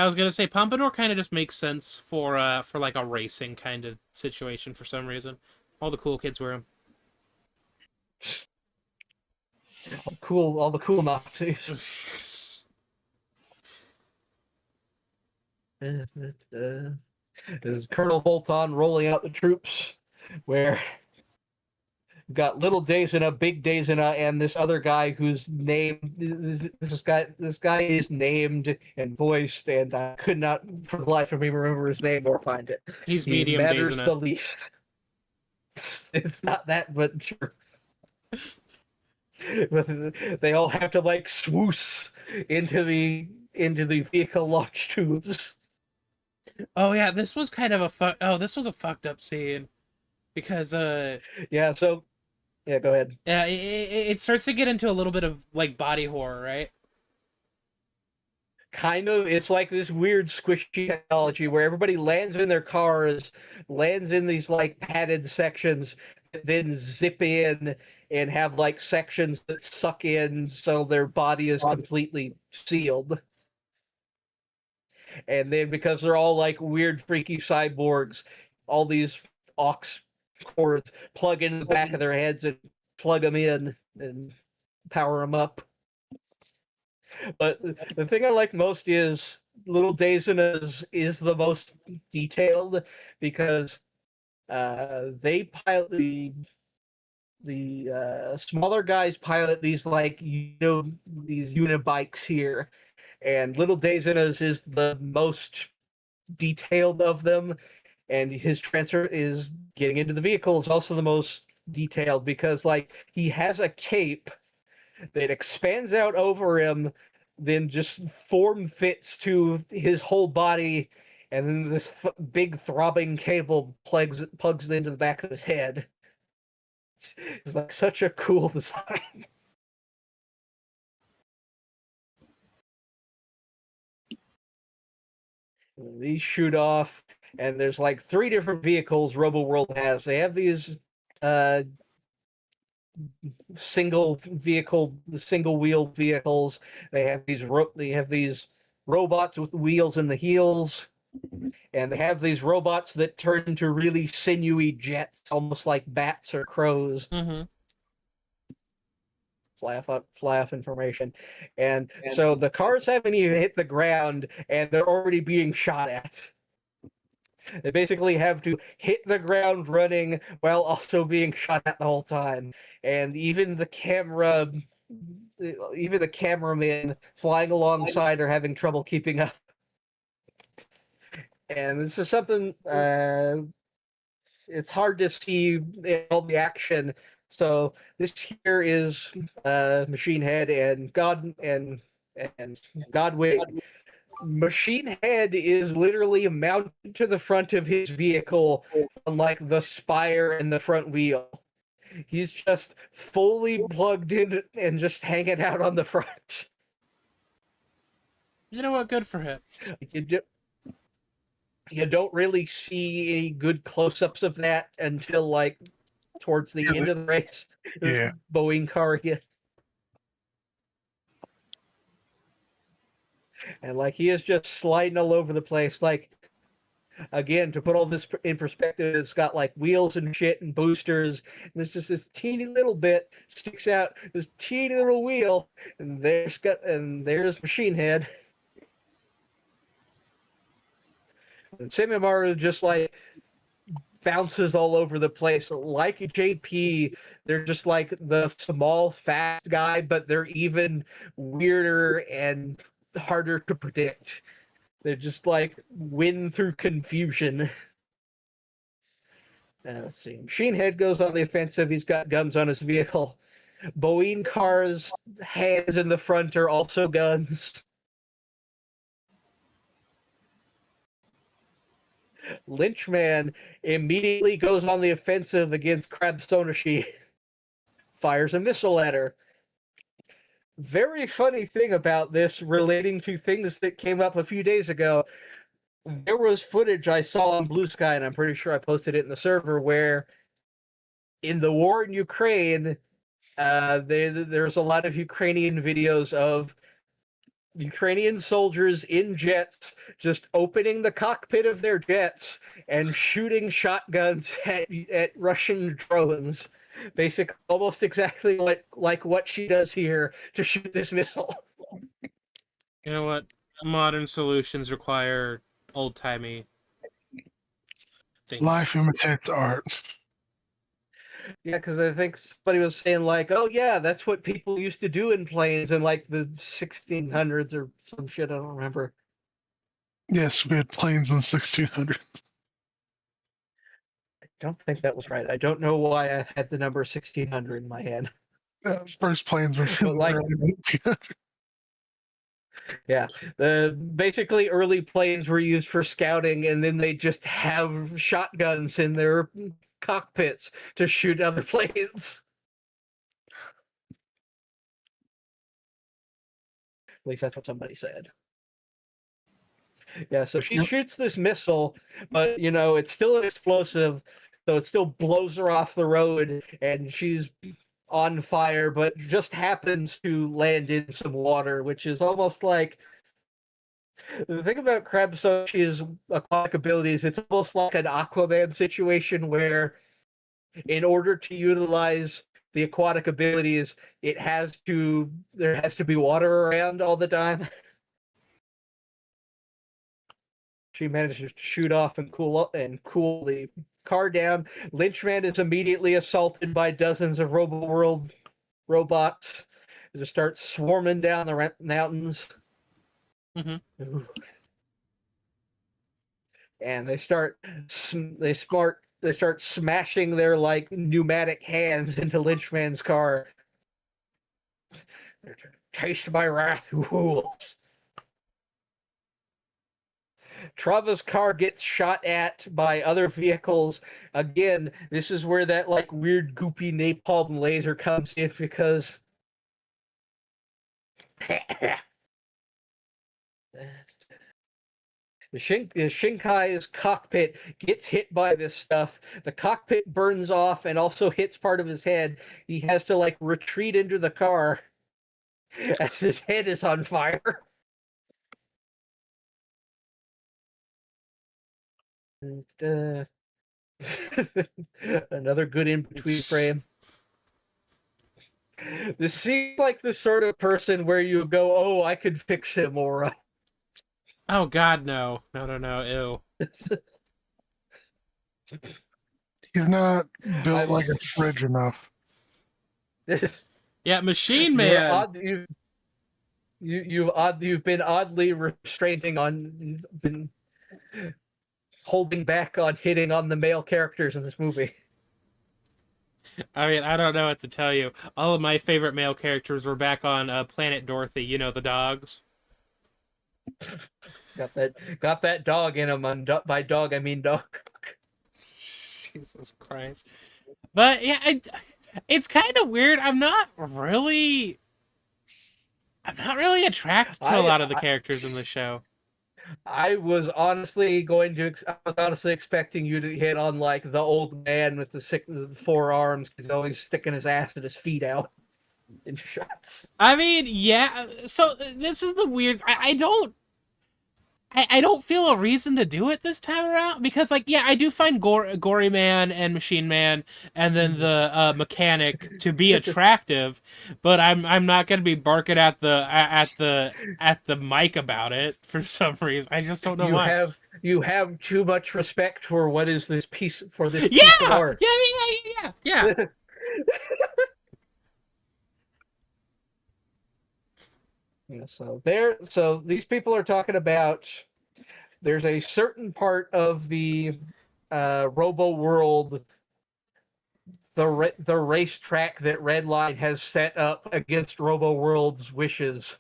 was gonna say Pompadour kind of just makes sense for like a racing kind of situation for some reason. All the cool kids wear them. All the cool Nazis. Is Colonel Volton rolling out the troops, where you've got Little Daisina, Big Daisina, and this other guy whose name this guy is named and voiced, and I could not for the life of me remember his name or find it. He's He medium days matters in the it. least. It's not that, but sure. But they all have to like swoosh into the vehicle launch tubes. Oh yeah, this was kind of this was a fucked up scene because Yeah. So yeah, go ahead. yeah, it starts to get into a little bit of like body horror, right? Kind of, it's like this weird squishy technology where everybody lands in their cars, lands in these like padded sections, then zip in and have like sections that suck in so their body is completely sealed. And then because they're all like weird freaky cyborgs, all these aux cords plug into the back of their heads and plug them in and power them up. But the thing I like most is Little Daisina is the most detailed because they pilot the smaller guys pilot these these unibikes here, and Little Daisina's is the most detailed of them, and his transfer is getting into the vehicle is also the most detailed because like he has a cape that expands out over him, then just form fits to his whole body, and then this big throbbing cable plugs into the back of his head. It's like such a cool design. These shoot off, and there's like 3 different vehicles Robo World has. They have these single wheel vehicles. They have these robots with wheels in the heels, and they have these robots that turn into really sinewy jets, almost like bats or crows. Mm-hmm. Fly off information. And so the cars haven't even hit the ground, and they're already being shot at. They basically have to hit the ground running while also being shot at the whole time. And even the cameramen flying alongside are having trouble keeping up. And this is something it's hard to see in all the action. So this here is Machine Head and Godwig. Machine Head is literally mounted to the front of his vehicle on like the spire and the front wheel. He's just fully plugged in and just hanging out on the front. You know what? Good for him. You don't really see any good close-ups of that until like towards the end of the race. Yeah. Boeing car again. And like he is just sliding all over the place. Like again, to put all this in perspective, it's got like wheels and shit and boosters, and there's just this teeny little bit sticks out, this teeny little wheel, and there's Machine Head. And Cenimatic just like bounces all over the place. Like JP, they're just like the small, fast guy, but they're even weirder and harder to predict. They just like win through confusion. Let's see. Machine Head goes on the offensive. He's got guns on his vehicle. Boeing car's hands in the front are also guns. Lynchman immediately goes on the offensive against Crab Sonoshi. Fires a missile at her. Very funny thing about this relating to things that came up a few days ago. There was footage I saw on Blue Sky, and I'm pretty sure I posted it in the server, where in the war in Ukraine, there's a lot of Ukrainian videos of Ukrainian soldiers in jets just opening the cockpit of their jets and shooting shotguns at Russian drones. Basically, almost exactly like what she does here to shoot this missile. You know what? Modern solutions require old timey things. Life imitates art. Yeah, because I think somebody was saying like, "Oh yeah, that's what people used to do in planes in like the 1600s or some shit." I don't remember. Yes, we had planes in 1600. I don't think that was right. I don't know why I had the number 1600 in my head. First planes were in But, like- the early 1800s. Yeah, basically early planes were used for scouting, and then they just have shotguns in their cockpits to shoot other planes. At least that's what somebody said. Yeah, so she Yep. shoots this missile, but it's still an explosive, so it still blows her off the road, and she's on fire, but just happens to land in some water, which is almost like the thing about Krebsoshi's aquatic abilities. It's almost like an Aquaman situation where, in order to utilize the aquatic abilities, there has to be water around all the time. She manages to shoot off and cool the car down. Lynchman is immediately assaulted by dozens of Robo-World robots. They just start swarming down the mountains. Mm-hmm. And they start smashing their like pneumatic hands into Lynchman's car. Taste my wrath, fools. Trava's car gets shot at by other vehicles. Again, this is where that like weird goopy napalm laser comes in because the Shinkai's cockpit gets hit by this stuff. The cockpit burns off and also hits part of his head. He has to like retreat into the car as his head is on fire. And, another good in-between frame. This seems like the sort of person where you go, "Oh, I could fix him, Aura." Oh God, no, ew. He's not built I'm- like a fridge enough. Yeah, Machine You're Man. odd- you've been oddly been holding back on hitting on the male characters in this movie. I mean, I don't know what to tell you. All of my favorite male characters were back on Planet Dorothy. You know, the dogs. Got that dog in him. And by dog I mean dog. Jesus Christ. But yeah, it's kind of weird. I'm not really attracted to a lot of the characters in the show. I was honestly expecting you to hit on like the old man with the forearms because he's always sticking his ass and his feet out in shots. I mean, yeah. So this is the weird. I don't feel a reason to do it this time around because, like, yeah, I do find Gory Man and Machine Man and then the mechanic to be attractive, but I'm not gonna be barking at the mic about it for some reason. I just don't know why. You have too much respect for what is this piece of Yeah, art. yeah. Yeah, so these people are talking about there's a certain part of the Robo World, the racetrack that Redline has set up against Robo World's wishes.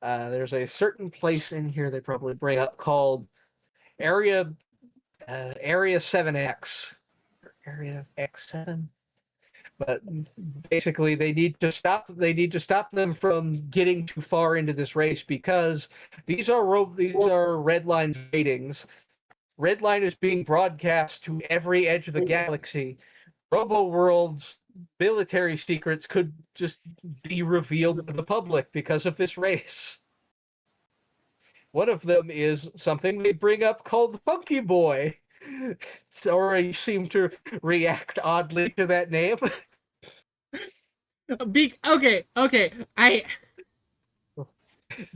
There's a certain place in here they probably bring up called Area 7X, Area X7. But basically, they need to stop them from getting too far into this race because these are Redline's ratings. Redline is being broadcast to every edge of the galaxy. Robo World's military secrets could just be revealed to the public because of this race. One of them is something they bring up called Funky Boy. Or you seem to react oddly to that name. Okay.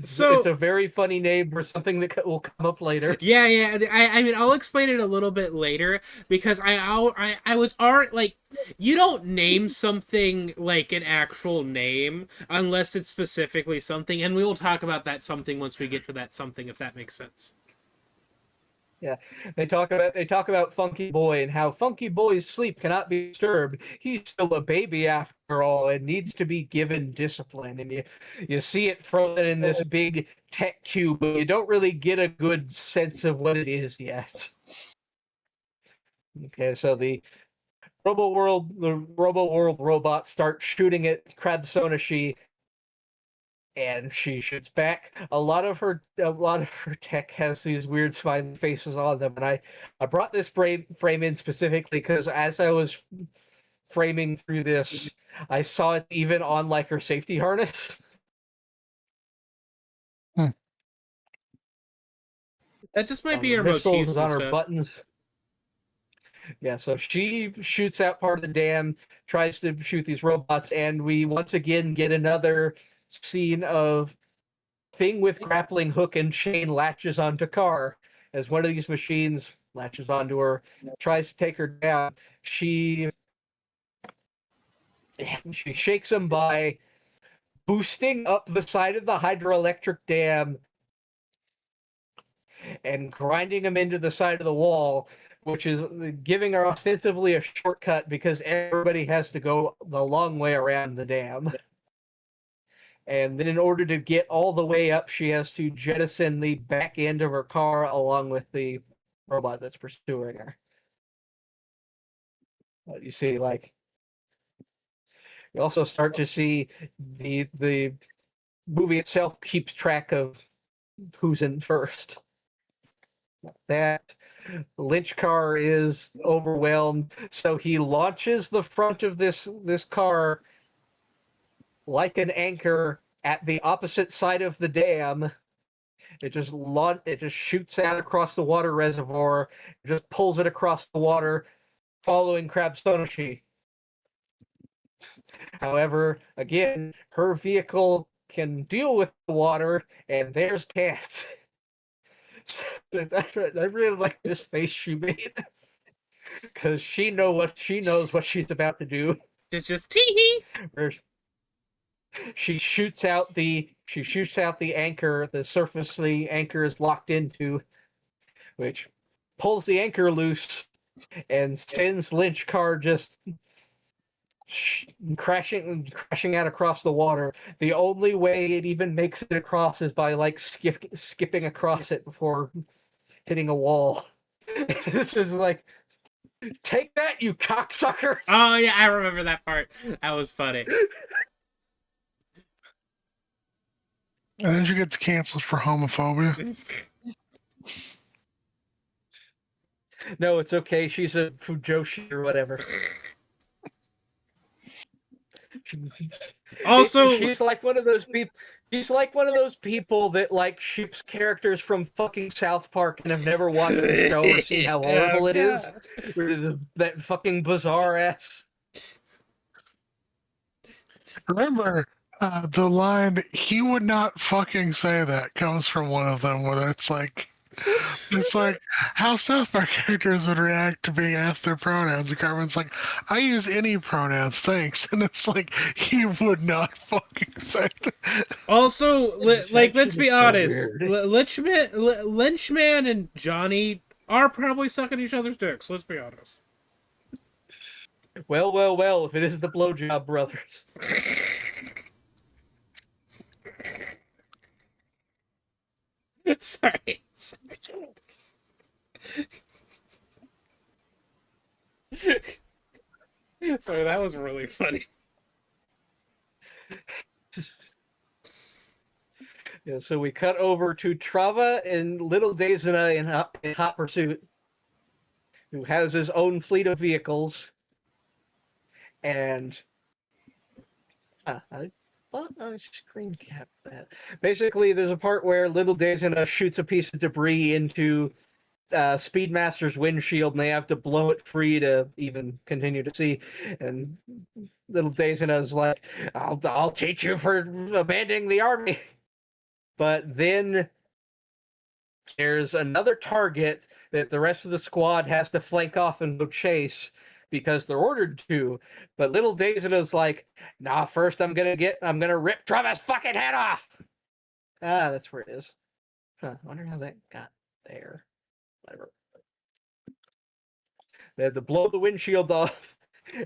So It's a very funny name for something that will come up later. yeah. I mean, I'll explain it a little bit later because I was already like, you don't name something like an actual name unless it's specifically something, and we will talk about that something once we get to that something, if that makes sense. Yeah, they talk about Funky Boy and how Funky Boy's sleep cannot be disturbed. He's still a baby after all and needs to be given discipline. And you see it frozen in this big tech cube, but you don't really get a good sense of what it is yet. Okay, so the Robo World robots start shooting at Crab Sonashi, and she shoots back. A lot of her tech has these weird smiley faces on them, and I brought this frame in specifically because as I was framing through this, I saw it even on like her safety harness. That just might On be her her missiles, motifs and on her stuff. buttons. Yeah, so she shoots out part of the dam, tries to shoot these robots, and we once again get another scene of thing with grappling hook and chain latches onto car. As one of these machines latches onto her, tries to take her down. She shakes him by boosting up the side of the hydroelectric dam and grinding him into the side of the wall, which is giving her ostensibly a shortcut because everybody has to go the long way around the dam. And then in order to get all the way up, she has to jettison the back end of her car along with the robot that's pursuing her. You see, like, you also start to see the movie itself keeps track of who's in first. That Lynch car is overwhelmed, so he launches the front of this car like an anchor at the opposite side of the dam. It just shoots out across the water reservoir, just pulls it across the water, following Crab Sonoshi. However, again, her vehicle can deal with the water, and theirs can't. I really like this face she made because she knows what she's about to do. It's just tee hee. She shoots out the anchor, the surface the anchor is locked into, which pulls the anchor loose and sends Lynch car just crashing out across the water. The only way it even makes it across is by like skipping across it before hitting a wall. This is like, take that, you cocksuckers! Oh yeah, I remember that part. That was funny. And then she gets canceled for homophobia. No, it's okay. She's a Fujoshi or whatever. Also, she's like one of those people. She's like one of those people that like ships characters from fucking South Park and have never watched the show or seen how horrible it is. That fucking bizarre ass. Remember, the line, he would not fucking say that, comes from one of them, where it's like how South Park characters would react to being asked their pronouns. And Carmen's like, I use any pronouns, thanks. And it's like, he would not fucking say that. Also, like, let's be honest. weird. Lynchman and Johnny are probably sucking each other's dicks. Let's be honest. Well, if it is the Blowjob Brothers. Sorry. Sorry, that was really funny. Yeah, so we cut over to Trava and Little Dazena in Hot Pursuit, who has his own fleet of vehicles. And I thought I screen capped that. Basically, there's a part where Little Dazena shoots a piece of debris into Speedmaster's windshield, and they have to blow it free to even continue to see. And Little Dazena is like, "I'll teach you for abandoning the army." But then there's another target that the rest of the squad has to flank off and go chase because they're ordered to. But little Daisy's like, nah, first I'm gonna rip Travis' fucking head off. Ah, that's where it is. Huh, I wonder how that got there. Whatever. They had to blow the windshield off.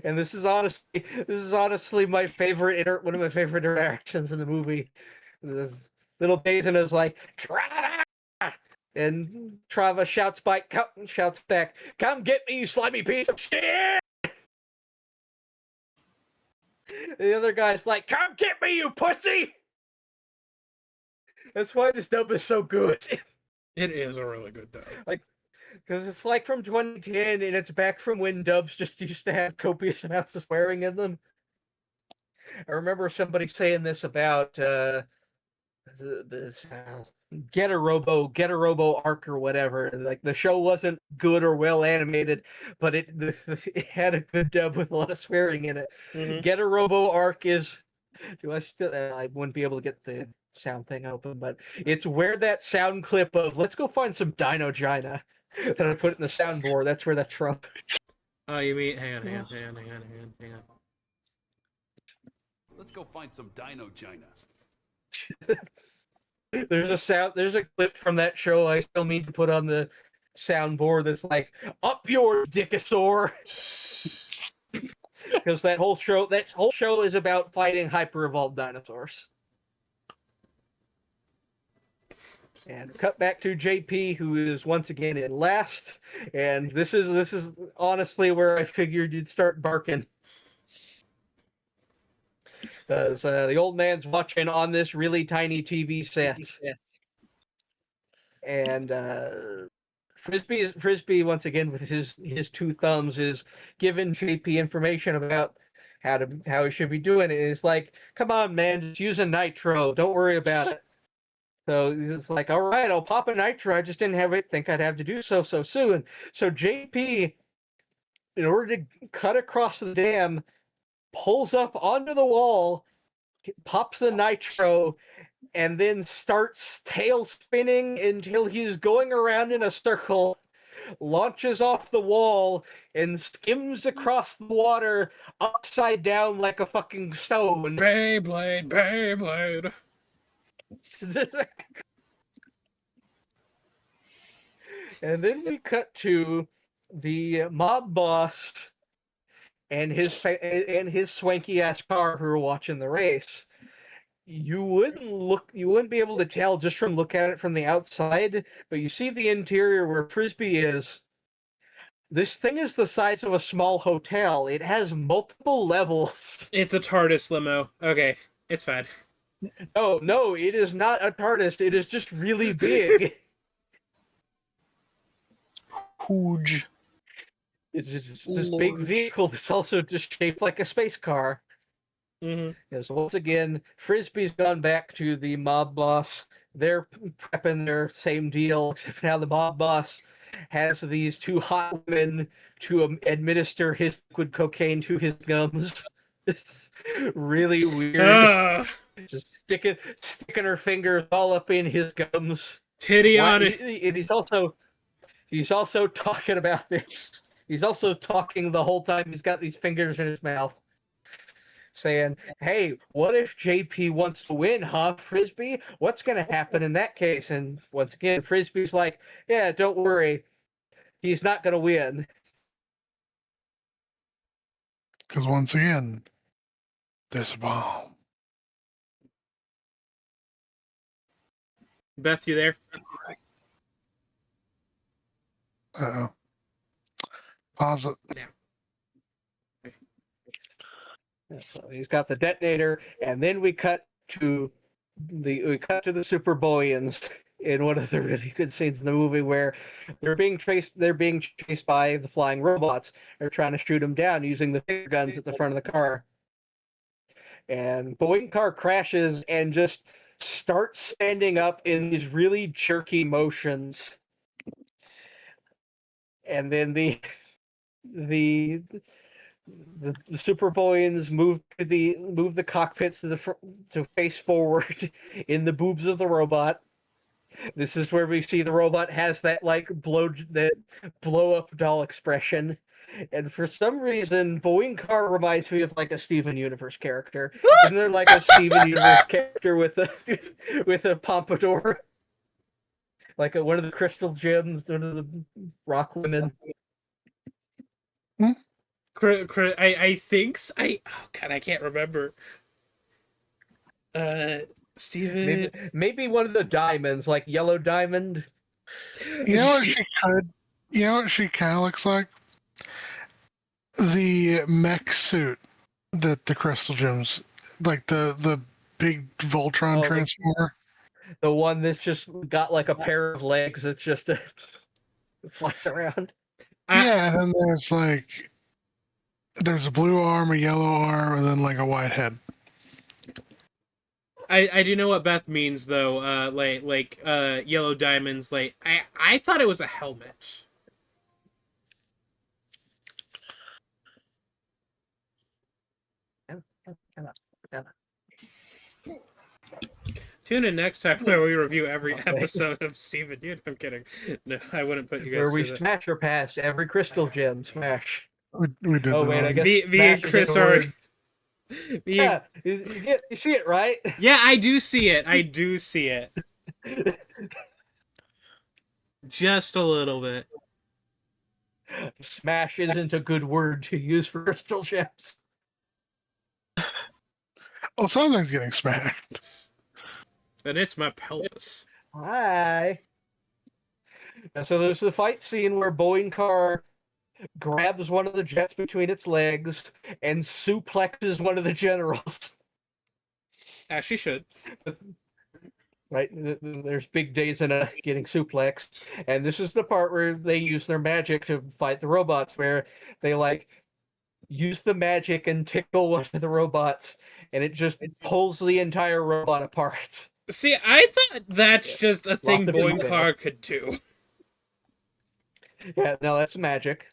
And this is honestly my favorite one of my favorite interactions in the movie. This little Daisy is like, Trava! And Trava shouts back, come get me, you slimy piece of shit! The other guy's like, come get me, you pussy! That's why this dub is so good. It is a really good dub. Because it's like from 2010, and it's back from when dubs just used to have copious amounts of swearing in them. I remember somebody saying this about Get a Robo Arc or whatever. Like the show wasn't good or well animated, but it had a good dub with a lot of swearing in it. Mm-hmm. Get a Robo Arc is. Do I still? I wouldn't be able to get the sound thing open, but it's where that sound clip of "Let's go find some Dino Gina" that I put in the soundboard. That's where that's from. Oh, you mean hang on. Let's go find some Dino Gina. There's a clip from that show I still need to put on the soundboard that's like, up your dickosaur. Because that whole show is about fighting hyper evolved dinosaurs. And cut back to JP, who is once again in last. And this is honestly where I figured you'd start barking. Because the old man's watching on this really tiny TV set. And Frisbee once again with his two thumbs is giving JP information about how he should be doing it. It's like, come on, man, just use a nitro. Don't worry about it. So it's like, all right, I'll pop a nitro. I just didn't think I'd have to do so soon. So JP, in order to cut across the dam, pulls up onto the wall, pops the nitro, and then starts tail spinning until he's going around in a circle, launches off the wall, and skims across the water upside down like a fucking stone. Beyblade. And then we cut to the mob boss and his swanky ass car who are watching the race. You wouldn't be able to tell just from looking at it from the outside, but you see the interior where Frisbee is. This thing is the size of a small hotel. It has multiple levels. It's a TARDIS limo. Okay, it's fine. No, it is not a TARDIS. It is just really big. Huge. It's just this big vehicle that's also just shaped like a space car. Mm-hmm. Yeah, so once again, Frisbee's gone back to the mob boss. They're prepping their same deal, except now the mob boss has these two hot women to administer his liquid cocaine to his gums. It's really weird. Just sticking her fingers all up in his gums. Titty on it. And he's also talking about this. He's also talking the whole time he's got these fingers in his mouth. Saying, hey, what if JP wants to win, huh, Frisbee? What's going to happen in that case? And once again, Frisbee's like, yeah, don't worry. He's not going to win. Because once again, there's a bomb. Beth, you there? Uh-oh. Pause it. So he's got the detonator, and then we cut to the Superboyans in one of the really good scenes in the movie where they're being chased by the flying robots. They're trying to shoot them down using the finger guns at the front of the car. And Boeing car crashes and just starts standing up in these really jerky motions. And then the the Superboyans move the cockpits to face forward in the boobs of the robot. This is where we see the robot has that blow up doll expression. And for some reason, Boeing Car reminds me of like a Steven Universe character. Isn't there like a Steven Universe character with a pompadour? Like one of the crystal gems, one of the rock women. I think oh god, I can't remember. Steven. Maybe one of the diamonds, like Yellow Diamond. You know what she could? You know what she kind of looks like? The mech suit that the Crystal Gems, like the big Voltron transformer. The one that's just got like a pair of legs that's just flies around. Yeah, and then there's a blue arm, a yellow arm, and then like a white head. I do know what Beth means though. Like yellow diamonds. Like I thought it was a helmet. Tune in next time where we review every episode of Steven Universe. I'm kidding. No, I wouldn't put you guys. Where we smash or pass every crystal gem. Smash. We did. Oh wait, I guess me and Chris are. Yeah, you see it, right? Yeah, I do see it. I do see it. Just a little bit. Smash isn't a good word to use for crystal gems. Oh, something's getting smashed. And it's my pelvis. Hi. And so there's the fight scene where Boeing Car grabs one of the jets between its legs and suplexes one of the generals. As she should. Right? There's Big Days-na getting suplexed. And this is the part where they use their magic to fight the robots, where they like use the magic and tickle one of the robots, and it just pulls the entire robot apart. See, I thought that's just a thing Boeing Car could do. Yeah, no, that's magic.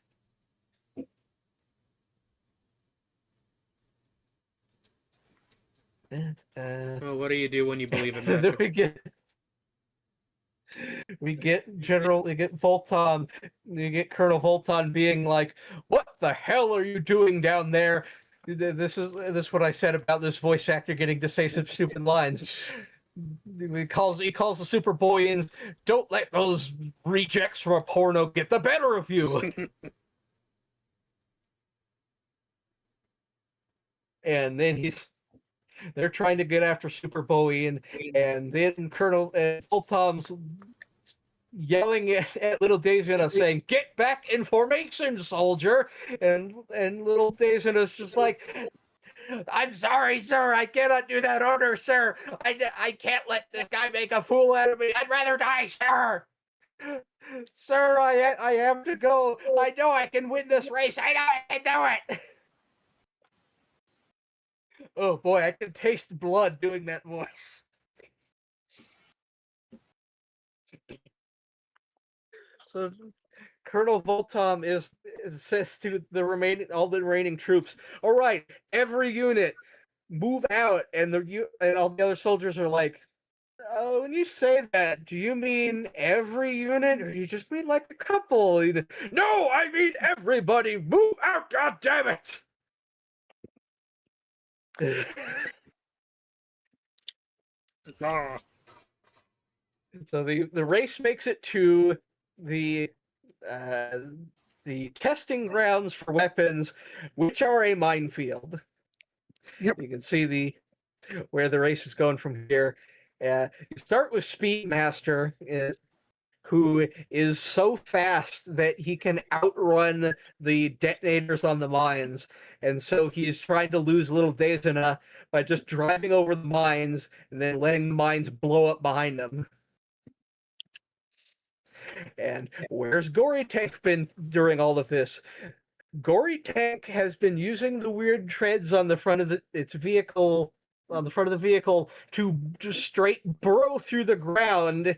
Well, what do you do when you believe in magic? we get Volton, you get Colonel Volton being like, "What the hell are you doing down there?" This is what I said about this voice actor getting to say some stupid lines. He calls the Superboyans, "Don't let those rejects from a porno get the better of you." And then they're trying to get after Superboy, and then Colonel Voltom's yelling at Little Daisy-na saying, "Get back in formation, soldier!" And Little Daisy-na's just like, "I'm sorry, sir. I cannot do that order, sir. I can't let this guy make a fool out of me. I'd rather die, sir. Sir, I have to go. I know I can win this race. I know I can do it." Oh boy, I can taste blood doing that voice. So Colonel Voltom says to all the remaining troops, "All right, every unit, move out." And all the other soldiers are like, "Oh, when you say that, do you mean every unit, or do you just mean like a couple?" "No, I mean everybody. Move out, God damn it!" So the race makes it to the testing grounds for weapons, which are a minefield. Yep. You can see where the race is going from here. You start with Speedmaster, who is so fast that he can outrun the detonators on the mines, and so he's trying to lose Little Daisy-na by just driving over the mines and then letting the mines blow up behind him. And where's Gory Tank been during all of this? Gory Tank has been using the weird treads on the front of its vehicle, to just straight burrow through the ground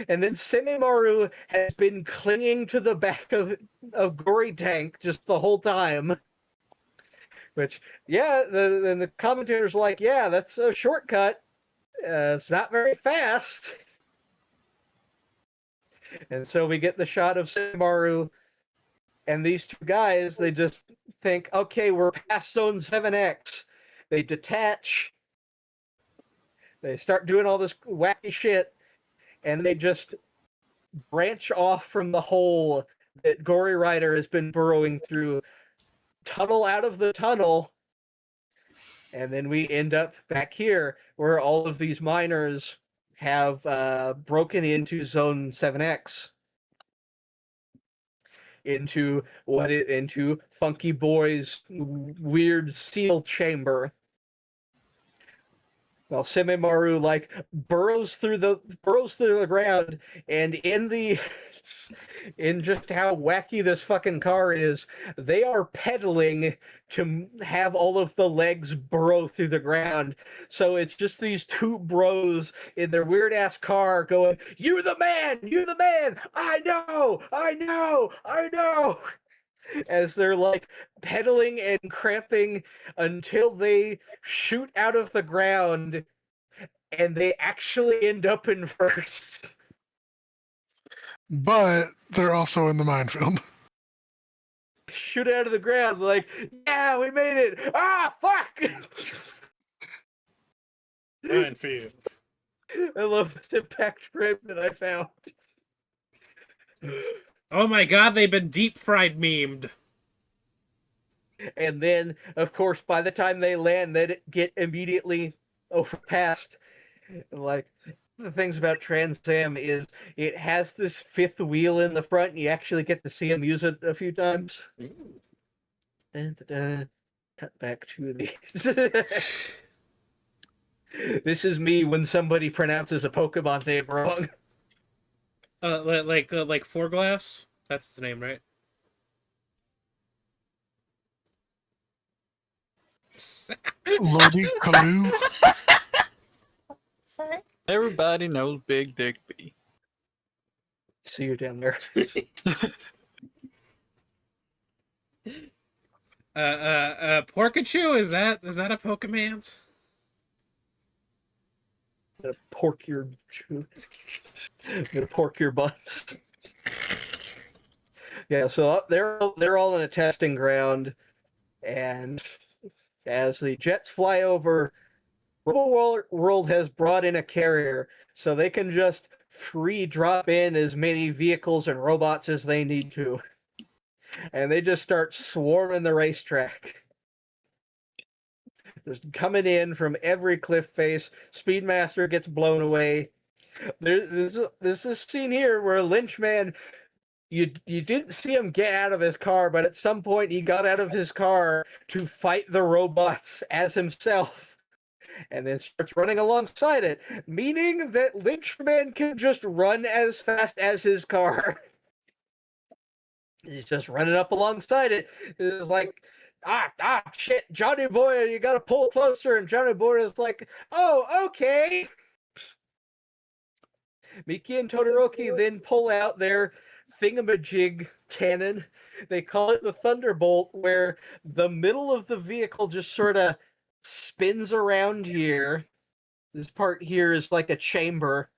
And then Semimaru has been clinging to the back of Gori tank just the whole time. Which, yeah, the commentator's like, yeah, that's a shortcut. It's not very fast. And so we get the shot of Semimaru and these two guys. They just think, okay, we're past zone 7X. They detach. They start doing all this wacky shit. And they just branch off from the hole that Gori-rider has been burrowing through, tunnel out of the tunnel, and then we end up back here where all of these miners have broken into Zone 7X, into Funky Boy's weird seal chamber. Well, Semimaru like burrows through the ground, and in just how wacky this fucking car is, they are pedaling to have all of the legs burrow through the ground. So it's just these two bros in their weird ass car going, "You the man, you the man, I know, I know, I know," as they're like pedaling and cramping until they shoot out of the ground and they actually end up in first. But they're also in the minefield. Shoot out of the ground, like, yeah, we made it. Ah, fuck! Minefield. I love this impact frame that I found. Oh my god, they've been deep fried memed. And then, of course, by the time they land, they get immediately overpassed. Like, the things about Trans Am is it has this fifth wheel in the front, and you actually get to see him use it a few times. Cut back to the. This is me when somebody pronounces a Pokemon name wrong. Like Fourglass? That's his name, right? Lodi Kalu. Sorry. Everybody knows Big Dick B. See you down there. Porkachu, is that a Pokemon? I'm gonna pork your I'm gonna pork your buns. Yeah, so they're all in a testing ground, and as the jets fly over, Robo World has brought in a carrier, so they can just free drop in as many vehicles and robots as they need to. And they just start swarming the racetrack. Just coming in from every cliff face. Speedmaster gets blown away. There's this scene here where Lynchman, you didn't see him get out of his car, but at some point he got out of his car to fight the robots as himself. And then starts running alongside it, meaning that Lynchman can just run as fast as his car. He's just running up alongside it. It's like, shit, Johnny Boy, you gotta pull closer. And Johnny Boy is like, oh, okay. Miki and Todoroki then pull out their thingamajig cannon. They call it the Thunderbolt, where the middle of the vehicle just sort of spins around here. This part here is like a chamber.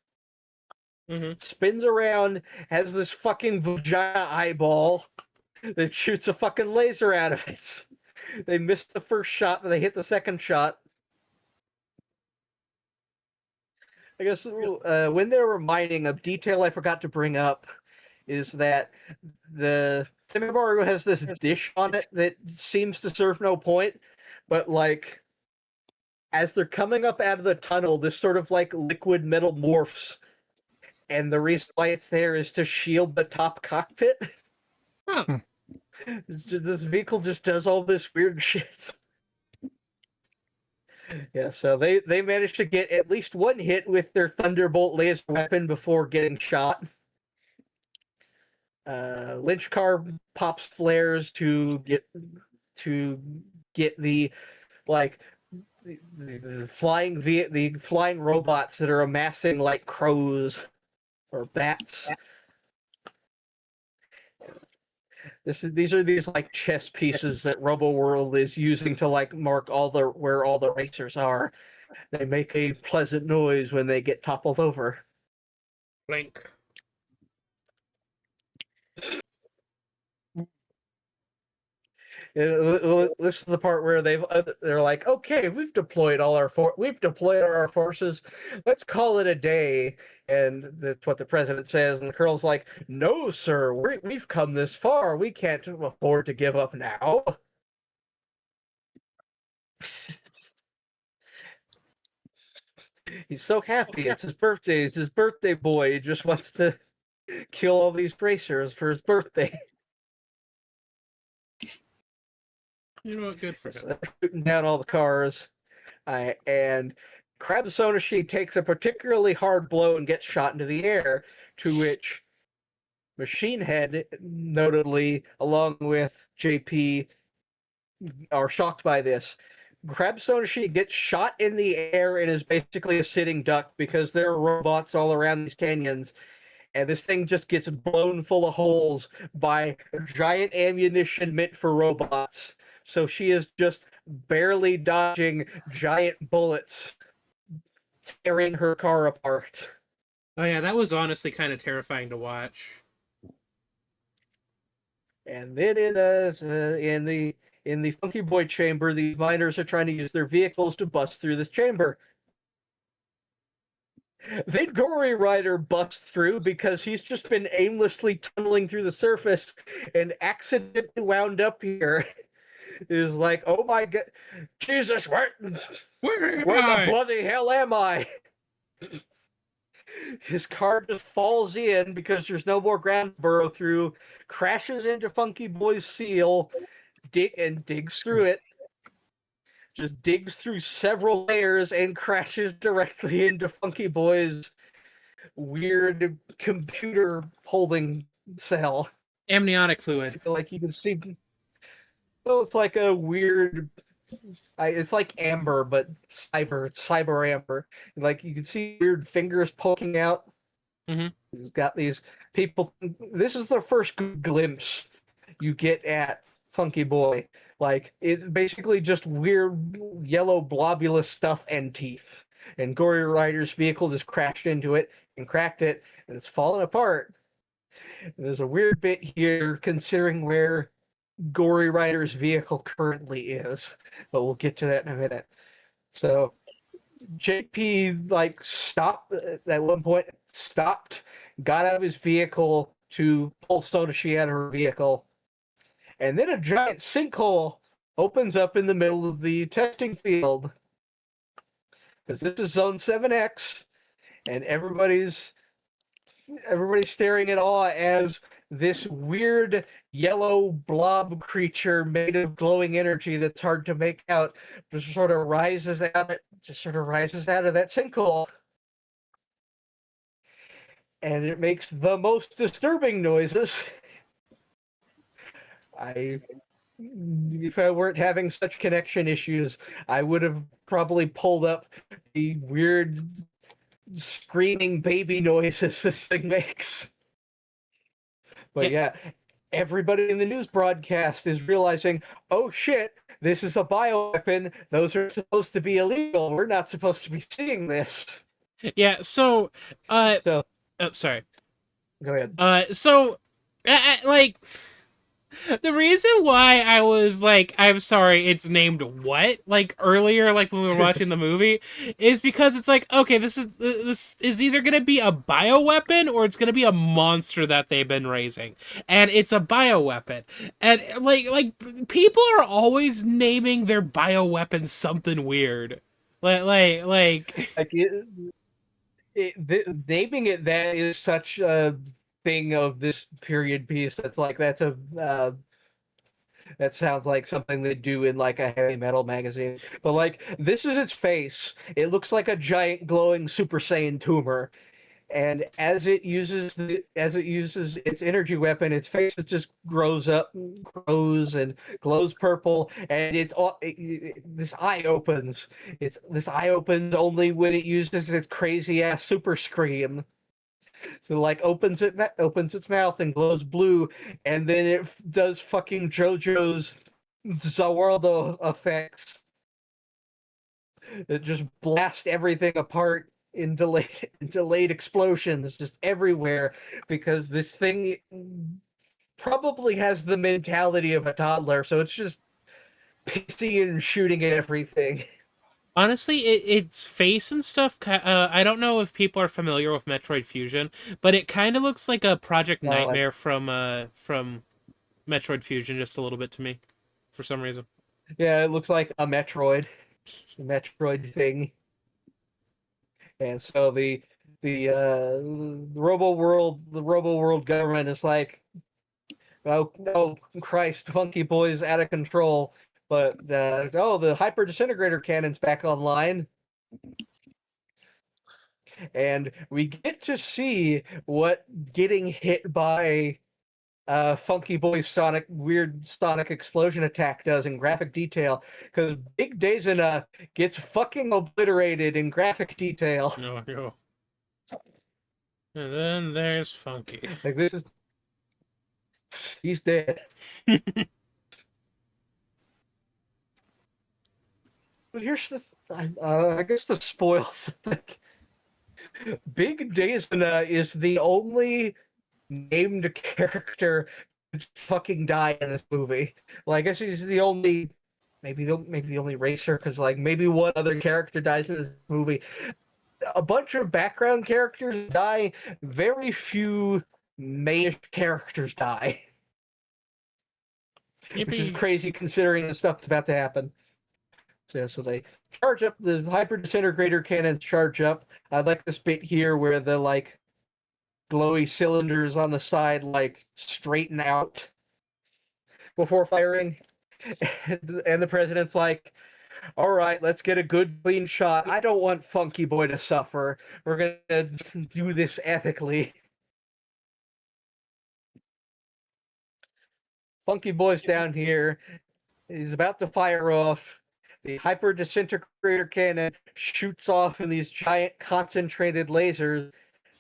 Mm-hmm. Spins around, has this fucking vagina eyeball that shoots a fucking laser out of it. They missed the first shot, but they hit the second shot. I guess when they were mining, a detail I forgot to bring up is that the Semimaru has this dish on it that seems to serve no point, but like as they're coming up out of the tunnel, this sort of like liquid metal morphs, and the reason why it's there is to shield the top cockpit. Huh. This vehicle just does all this weird shit. Yeah, so they managed to get at least one hit with their Thunderbolt laser weapon before getting shot. Lynch car pops flares to get the like the flying robots that are amassing like crows or bats. These are like chess pieces that Robo World is using to like mark where all the racers are. They make a pleasant noise when they get toppled over. Blink. This is the part where they're like, okay, we've deployed our forces. Let's call it a day. And that's what the president says. And the colonel's like, no, sir, we've come this far. We can't afford to give up now. He's so happy. It's his birthday. It's his birthday boy. He just wants to kill all these racers for his birthday. You know what? Good for him. So shooting down all the cars. And Crab Sonoshi takes a particularly hard blow and gets shot into the air, to which Machine Head, notably, along with JP, are shocked by this. Crab Sonoshi gets shot in the air and is basically a sitting duck because there are robots all around these canyons. And this thing just gets blown full of holes by giant ammunition meant for robots. So she is just barely dodging giant bullets, tearing her car apart. Oh yeah, that was honestly kind of terrifying to watch. And then in the Funky Boy chamber, the miners are trying to use their vehicles to bust through this chamber. Then Gori-rider busts through because he's just been aimlessly tunneling through the surface and accidentally wound up here. Is like, oh my god, Jesus, where the bloody hell am I? His car just falls in because there's no more ground to burrow through, crashes into Funky Boy's seal, digs through it. Just digs through several layers and crashes directly into Funky Boy's weird computer holding cell. Amniotic fluid. Like you can see, well, it's like a weird. It's like amber, but cyber. It's cyber amber. Like you can see weird fingers poking out. Mm-hmm. He's got these people. This is the first glimpse you get at Funky Boy. Like it's basically just weird yellow blobulous stuff and teeth. And Gori-rider's vehicle just crashed into it and cracked it, and it's fallen apart. And there's a weird bit here considering where Gori-rider's vehicle currently is, but we'll get to that in a minute. So JP stopped at one point, got out of his vehicle to pull Sonoshi out of her vehicle, and then a giant sinkhole opens up in the middle of the testing field because this is Zone 7X, and everybody's staring in awe as this weird yellow blob creature made of glowing energy that's hard to make out just sort of rises out of that sinkhole. And it makes the most disturbing noises. If I weren't having such connection issues, I would have probably pulled up the weird screaming baby noises this thing makes. But yeah, everybody in the news broadcast is realizing, oh shit, this is a bioweapon. Those are supposed to be illegal. We're not supposed to be seeing this. Yeah, so So, oh, sorry. go ahead. The reason why I was like, I'm sorry, it's named what? Like earlier, like when we were watching the movie, is because it's like, okay, this is either gonna be a bioweapon or it's gonna be a monster that they've been raising, and it's a bioweapon, and like people are always naming their bioweapons something weird, naming it that is such a thing of this period piece. That sounds like something they do in like a heavy metal magazine. But like this is its face. It looks like a giant glowing Super Saiyan tumor. And as it uses its energy weapon, its face just grows and glows purple, and this eye opens. This eye opens only when it uses its crazy ass super scream. So like opens its mouth and glows blue, and then it does fucking JoJo's Zaworld effects. It just blasts everything apart in delayed explosions just everywhere, because this thing probably has the mentality of a toddler, so it's just pissy and shooting at everything. Honestly, its face and stuff. I don't know if people are familiar with Metroid Fusion, but it kind of looks like a Project Nightmare from Metroid Fusion, just a little bit to me, for some reason. Yeah, it looks like a Metroid thing. And so the Robo World government is like, oh Christ, Funky Boy's out of control. But the hyper disintegrator cannon's back online, and we get to see what getting hit by Funky Boy's weird sonic explosion attack does in graphic detail, because Big Dazena gets fucking obliterated in graphic detail. No, no. And then there's Funky. Like he's dead. But here's I guess the spoils. Big Dazena is the only named character to fucking die in this movie. Well, I guess he's the only, maybe the only racer, because like maybe one other character dies in this movie. A bunch of background characters die. Very few main characters die. Which is crazy considering the stuff that's about to happen. So they charge up the hyper disintegrator cannons. Charge up. I like this bit here where the like glowy cylinders on the side like straighten out before firing, and the president's like, "All right, let's get a good clean shot. I don't want Funky Boy to suffer. We're gonna do this ethically." Funky Boy's down here. He's about to fire off. The hyper disintegrator cannon shoots off in these giant concentrated lasers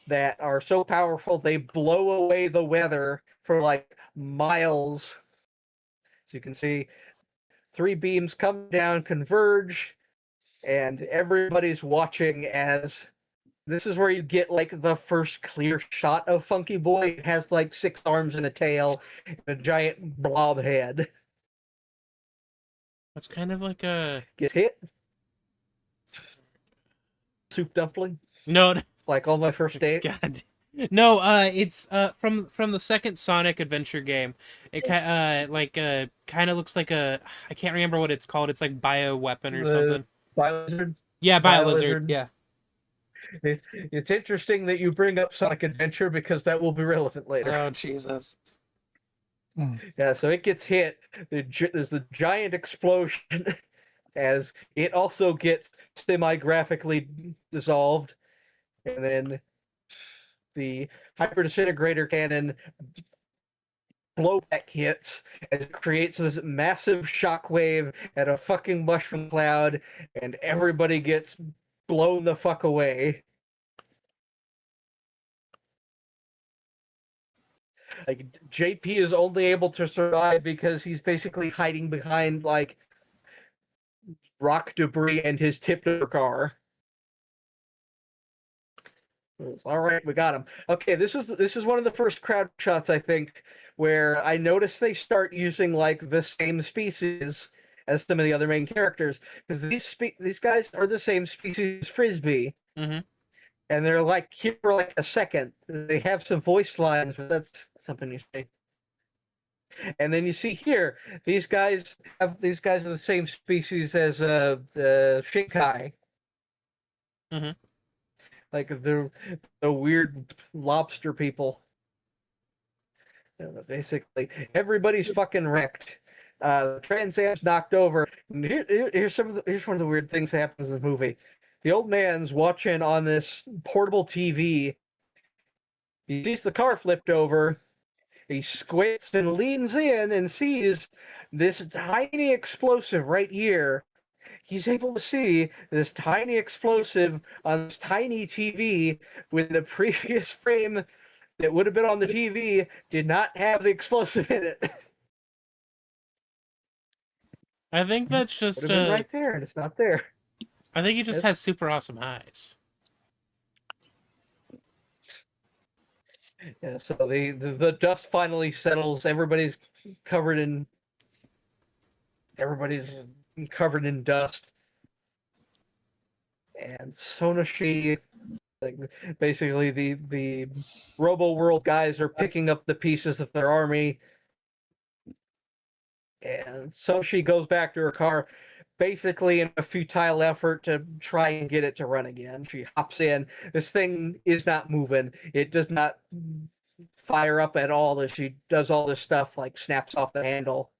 that are so powerful they blow away the weather for like miles. So you can see 3 beams come down, converge, and everybody's watching as this is where you get like the first clear shot of Funky Boy. It has like 6 arms and a tail and a giant blob head. That's kind of like a... Gets hit. Soup dumpling. No, It's like all my first dates. God. No, it's from the second Sonic Adventure game. It kind of looks like a, I can't remember what it's called. It's like bioweapon or something. Biolizard. Yeah, Biolizard. Biolizard. Yeah. It's interesting that you bring up Sonic Adventure because that will be relevant later. Oh Jesus. Yeah, so it gets hit. There's the giant explosion as it also gets semi-graphically dissolved, and then the hyper disintegrator cannon blowback hits as it creates this massive shockwave at a fucking mushroom cloud, and everybody gets blown the fuck away. Like JP is only able to survive because he's basically hiding behind like rock debris and his tipped over car. All right, we got him. Okay, this is one of the first crowd shots, I think, where I noticed they start using like the same species as some of the other main characters, because these guys are the same species as Frisbee. Mm-hmm. And they're like here for like a second. They have some voice lines, but that's something you say. And then you see here, these guys are the same species as the Shinkai. Mm-hmm. Like the weird lobster people. Basically, everybody's fucking wrecked. Trans Am's knocked over. And here's one of the weird things that happens in the movie. The old man's watching on this portable TV. He sees the car flipped over. He squints and leans in and sees this tiny explosive right here. he's able to see this tiny explosive on this tiny TV when the previous frame that would have been on the TV did not have the explosive in it. I think that's Would just have been right there, and it's not there. I think he just Yes. has super awesome eyes. Yeah, so the dust finally settles. Everybody's covered in dust, and Sonoshi, like, basically the Robo World guys are picking up the pieces of their army, and Sonoshi goes back to her car, basically in a futile effort to try and get it to run again. She hops in. This thing is not moving. It does not fire up at all as she does all this stuff, like snaps off the handle.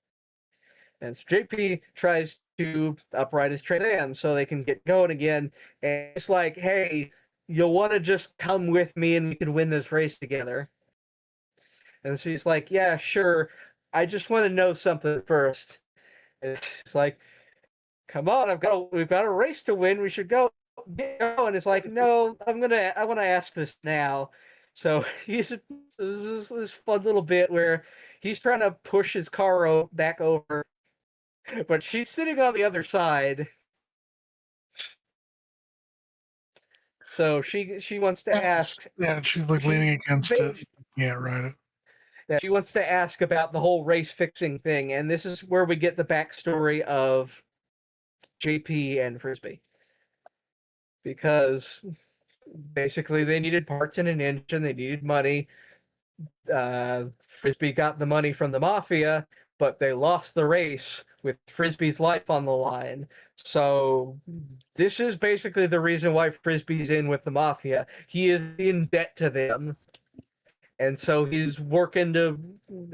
And so JP tries to upright his Trans Am so they can get going again. And it's like, hey, you'll want to just come with me and we can win this race together. And she's like, yeah, sure. I just want to know something first. And it's like, come on, we've got a race to win. We should go. And it's like, no, I want to ask this now. So he's this fun little bit where he's trying to push his car back over, but she's sitting on the other side. So she wants to ask. Yeah, she's like leaning against it. Yeah, right. Yeah, she wants to ask about the whole race fixing thing, and this is where we get the backstory of JP and Frisbee. Because basically they needed parts in an engine, they needed money. Frisbee got the money from the mafia, but they lost the race with Frisbee's life on the line. So this is basically the reason why Frisbee's in with the mafia. He is in debt to them. And so he's working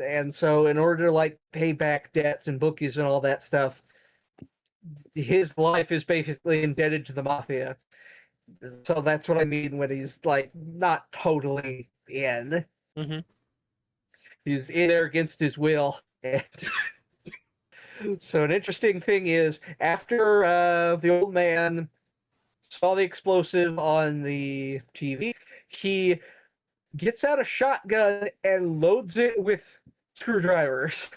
and so in order to like pay back debts and bookies and all that stuff, his life is basically indebted to the mafia. So that's what I mean when he's like not totally in. Mm-hmm. He's in there against his will. And so an interesting thing is after the old man saw the explosive on the TV, he gets out a shotgun and loads it with screwdrivers.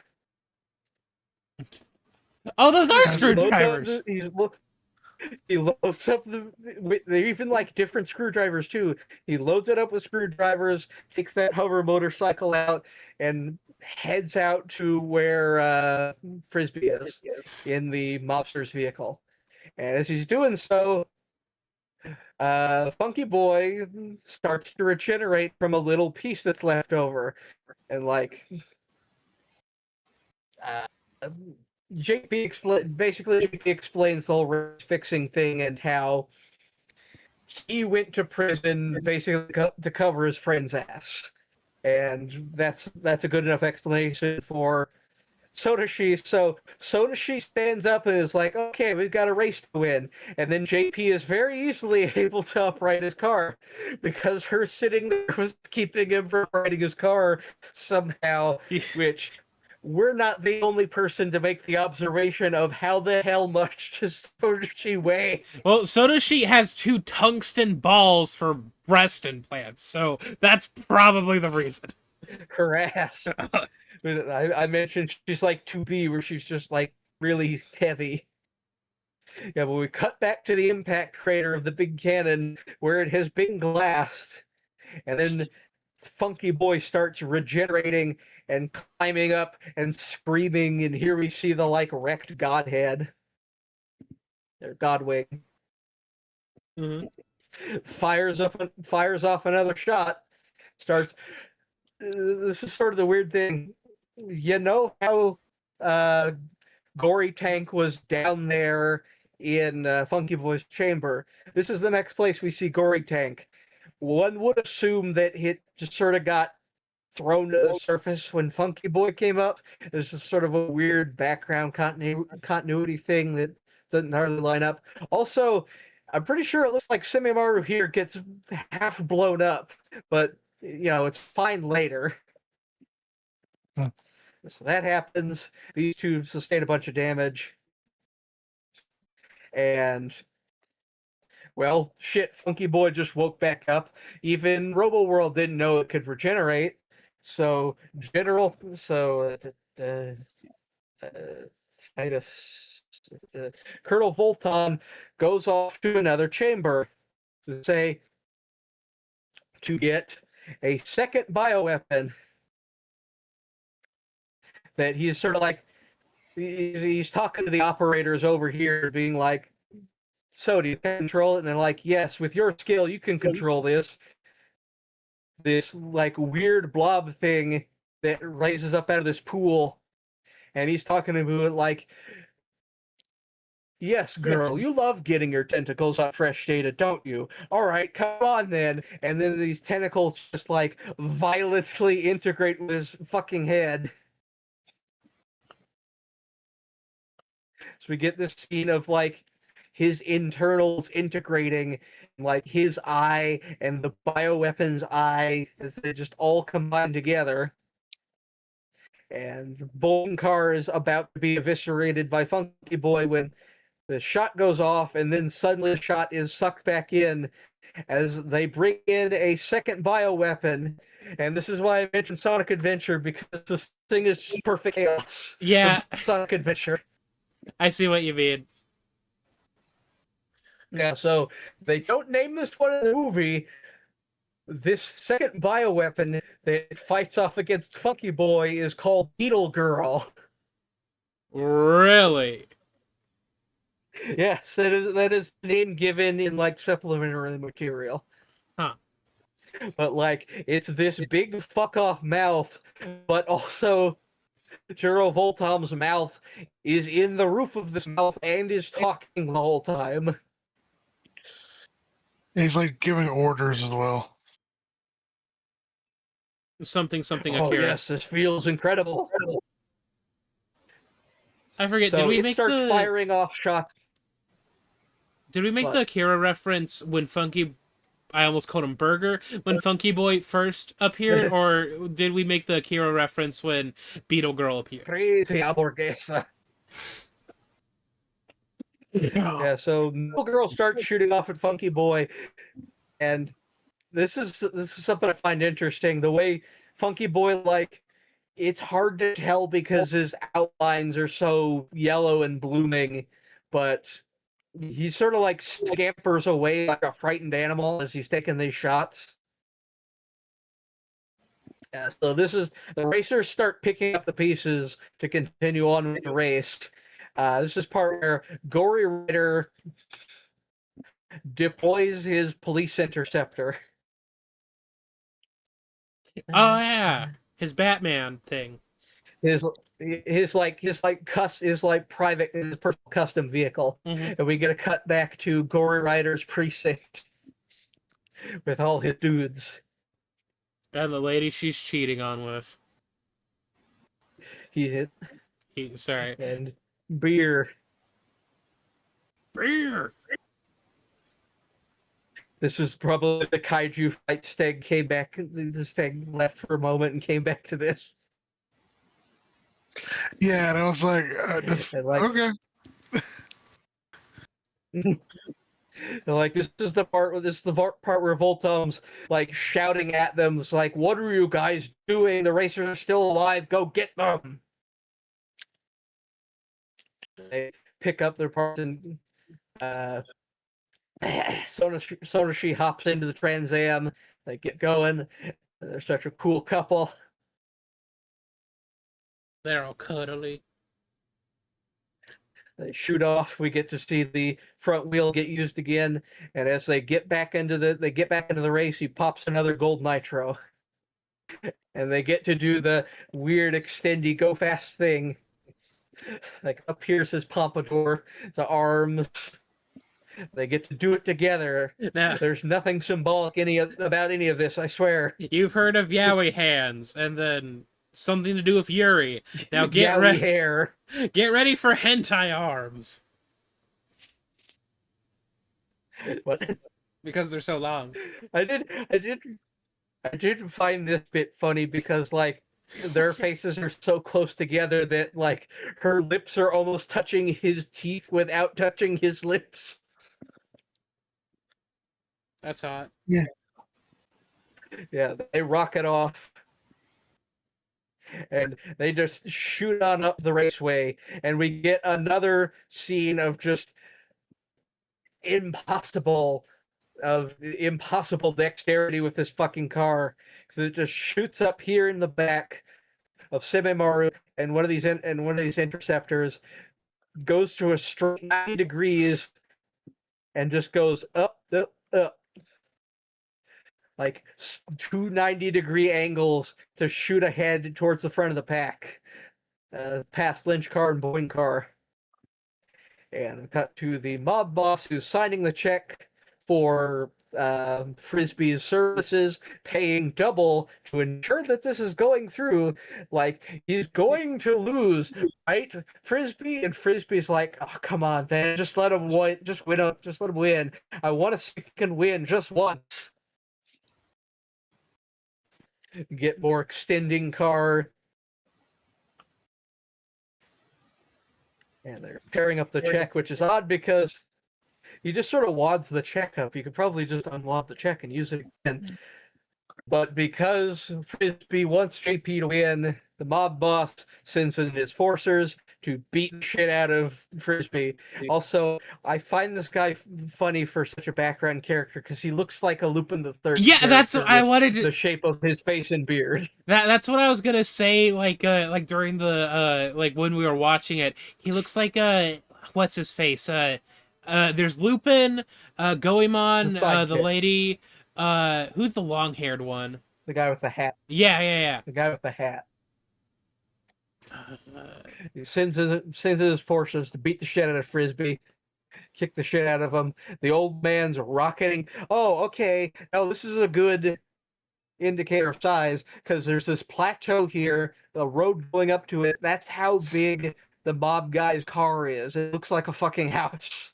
Oh, those are Yeah, screwdrivers. He loads up they're even like different screwdrivers too. He loads it up with screwdrivers, takes that hover motorcycle out, and heads out to where Frisbee is in the mobster's vehicle. And as he's doing so, Funky Boy starts to regenerate from a little piece that's left over, and like JP explains the whole race fixing thing and how he went to prison basically to cover his friend's ass, and that's a good enough explanation for Sodashi. So Sodashi stands up and is like, okay, we've got a race to win. And then JP is very easily able to upright his car because her sitting there was keeping him from uprighting his car somehow, which we're not the only person to make the observation of how the hell much does Sodashi weigh. Well, Sodashi has 2 tungsten balls for breast implants, so that's probably the reason. Her ass. I mentioned she's like 2B, where she's just like really heavy. Yeah, but we cut back to the impact crater of the big cannon where it has been glassed, and then Funky Boy starts regenerating and climbing up and screaming, and here we see the like wrecked Godhead, or Godwing. Mm-hmm. Fires off another shot. Starts. This is sort of the weird thing. You know how Gory Tank was down there in Funky Boy's chamber? This is the next place we see Gory Tank. One would assume that it just sort of got thrown to the surface when Funky Boy came up. There's just sort of a weird background continuity thing that doesn't hardly line up. Also, I'm pretty sure it looks like Semimaru here gets half blown up, but you know, it's fine later. So that happens. These two sustain a bunch of damage. And well, shit, Funky Boy just woke back up. Even Robo World didn't know it could regenerate. So uh, I guess Colonel Volton goes off to another chamber to get a second bioweapon that he's sort of like he's talking to the operators over here, being like, "So do you control it?" And they're like, "Yes, with your skill, you can control this." This like weird blob thing that raises up out of this pool, and he's talking to it like, "Yes, girl, you love getting your tentacles on fresh data, don't you? All right, come on then." And then these tentacles just like violently integrate with his fucking head. So we get this scene of like his internals integrating, like his eye and the bioweapon's eye, as they just all combine together. And Bolgar is about to be eviscerated by Funky Boy when the shot goes off, and then suddenly the shot is sucked back in as they bring in a second bioweapon. And this is why I mentioned Sonic Adventure, because this thing is just perfect chaos. Yeah, From Sonic Adventure. I see what you mean. Yeah, so they don't name this one in the movie. This second bioweapon that fights off against Funky Boy is called Beetle Girl. Really? Yes, that is the name given in like supplementary material. Huh. But like it's this big fuck off mouth, but also Juro Voltom's mouth is in the roof of this mouth and is talking the whole time. He's like giving orders as well. Something Oh Akira. yes, this feels incredible. I forget. So Did we it make starts the firing off shots. Did we make What? the Akira reference when Funky? I almost called him Burger when Funky Boy first appeared, or did we make the Akira reference when Beetle Girl appeared? Crazy hamburguesa. Yeah, so Little Girl starts shooting off at Funky Boy, and this is something I find interesting. The way Funky Boy, like, it's hard to tell because his outlines are so yellow and blooming, but he sort of like scampers away like a frightened animal as he's taking these shots. Yeah, so this is the racers start picking up the pieces to continue on with the race. This is part where Gori-rider deploys his police interceptor. Oh yeah, his Batman thing. His private, his personal custom vehicle. Mhm. And we get a cut back to Gori-rider's precinct with all his dudes. And the lady she's cheating on with. Sorry. And beer. Beer. This is probably the kaiju fight. Steg came back. The Steg left for a moment and came back to this. Yeah, and I was like, okay. Like this is the part where Voltom's like shouting at them. It's like, "What are you guys doing? The racers are still alive. Go get them!" They pick up their parts and Sonoshi hops into the Trans Am. They get going. They're such a cool couple. They're all cuddly. They shoot off. We get to see the front wheel get used again, and as they get back into the race, he pops another gold nitro, and they get to do the weird extendy go fast thing, like up here's his pompadour, the arms. They get to do it together. Now, There's nothing symbolic about any of this, I swear. you've heard of Yowie hands, and then something to do with Yuri. Now get Yowie ready. hair. Get ready for hentai arms. What? Because they're so long. I did find this bit funny because like Their faces are so close together that like her lips are almost touching his teeth without touching his lips. That's hot. Yeah, they rock it off. And they just shoot on up the raceway, and we get another scene of just impossible dexterity with this fucking car. So it just shoots up here in the back of Semimaru, and one of these interceptors goes to a straight 90 degrees and just goes up, up, up. Like 290-degree angles to shoot ahead towards the front of the pack, past Lynch car and Boyne car. And cut to the mob boss who's signing the check for Frisbee's services, paying double to ensure that this is going through. Like, he's going to lose, right, Frisbee? And Frisbee's like, oh, come on, man, just let him win. Just let him win. I want to see if he can win just once. Get more extending car. And they're pairing up the check, which is odd because he just sort of wads the check up. You could probably just unwad the check and use it again. But because Frisbee wants JP to win, the mob boss sends in his forcers to beat the shit out of Frisbee. Also, I find this guy funny for such a background character because he looks like a Lupin the Third. Yeah, that's what I wanted to. The shape of his face and beard. That's what I was gonna say. Like during the like when we were watching it, he looks like what's his face? There's Lupin, Goemon, the lady. Who's the long-haired one? The guy with the hat. Yeah. The guy with the hat. He sends his forces to beat the shit out of Frisbee, kick the shit out of him. The old man's rocketing. Oh, okay. Now this is a good indicator of size because there's this plateau here, a road going up to it. That's how big the mob guy's car is. It looks like a fucking house.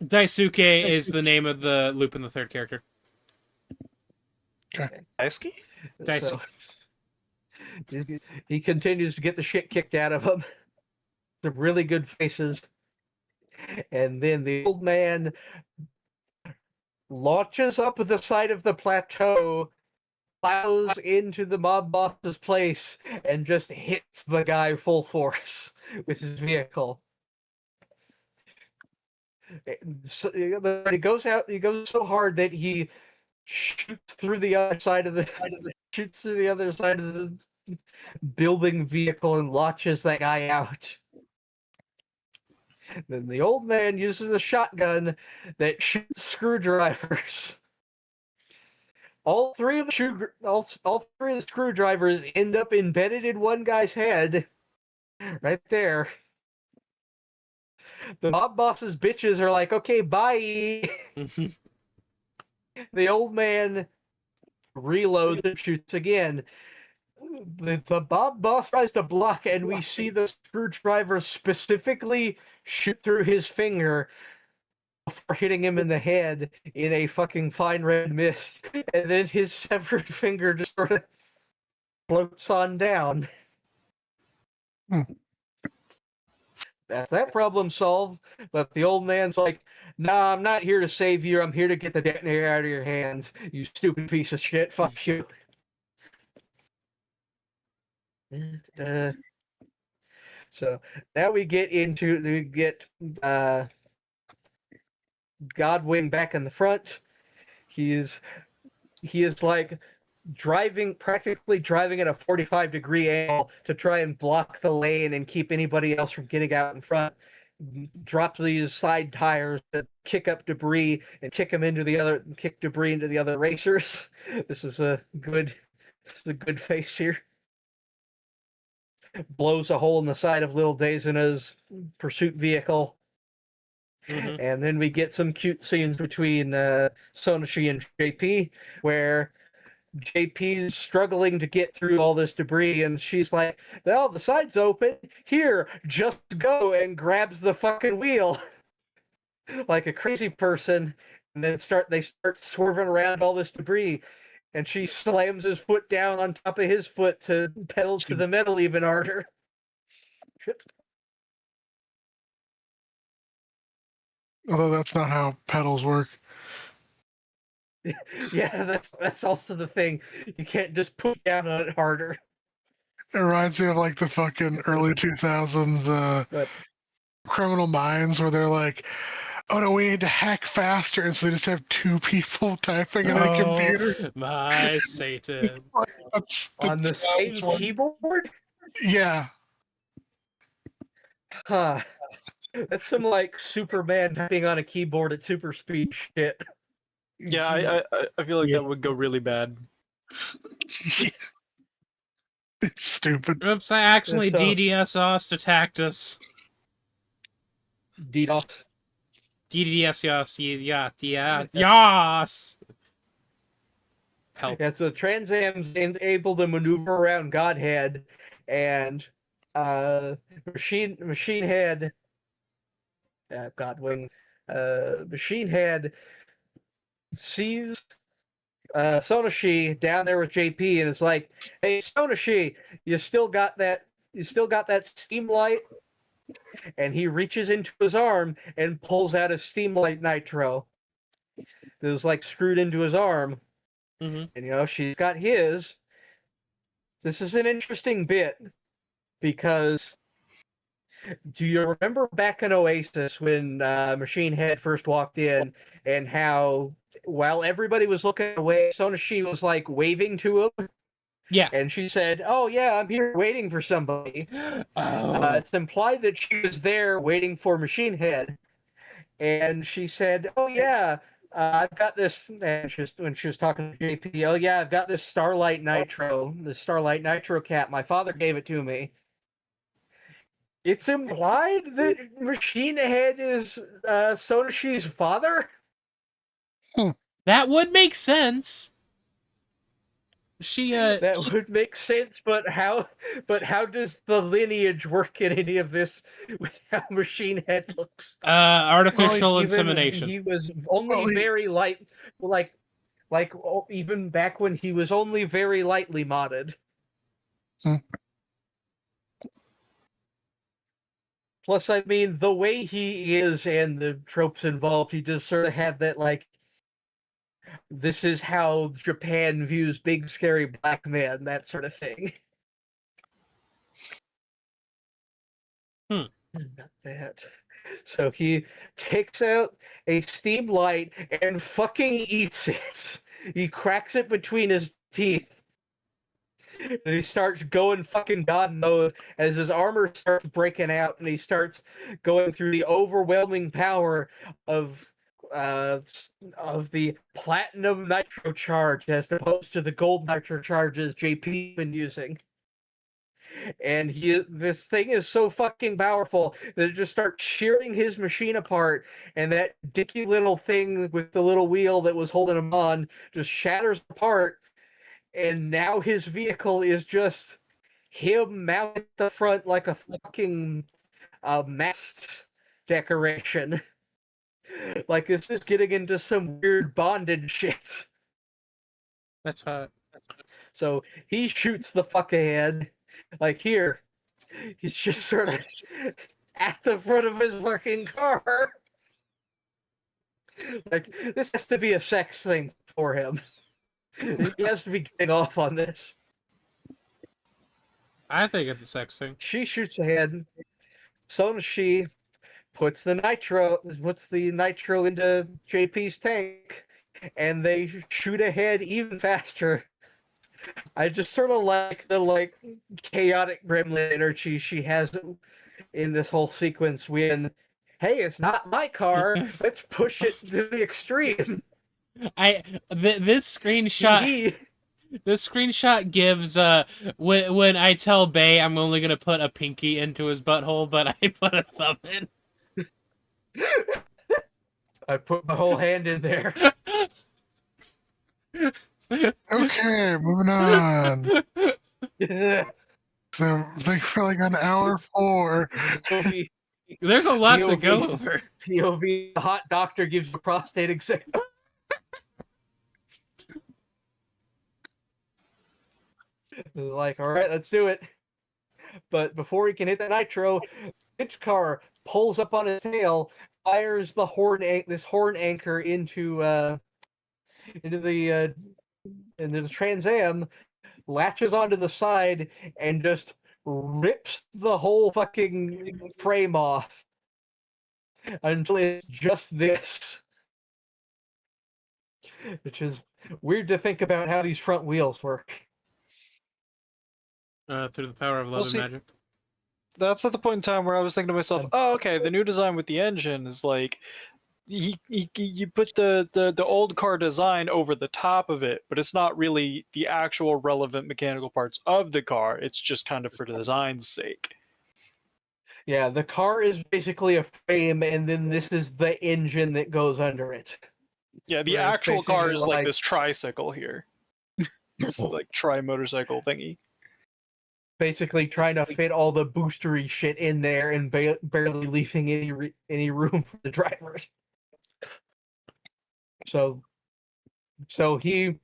Daisuke is the name of the Lupin the Third character. Daisuke? Daisuke. So, he continues to get the shit kicked out of him. Some really good faces. And then the old man launches up the side of the plateau, plows into the mob boss's place, and just hits the guy full force with his vehicle. So, he goes so hard that he shoots through the other side of the building vehicle and launches that guy out. Then the old man uses a shotgun that shoots screwdrivers. All three of the screwdrivers end up embedded in one guy's head, right there. The mob boss's bitches are like, okay, bye. The old man reloads and shoots again. The mob boss tries to block, and we see the screwdriver specifically shoot through his finger before hitting him in the head in a fucking fine red mist. And then his severed finger just sort of floats on down. That's that problem solved. But the old man's like, nah, I'm not here to save you. I'm here to get the detonator out of your hands. You stupid piece of shit. Fuck you. So now we get Godwing back in the front. He is like practically driving at a 45-degree angle to try and block the lane and keep anybody else from getting out in front. Drop these side tires to kick up debris and kick debris into the other racers. This is a good face here. Blows a hole in the side of Lil Daizuna's pursuit vehicle. Mm-hmm. And then we get some cute scenes between Sonoshi and JP, where JP's struggling to get through all this debris, and she's like, well, the side's open. Here, just go, and grabs the fucking wheel like a crazy person, and then they start swerving around all this debris. and she slams his foot down on top of his foot to pedal to the metal even harder. Although that's not how pedals work. Yeah, that's also the thing. You can't just put down on it harder. It reminds me of like the fucking early 2000s But Criminal Minds where they're like, oh no, we need to hack faster, and so they just have two people typing in a computer. My Satan. That's on the same one. keyboard? Yeah. Huh. That's some like Superman typing on a keyboard at super speed shit. Yeah, I feel like Yeah. that would go really bad. It's stupid. Oops, I actually So- DDoS attacked us. DDoS. DDoS, yas. Help. Yeah, so Trans Am's able to maneuver around Godhead, and Machine Head, Godwing, Machine Head sees Sonoshi down there with JP, and it's like, "Hey, Sonoshi, you still got that steam light?" And he reaches into his arm and pulls out a steam light nitro that was like screwed into his arm. Mm-hmm. And she's got his. This is an interesting bit because do you remember back in Oasis when Machine Head first walked in and how while everybody was looking away, Sonoshi was like waving to him? Yeah. And she said, "Oh yeah, I'm here waiting for somebody." Oh. It's implied that she was there waiting for Machine Head. And she said, "Oh yeah, I've got this." And when she was talking to JP, "Oh yeah, I've got this Starlight Nitro cap. My father gave it to me." It's implied that Machine Head is Sonoshi's father. That would make sense. She That would make sense, but how does the lineage work in any of this with how Machine Head looks? artificial Even insemination. He was only very light, like even back when he was only very lightly modded. Plus, I mean, the way he is and the tropes involved, he just sort of had that like, this is how Japan views big scary black men, that sort of thing. Not that. So he takes out a steam light and fucking eats it. He cracks it between his teeth. And he starts going fucking God mode as his armor starts breaking out and he starts going through the overwhelming power of the platinum nitro charge as opposed to the gold nitro charges JP's been using. And this thing is so fucking powerful that it just starts shearing his machine apart, and that dicky little thing with the little wheel that was holding him on just shatters apart, and now his vehicle is just him mounted at the front like a fucking mast decoration. Like this is getting into some weird bondage shit. That's hot. So he shoots the fuck ahead. Like here, he's just sort of at the front of his fucking car. Like this has to be a sex thing for him. He has to be getting off on this. I think it's a sex thing. She shoots ahead. Sonoshi puts the nitro into JP's tank, and they shoot ahead even faster. I just sort of like the chaotic gremlin energy she has in this whole sequence when, hey, it's not my car, let's push it to the extreme. This screenshot gives when I tell Bay I'm only gonna put a pinky into his butthole, but I put a thumb in. I put my whole hand in there. Okay, moving on. So, I think for like an hour 4. POV, There's a lot to POV. go over. POV, the hot doctor gives you a prostate exam. They're like, all right, let's do it. But before he can hit the nitro, Mitch car pulls up on his tail, fires the this horn anchor into the Trans Am, latches onto the side, and just rips the whole fucking frame off until it's just this. Which is weird to think about how these front wheels work. Through the power of love Well, and see- magic. That's at the point in time where I was thinking to myself, oh, okay, the new design with the engine is like, you put the old car design over the top of it, but it's not really the actual relevant mechanical parts of the car. It's just kind of for design's sake. Yeah, the car is basically a frame, and then this is the engine that goes under it. Yeah, the Where it's actual car basically is like like- this tricycle here. This like tri-motorcycle thingy. Basically trying to fit all the boostery shit in there and barely leaving any room for the drivers. So he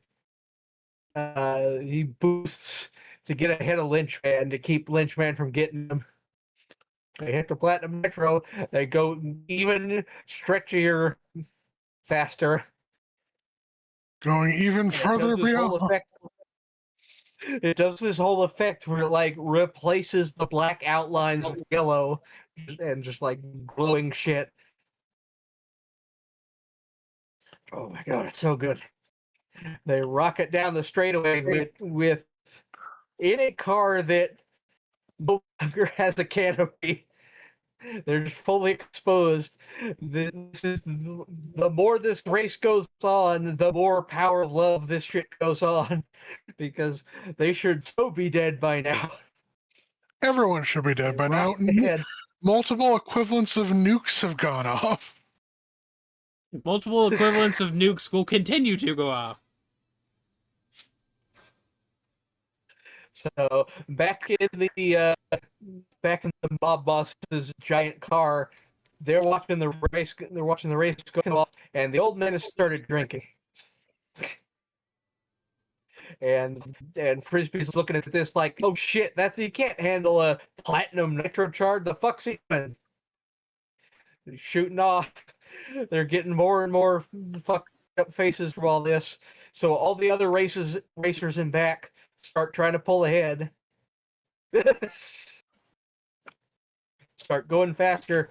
boosts to get ahead of Lynchman to keep Lynchman from getting him. They hit the Platinum Nitro. They go even stretchier, faster. Going even And further it does this whole beyond. effect. It does this whole effect where it like replaces the black outlines with yellow and just like glowing shit. Oh my god, it's so good. They rocket down the straightaway with in a car that no longer has a canopy. They're just fully exposed. This is the more this race goes on, the more power of love this shit goes on, because they should so be dead by now. Everyone should be dead by now. And Multiple equivalents of nukes have gone off. Multiple equivalents of nukes will continue to go off. so back in the mob boss's giant car, they're watching the race. They're watching the race go off, and the old man has started drinking. And Frisbee's looking at this like, oh shit, he can't handle a platinum nitro charge. The fuck's he doing? He's shooting off. They're getting more and more fucked up faces from all this. So all the other racers in back start trying to pull ahead. Start going faster.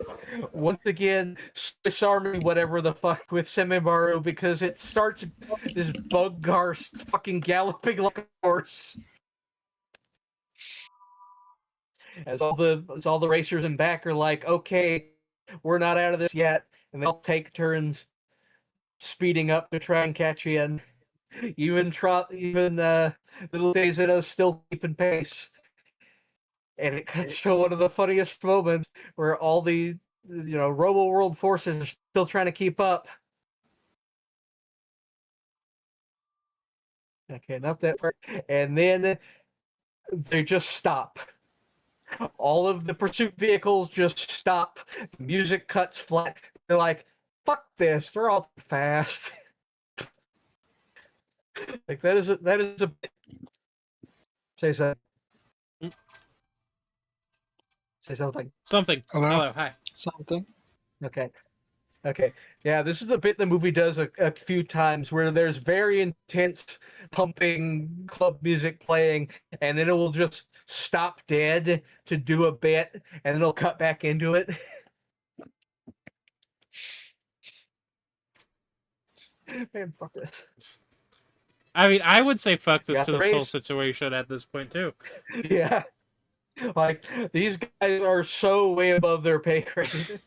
Once again, Swiss Army, whatever the fuck, with Semimaru, because it starts this bug car fucking galloping like a horse. As all the racers in back are like, okay, we're not out of this yet, and they'll take turns speeding up to try and catch in. Even little Daisy still keeping pace. And it cuts to one of the funniest moments where all the Robo World forces are still trying to keep up. Okay, not that part. And then they just stop. All of the pursuit vehicles just stop. The music cuts flat. They're like, fuck this, they're all too fast. Like that is a say something. Say something. Something. Hello? Hello. Hi. Something. Okay. Yeah, this is a bit the movie does a few times where there's very intense pumping club music playing, and then it will just stop dead to do a bit, and then it'll cut back into it. Man, fuck this. I mean, I would say fuck this Yeah, to the this whole race- situation at this point too. Yeah. Like, these guys are so way above their pay grade.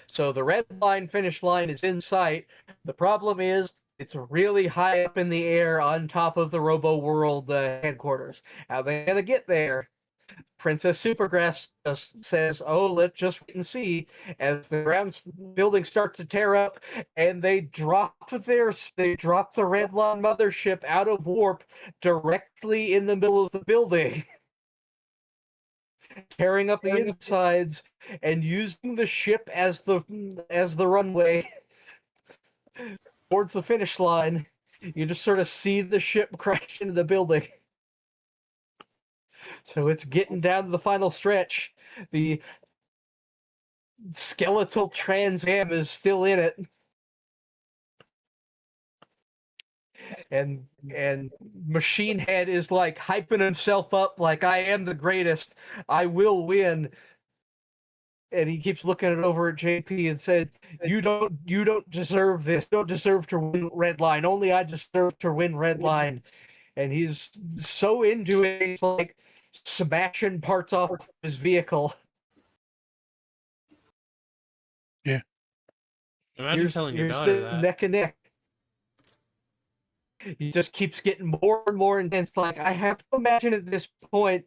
So the red line finish line is in sight. The problem is it's really high up in the air on top of the Robo World headquarters. How are they gonna get there? Princess Supergrass just says, "Oh, let's just wait and see." As the building starts to tear up, and they drop the Redline mothership out of warp directly in the middle of the building, tearing up the insides and using the ship as the runway towards the finish line. You just sort of see the ship crash into the building. So it's getting down to the final stretch. The skeletal Trans Am is still in it. And Machine Head is like hyping himself up like, I am the greatest. I will win. And he keeps looking it over at JP and said, you don't deserve this. You don't deserve to win Redline. Only I deserve to win Redline. And he's so into it, he's like smashing parts off his vehicle. Imagine telling your daughter that. Neck and neck. He just keeps getting more and more intense. Like, I have to imagine at this point,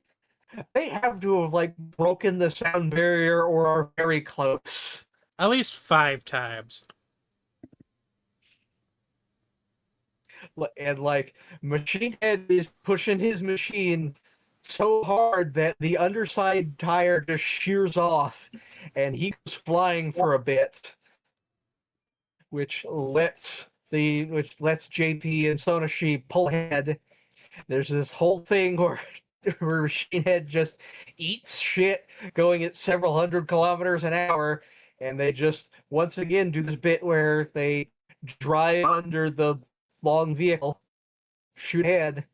they have to have like broken the sound barrier or are very close. At least 5 times. And like, Machine Head is pushing his machine so hard that the underside tire just shears off and he goes flying for a bit, which lets JP and Sonoshi pull ahead. There's this whole thing where Machine Head just eats shit going at several hundred kilometers an hour, and they just once again do this bit where they drive under the long vehicle, shoot ahead.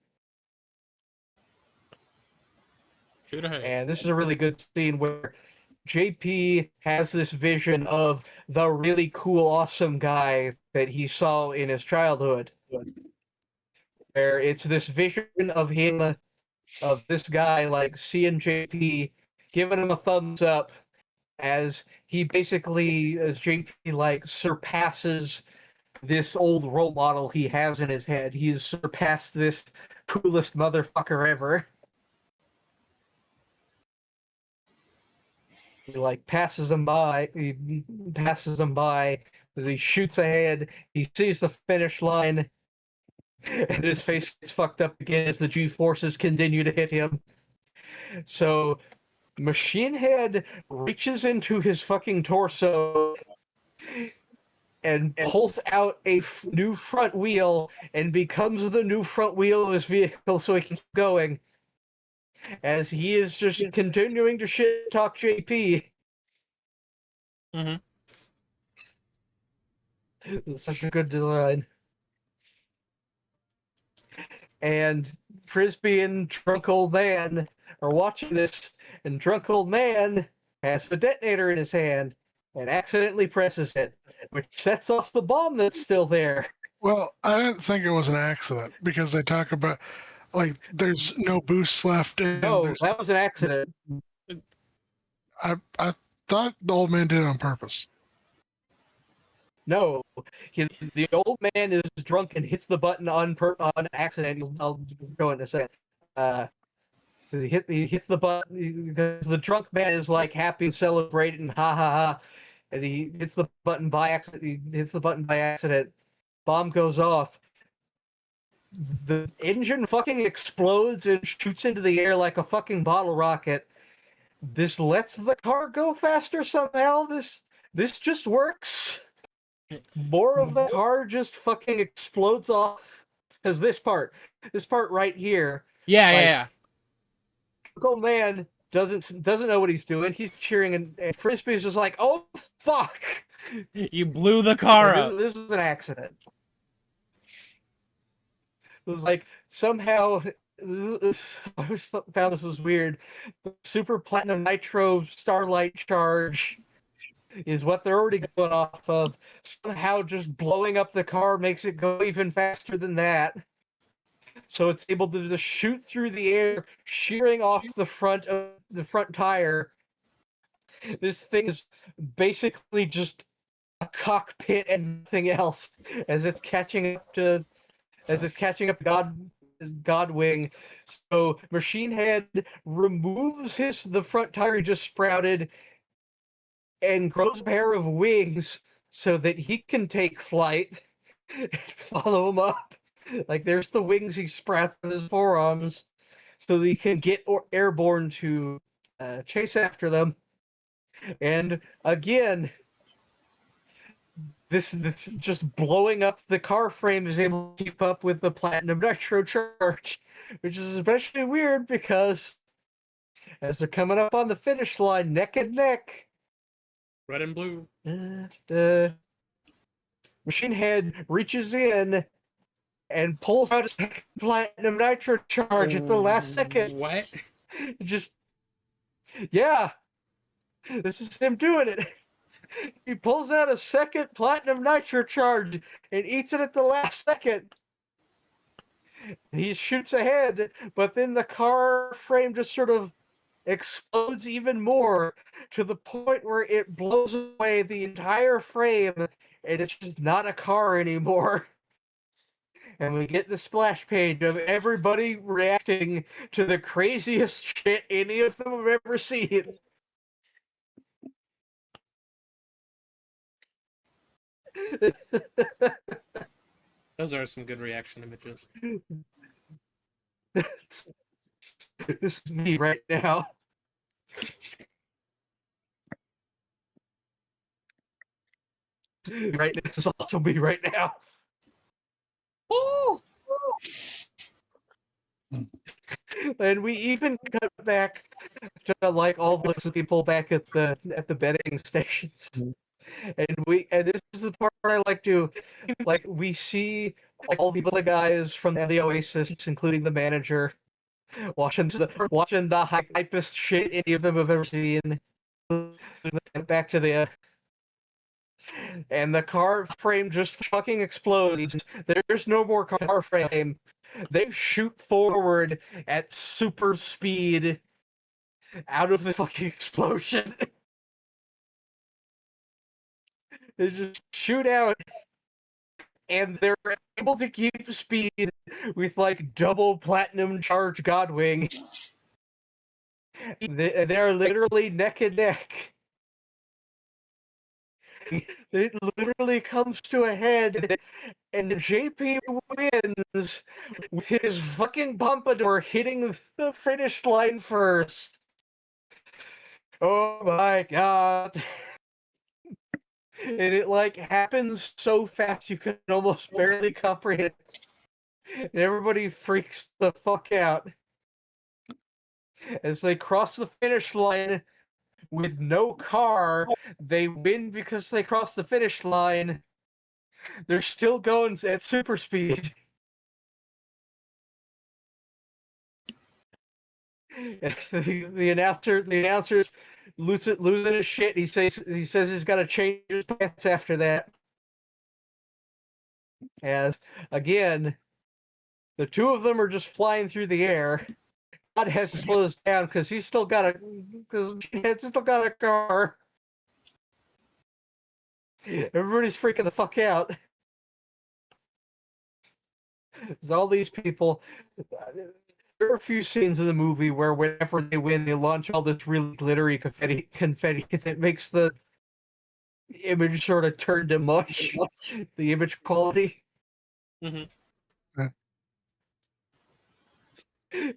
Shoot ahead. And this is a really good scene where JP has this vision of the really cool, awesome guy that he saw in his childhood. Where it's this vision of him, of this guy, like seeing JP, giving him a thumbs up as he basically, as JP like surpasses this old role model he has in his head. He's surpassed this coolest motherfucker ever. He like passes him by. He shoots ahead. He sees the finish line, and his face gets fucked up again as the G-forces continue to hit him. So, Machine Head reaches into his fucking torso and pulls out a new front wheel and becomes the new front wheel of his vehicle so he can keep going. As he is just continuing to shit talk JP. Mm-hmm. It's such a good design. And Frisbee and Drunk Old Man are watching this, and Drunk Old Man has the detonator in his hand and accidentally presses it, which sets off the bomb that's still there. Well, I didn't think it was an accident because they talk about like there's no boosts left. And No, that was an accident. I thought the old man did it on purpose. No, the old man is drunk and hits the button on accident. I'll go in a second. He hits the button because the drunk man is like happy and celebrating, ha ha ha, and he hits the button by accident. Bomb goes off. The engine fucking explodes and shoots into the air like a fucking bottle rocket. This lets the car go faster somehow. This just works. More of the car just fucking explodes off. Because this part right here. Yeah. Old man doesn't know what he's doing. He's cheering, and Frisbee's just like, "Oh fuck! You blew the car up." This was an accident." It was like somehow I always found this was weird. The Super Platinum Nitro Starlight Charge is what they're already going off of. Somehow just blowing up the car makes it go even faster than that. So it's able to just shoot through the air, shearing off the front tire. This thing is basically just a cockpit and nothing else as it's catching up Godwing. So Machine Head removes the front tire he just sprouted and grows a pair of wings so that he can take flight and follow him up. Like, there's the wings he sprouts with his forearms so that he can get airborne to chase after them. And again, this just blowing up the car frame is able to keep up with the platinum nitro charge, which is especially weird because as they're coming up on the finish line, neck and neck, Red and blue. Machine Head reaches in and pulls out a second platinum nitro charge at the last second. What? Just, yeah, this is him doing it. He pulls out a second platinum nitro charge and eats it at the last second. And he shoots ahead, but then the car frame just sort of explodes even more to the point where it blows away the entire frame and it's just not a car anymore. And we get the splash page of everybody reacting to the craziest shit any of them have ever seen. Those are some good reaction images. This is me right now. Right now, this is also me right now. Woo! And we even cut back to like all the people back at the betting stations. And this is the part I like to like we see all the other guys from the Oasis, including the manager, watching the hypest shit any of them have ever seen. Back to the and the car frame just fucking explodes. There's no more car frame. They shoot forward at super speed out of the fucking explosion. They just shoot out, and they're able to keep speed with like double platinum charge Godwing. They're literally neck and neck. It literally comes to a head, and JP wins with his fucking pompadour hitting the finish line first. Oh my god. And it like happens so fast you can almost barely comprehend. And everybody freaks the fuck out. As they cross the finish line with no car, they win because they cross the finish line. They're still going at super speed. The announcer's losing his shit. He says he's got to change his pants after that. As again, the two of them are just flying through the air. Godhead slows down because he's still got a car. Everybody's freaking the fuck out. There's all these people. There are a few scenes in the movie where whenever they win, they launch all this really glittery confetti that makes the image sort of turn to mush. The image quality. Mm-hmm.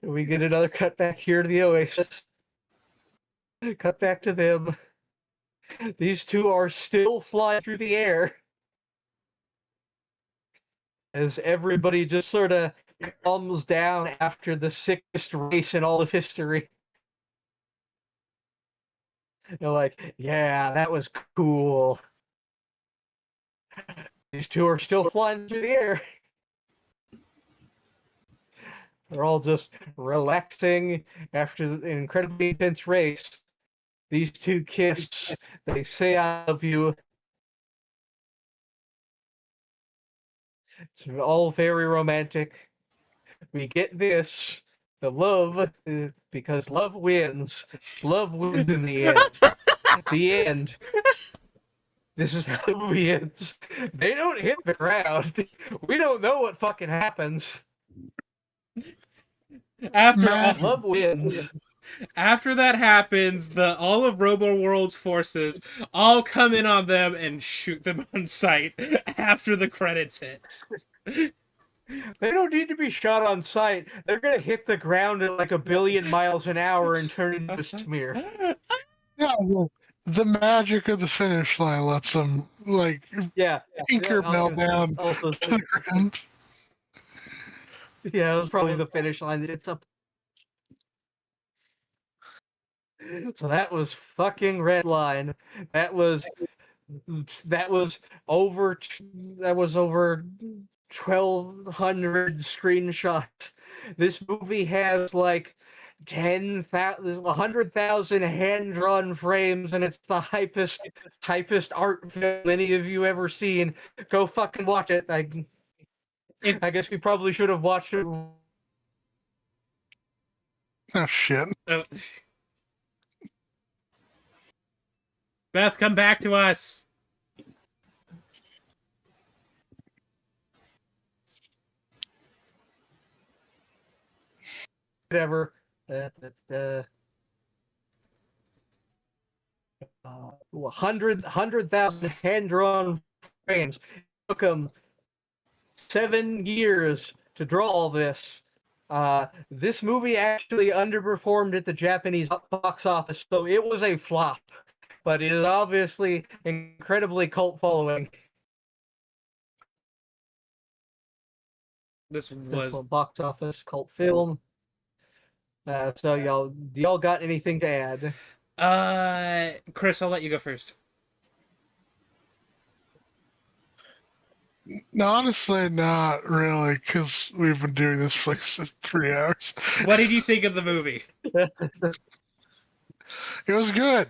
We get another cut back here to the Oasis. Cut back to them. These two are still flying through the air. As everybody just sort of calms down after the sickest race in all of history. They're like, yeah, that was cool. These two are still flying through the air. They're all just relaxing after an incredibly intense race. These two kiss. They say, I love you. It's all very romantic. We get this. The love, because love wins. Love wins in the end. The end. This is how the movie ends. They don't hit the ground. We don't know what fucking happens. Love wins. After that happens, all of Robo World's forces all come in on them and shoot them on sight after the credits hit. They don't need to be shot on sight. They're gonna hit the ground at like 1 billion miles an hour and turn into a smear. Yeah, well, the magic of the finish line lets them like Yeah. Tinkerbell down Also, to the ground. yeah, it was probably the finish line that it's up. So that was fucking Redline. That was over. That was over 1,200 screenshots. This movie has like 10,000, 100,000 hand-drawn frames, and it's the hypest art film any of you ever seen. Go fucking watch it. I guess we probably should have watched it. Oh shit. Beth, come back to us. Whatever. 100,000 hand-drawn frames. It took them 7 years to draw all this. This movie actually underperformed at the Japanese box office, so it was a flop. But it is obviously incredibly cult following. This This was one, box office cult film. So y'all got anything to add? Chris, I'll let you go first. No, honestly, not really, because we've been doing this for like 3 hours. What did you think of the movie? It was good.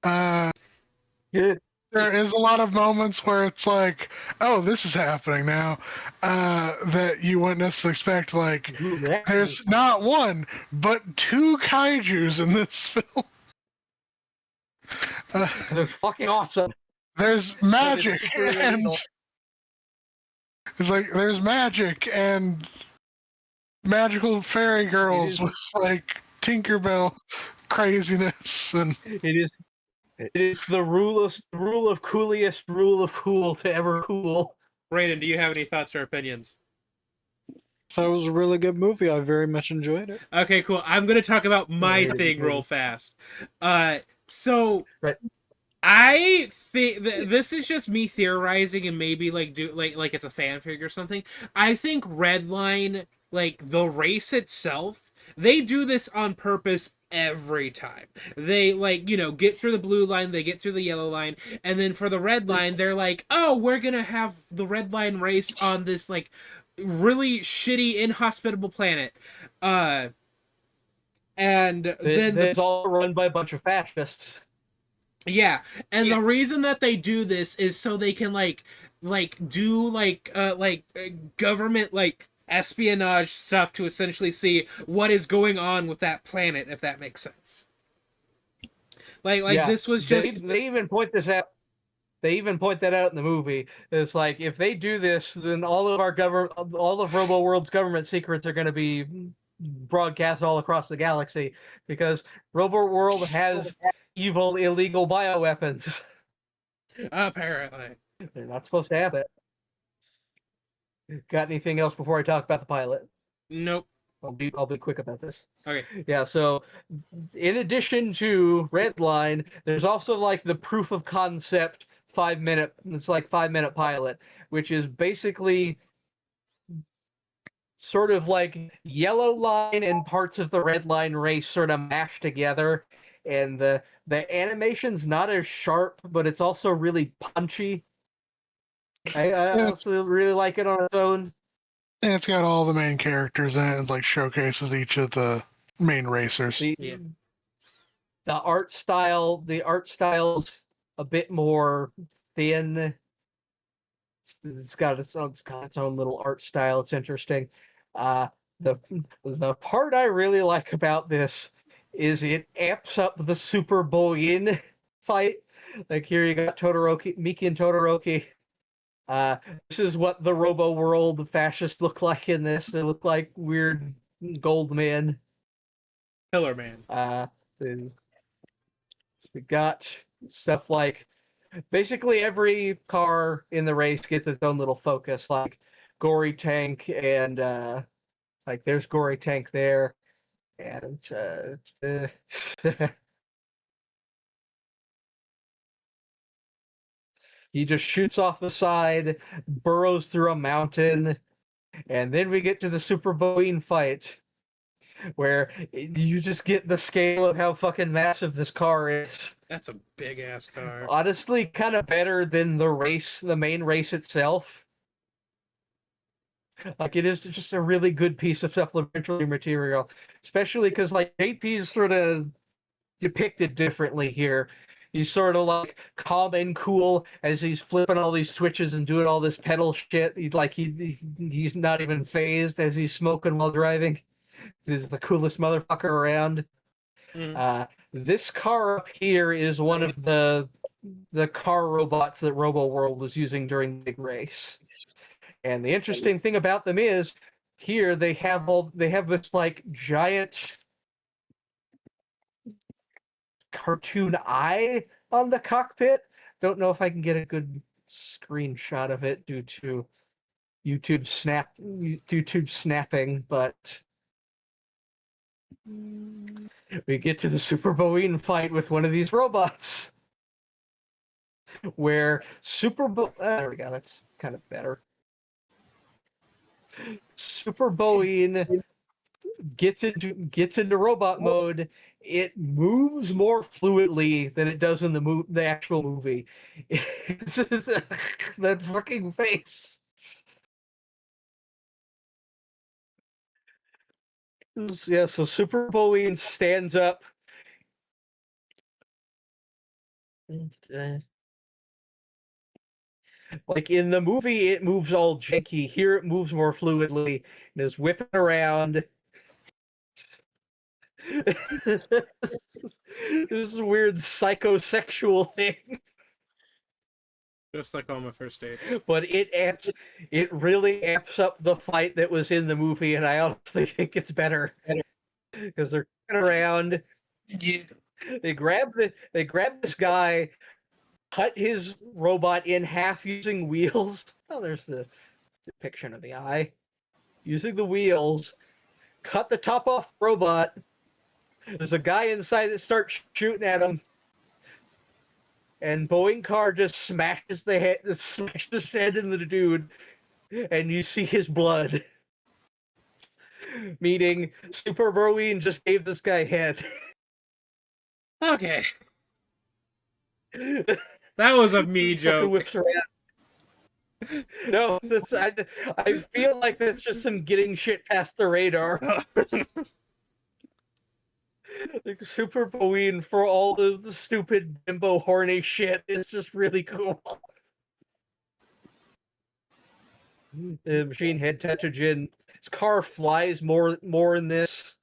Good. There is a lot of moments where it's like, oh, this is happening now, that you wouldn't necessarily expect. Like, there's not one, but 2 kaijus in this film. They're fucking awesome. There's magic, and it's like there's magic and magical fairy girls with like Tinkerbell craziness, and It is the rule of coolest rule of cool to ever cool. Brayden, do you have any thoughts or opinions? Thought it was a really good movie. I very much enjoyed it. Okay, cool. I'm gonna talk about my thing real fast. So Right. I think this is just me theorizing and maybe like like it's a fanfic or something. I think Redline, like the race itself, they do this on purpose every time. They like, get through the blue line, they get through the yellow line, and then for the red line, they're like, "Oh, we're going to have the red line race on this like really shitty inhospitable planet." And then it's all run by a bunch of fascists. Yeah, and the reason that they do this is so they can do government espionage stuff to essentially see what is going on with that planet, if that makes sense. This was just they even point this out. They even point that out in the movie. It's like if they do this, then all of Robo World's government secrets are going to be broadcast all across the galaxy because Robo World has evil, illegal bioweapons. apparently. They're not supposed to have it. Got anything else before I talk about the pilot? Nope. I'll be quick about this. Okay. Yeah, so in addition to Redline, there's also like the proof of concept 5-minute. It's like 5-minute pilot, which is basically sort of like Yellow Line and parts of the Redline race sort of mashed together, and the animation's not as sharp, but it's also really punchy. I also really like it on its own. And it's got all the main characters in it, and like showcases each of the main racers. The art style's a bit more thin. It's got its own little art style. It's interesting. The part I really like about this is it amps up the Super Boyin fight. Like here you got Miki and Todoroki. This is what the Robo World fascists look like in this. They look like weird gold men. Pillar Man. We got stuff like basically every car in the race gets its own little focus, like Gory Tank and like there's Gory Tank there, and He just shoots off the side, burrows through a mountain, and then we get to the Super Boeing fight, where you just get the scale of how fucking massive this car is. That's a big ass car. Honestly, kind of better than the main race itself. Like, it is just a really good piece of supplementary material, especially because like JP's sort of depicted differently here. He's sort of like calm and cool as he's flipping all these switches and doing all this pedal shit. He's not even phased as he's smoking while driving. He's the coolest motherfucker around. This car up here is one of the car robots that Robo World was using during the big race. And the interesting thing about them is here they have this like giant cartoon eye on the cockpit. Don't know if I can get a good screenshot of it due to YouTube snapping, but we get to the Super Boeing fight with one of these robots, where there we go. That's kind of better. Super Boeing gets into robot mode. It moves more fluidly than it does in the actual movie. That fucking face. Yeah, so Super Boeing stands up. Like in the movie, it moves all janky. Here, it moves more fluidly and is whipping around. This is a weird psychosexual thing. Just like all my first dates. But it really amps up the fight that was in the movie, and I honestly think it's better. Because they're around. They grab this guy, cut his robot in half using wheels. Oh, there's the depiction of the eye. Using the wheels, cut the top off the robot. There's a guy inside that starts shooting at him. And Boeing car just smashes his head into the dude, and you see his blood. Meaning, Super Boeing just gave this guy head. Okay. That was a me joke. Whips around. No, I feel like that's just some getting shit past the radar. Like Super Boeing, for all the stupid bimbo horny shit, is just really cool. The machine head Tetragen. His car flies more in this.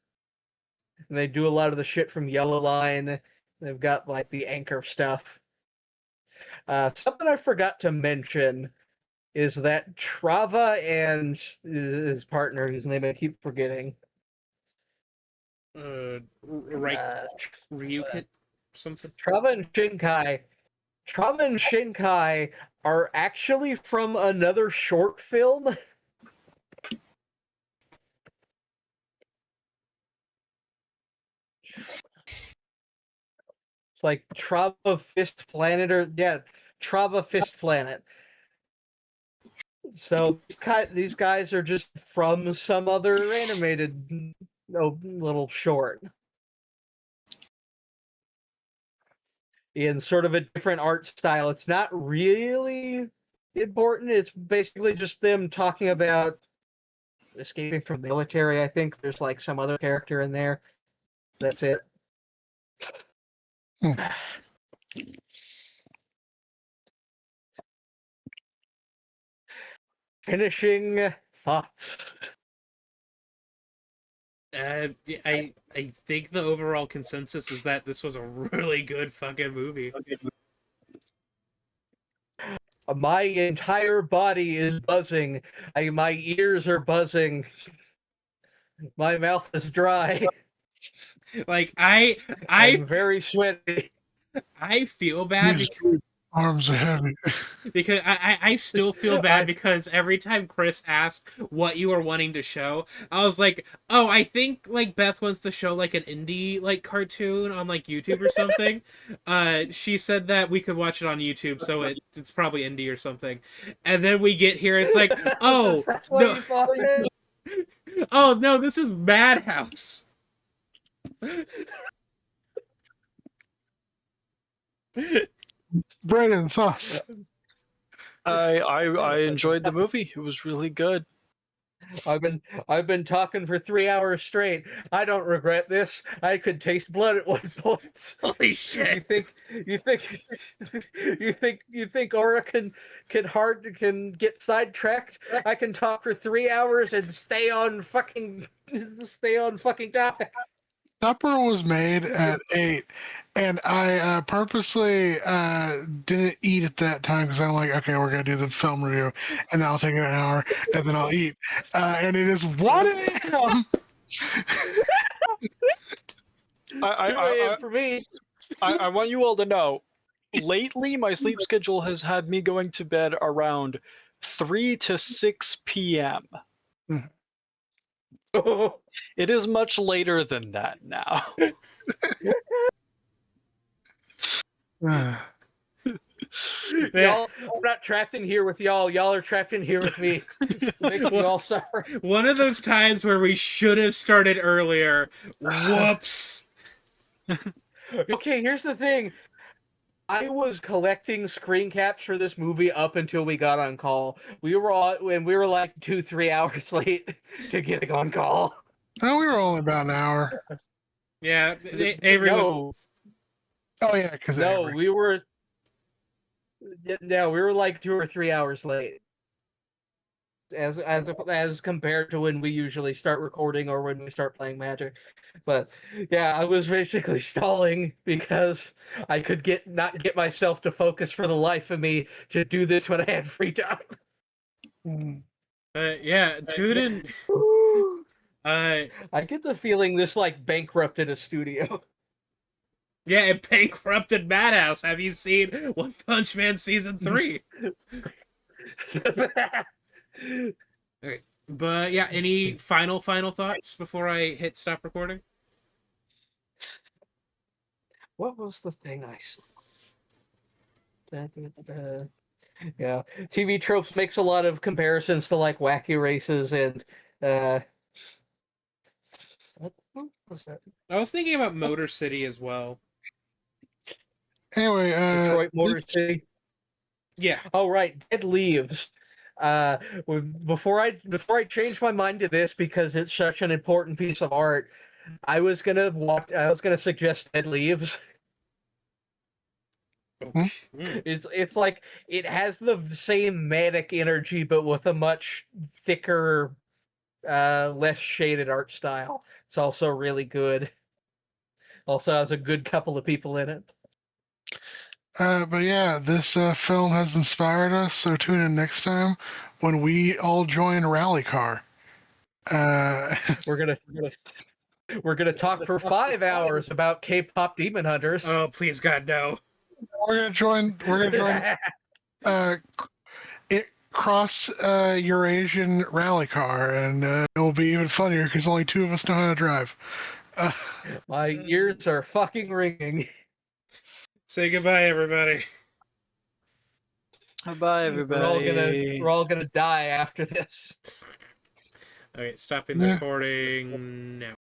And they do a lot of the shit from Yellow Line. They've got like the anchor stuff. Something I forgot to mention is that Trava and his partner, whose name I keep forgetting. Ryukit something. Trava and Shinkai are actually from another short film. It's like Trava Fist Planet, Trava Fist Planet. So these guys are just from some other animated little short. In sort of a different art style. It's not really important. It's basically just them talking about escaping from the military. I think there's like some other character in there. That's it. Finishing thoughts. I think the overall consensus is that this was a really good fucking movie. My entire body is buzzing. My ears are buzzing. My mouth is dry. Like I'm very sweaty. I feel bad Arms are heavy. Because I still feel bad I- because every time Chris asked what you were wanting to show, I was like, oh, I think like Beth wants to show like an indie like cartoon on like YouTube or something. She said that we could watch it on YouTube, so it's probably indie or something. And then we get here, it's like, oh That's what no, you thought it is? oh no, this is Madhouse. Bread sauce. I enjoyed the movie. It was really good. I've been talking for 3 hours straight. I don't regret this. I could taste blood at one point. Holy You shit! think you think Aura can get sidetracked? I can talk for 3 hours and stay on fucking topic. Supper was made at 8, and I purposely didn't eat at that time because I'm like, okay, we're gonna do the film review, and then I'll take an hour, and then I'll eat. And it is 1 a.m. 2 a.m. for me. I want you all to know, lately my sleep schedule has had me going to bed around 3 to 6 p.m. It is much later than that now. Y'all, I'm not trapped in here with y'all. Y'all are trapped in here with me. Making y'all suffer. One of those times where we should have started earlier. Whoops. Okay, here's the thing. I was collecting screen caps for this movie up until we got on call. We were like 2-3 hours late to getting on call. No, we were only about an hour. Yeah, Avery was. No, Oh yeah, because no, we were like 2 or 3 hours late. As compared to when we usually start recording or when we start playing Magic. But yeah, I was basically stalling because I could not get myself to focus for the life of me to do this when I had free time. Yeah, Tuden. I get the feeling this like bankrupted a studio. Yeah, it bankrupted Madhouse. Have you seen One Punch Man season 3? Okay. But yeah, any final thoughts before I hit stop recording? What was the thing I saw? Yeah, TV tropes makes a lot of comparisons to like Wacky Races and what was that? I was thinking about Motor City as well. Anyway, Detroit Motor City. Yeah. Oh right, Dead Leaves. Before I change my mind to this because it's such an important piece of art, I was gonna suggest Dead Leaves. Okay. It's like it has the same manic energy, but with a much thicker, less shaded art style. It's also really good. Also has a good couple of people in it. but yeah, this film has inspired us. So tune in next time when we all join Rally Car. We're gonna talk for 5 hours about K-pop Demon Hunters. Oh, please God, no. We're gonna join. It cross Eurasian Rally Car, and it will be even funnier because only 2 of us know how to drive. My ears are fucking ringing. Say goodbye, everybody. Bye, everybody. We're all gonna die after this. Okay, stopping the Yeah. recording now.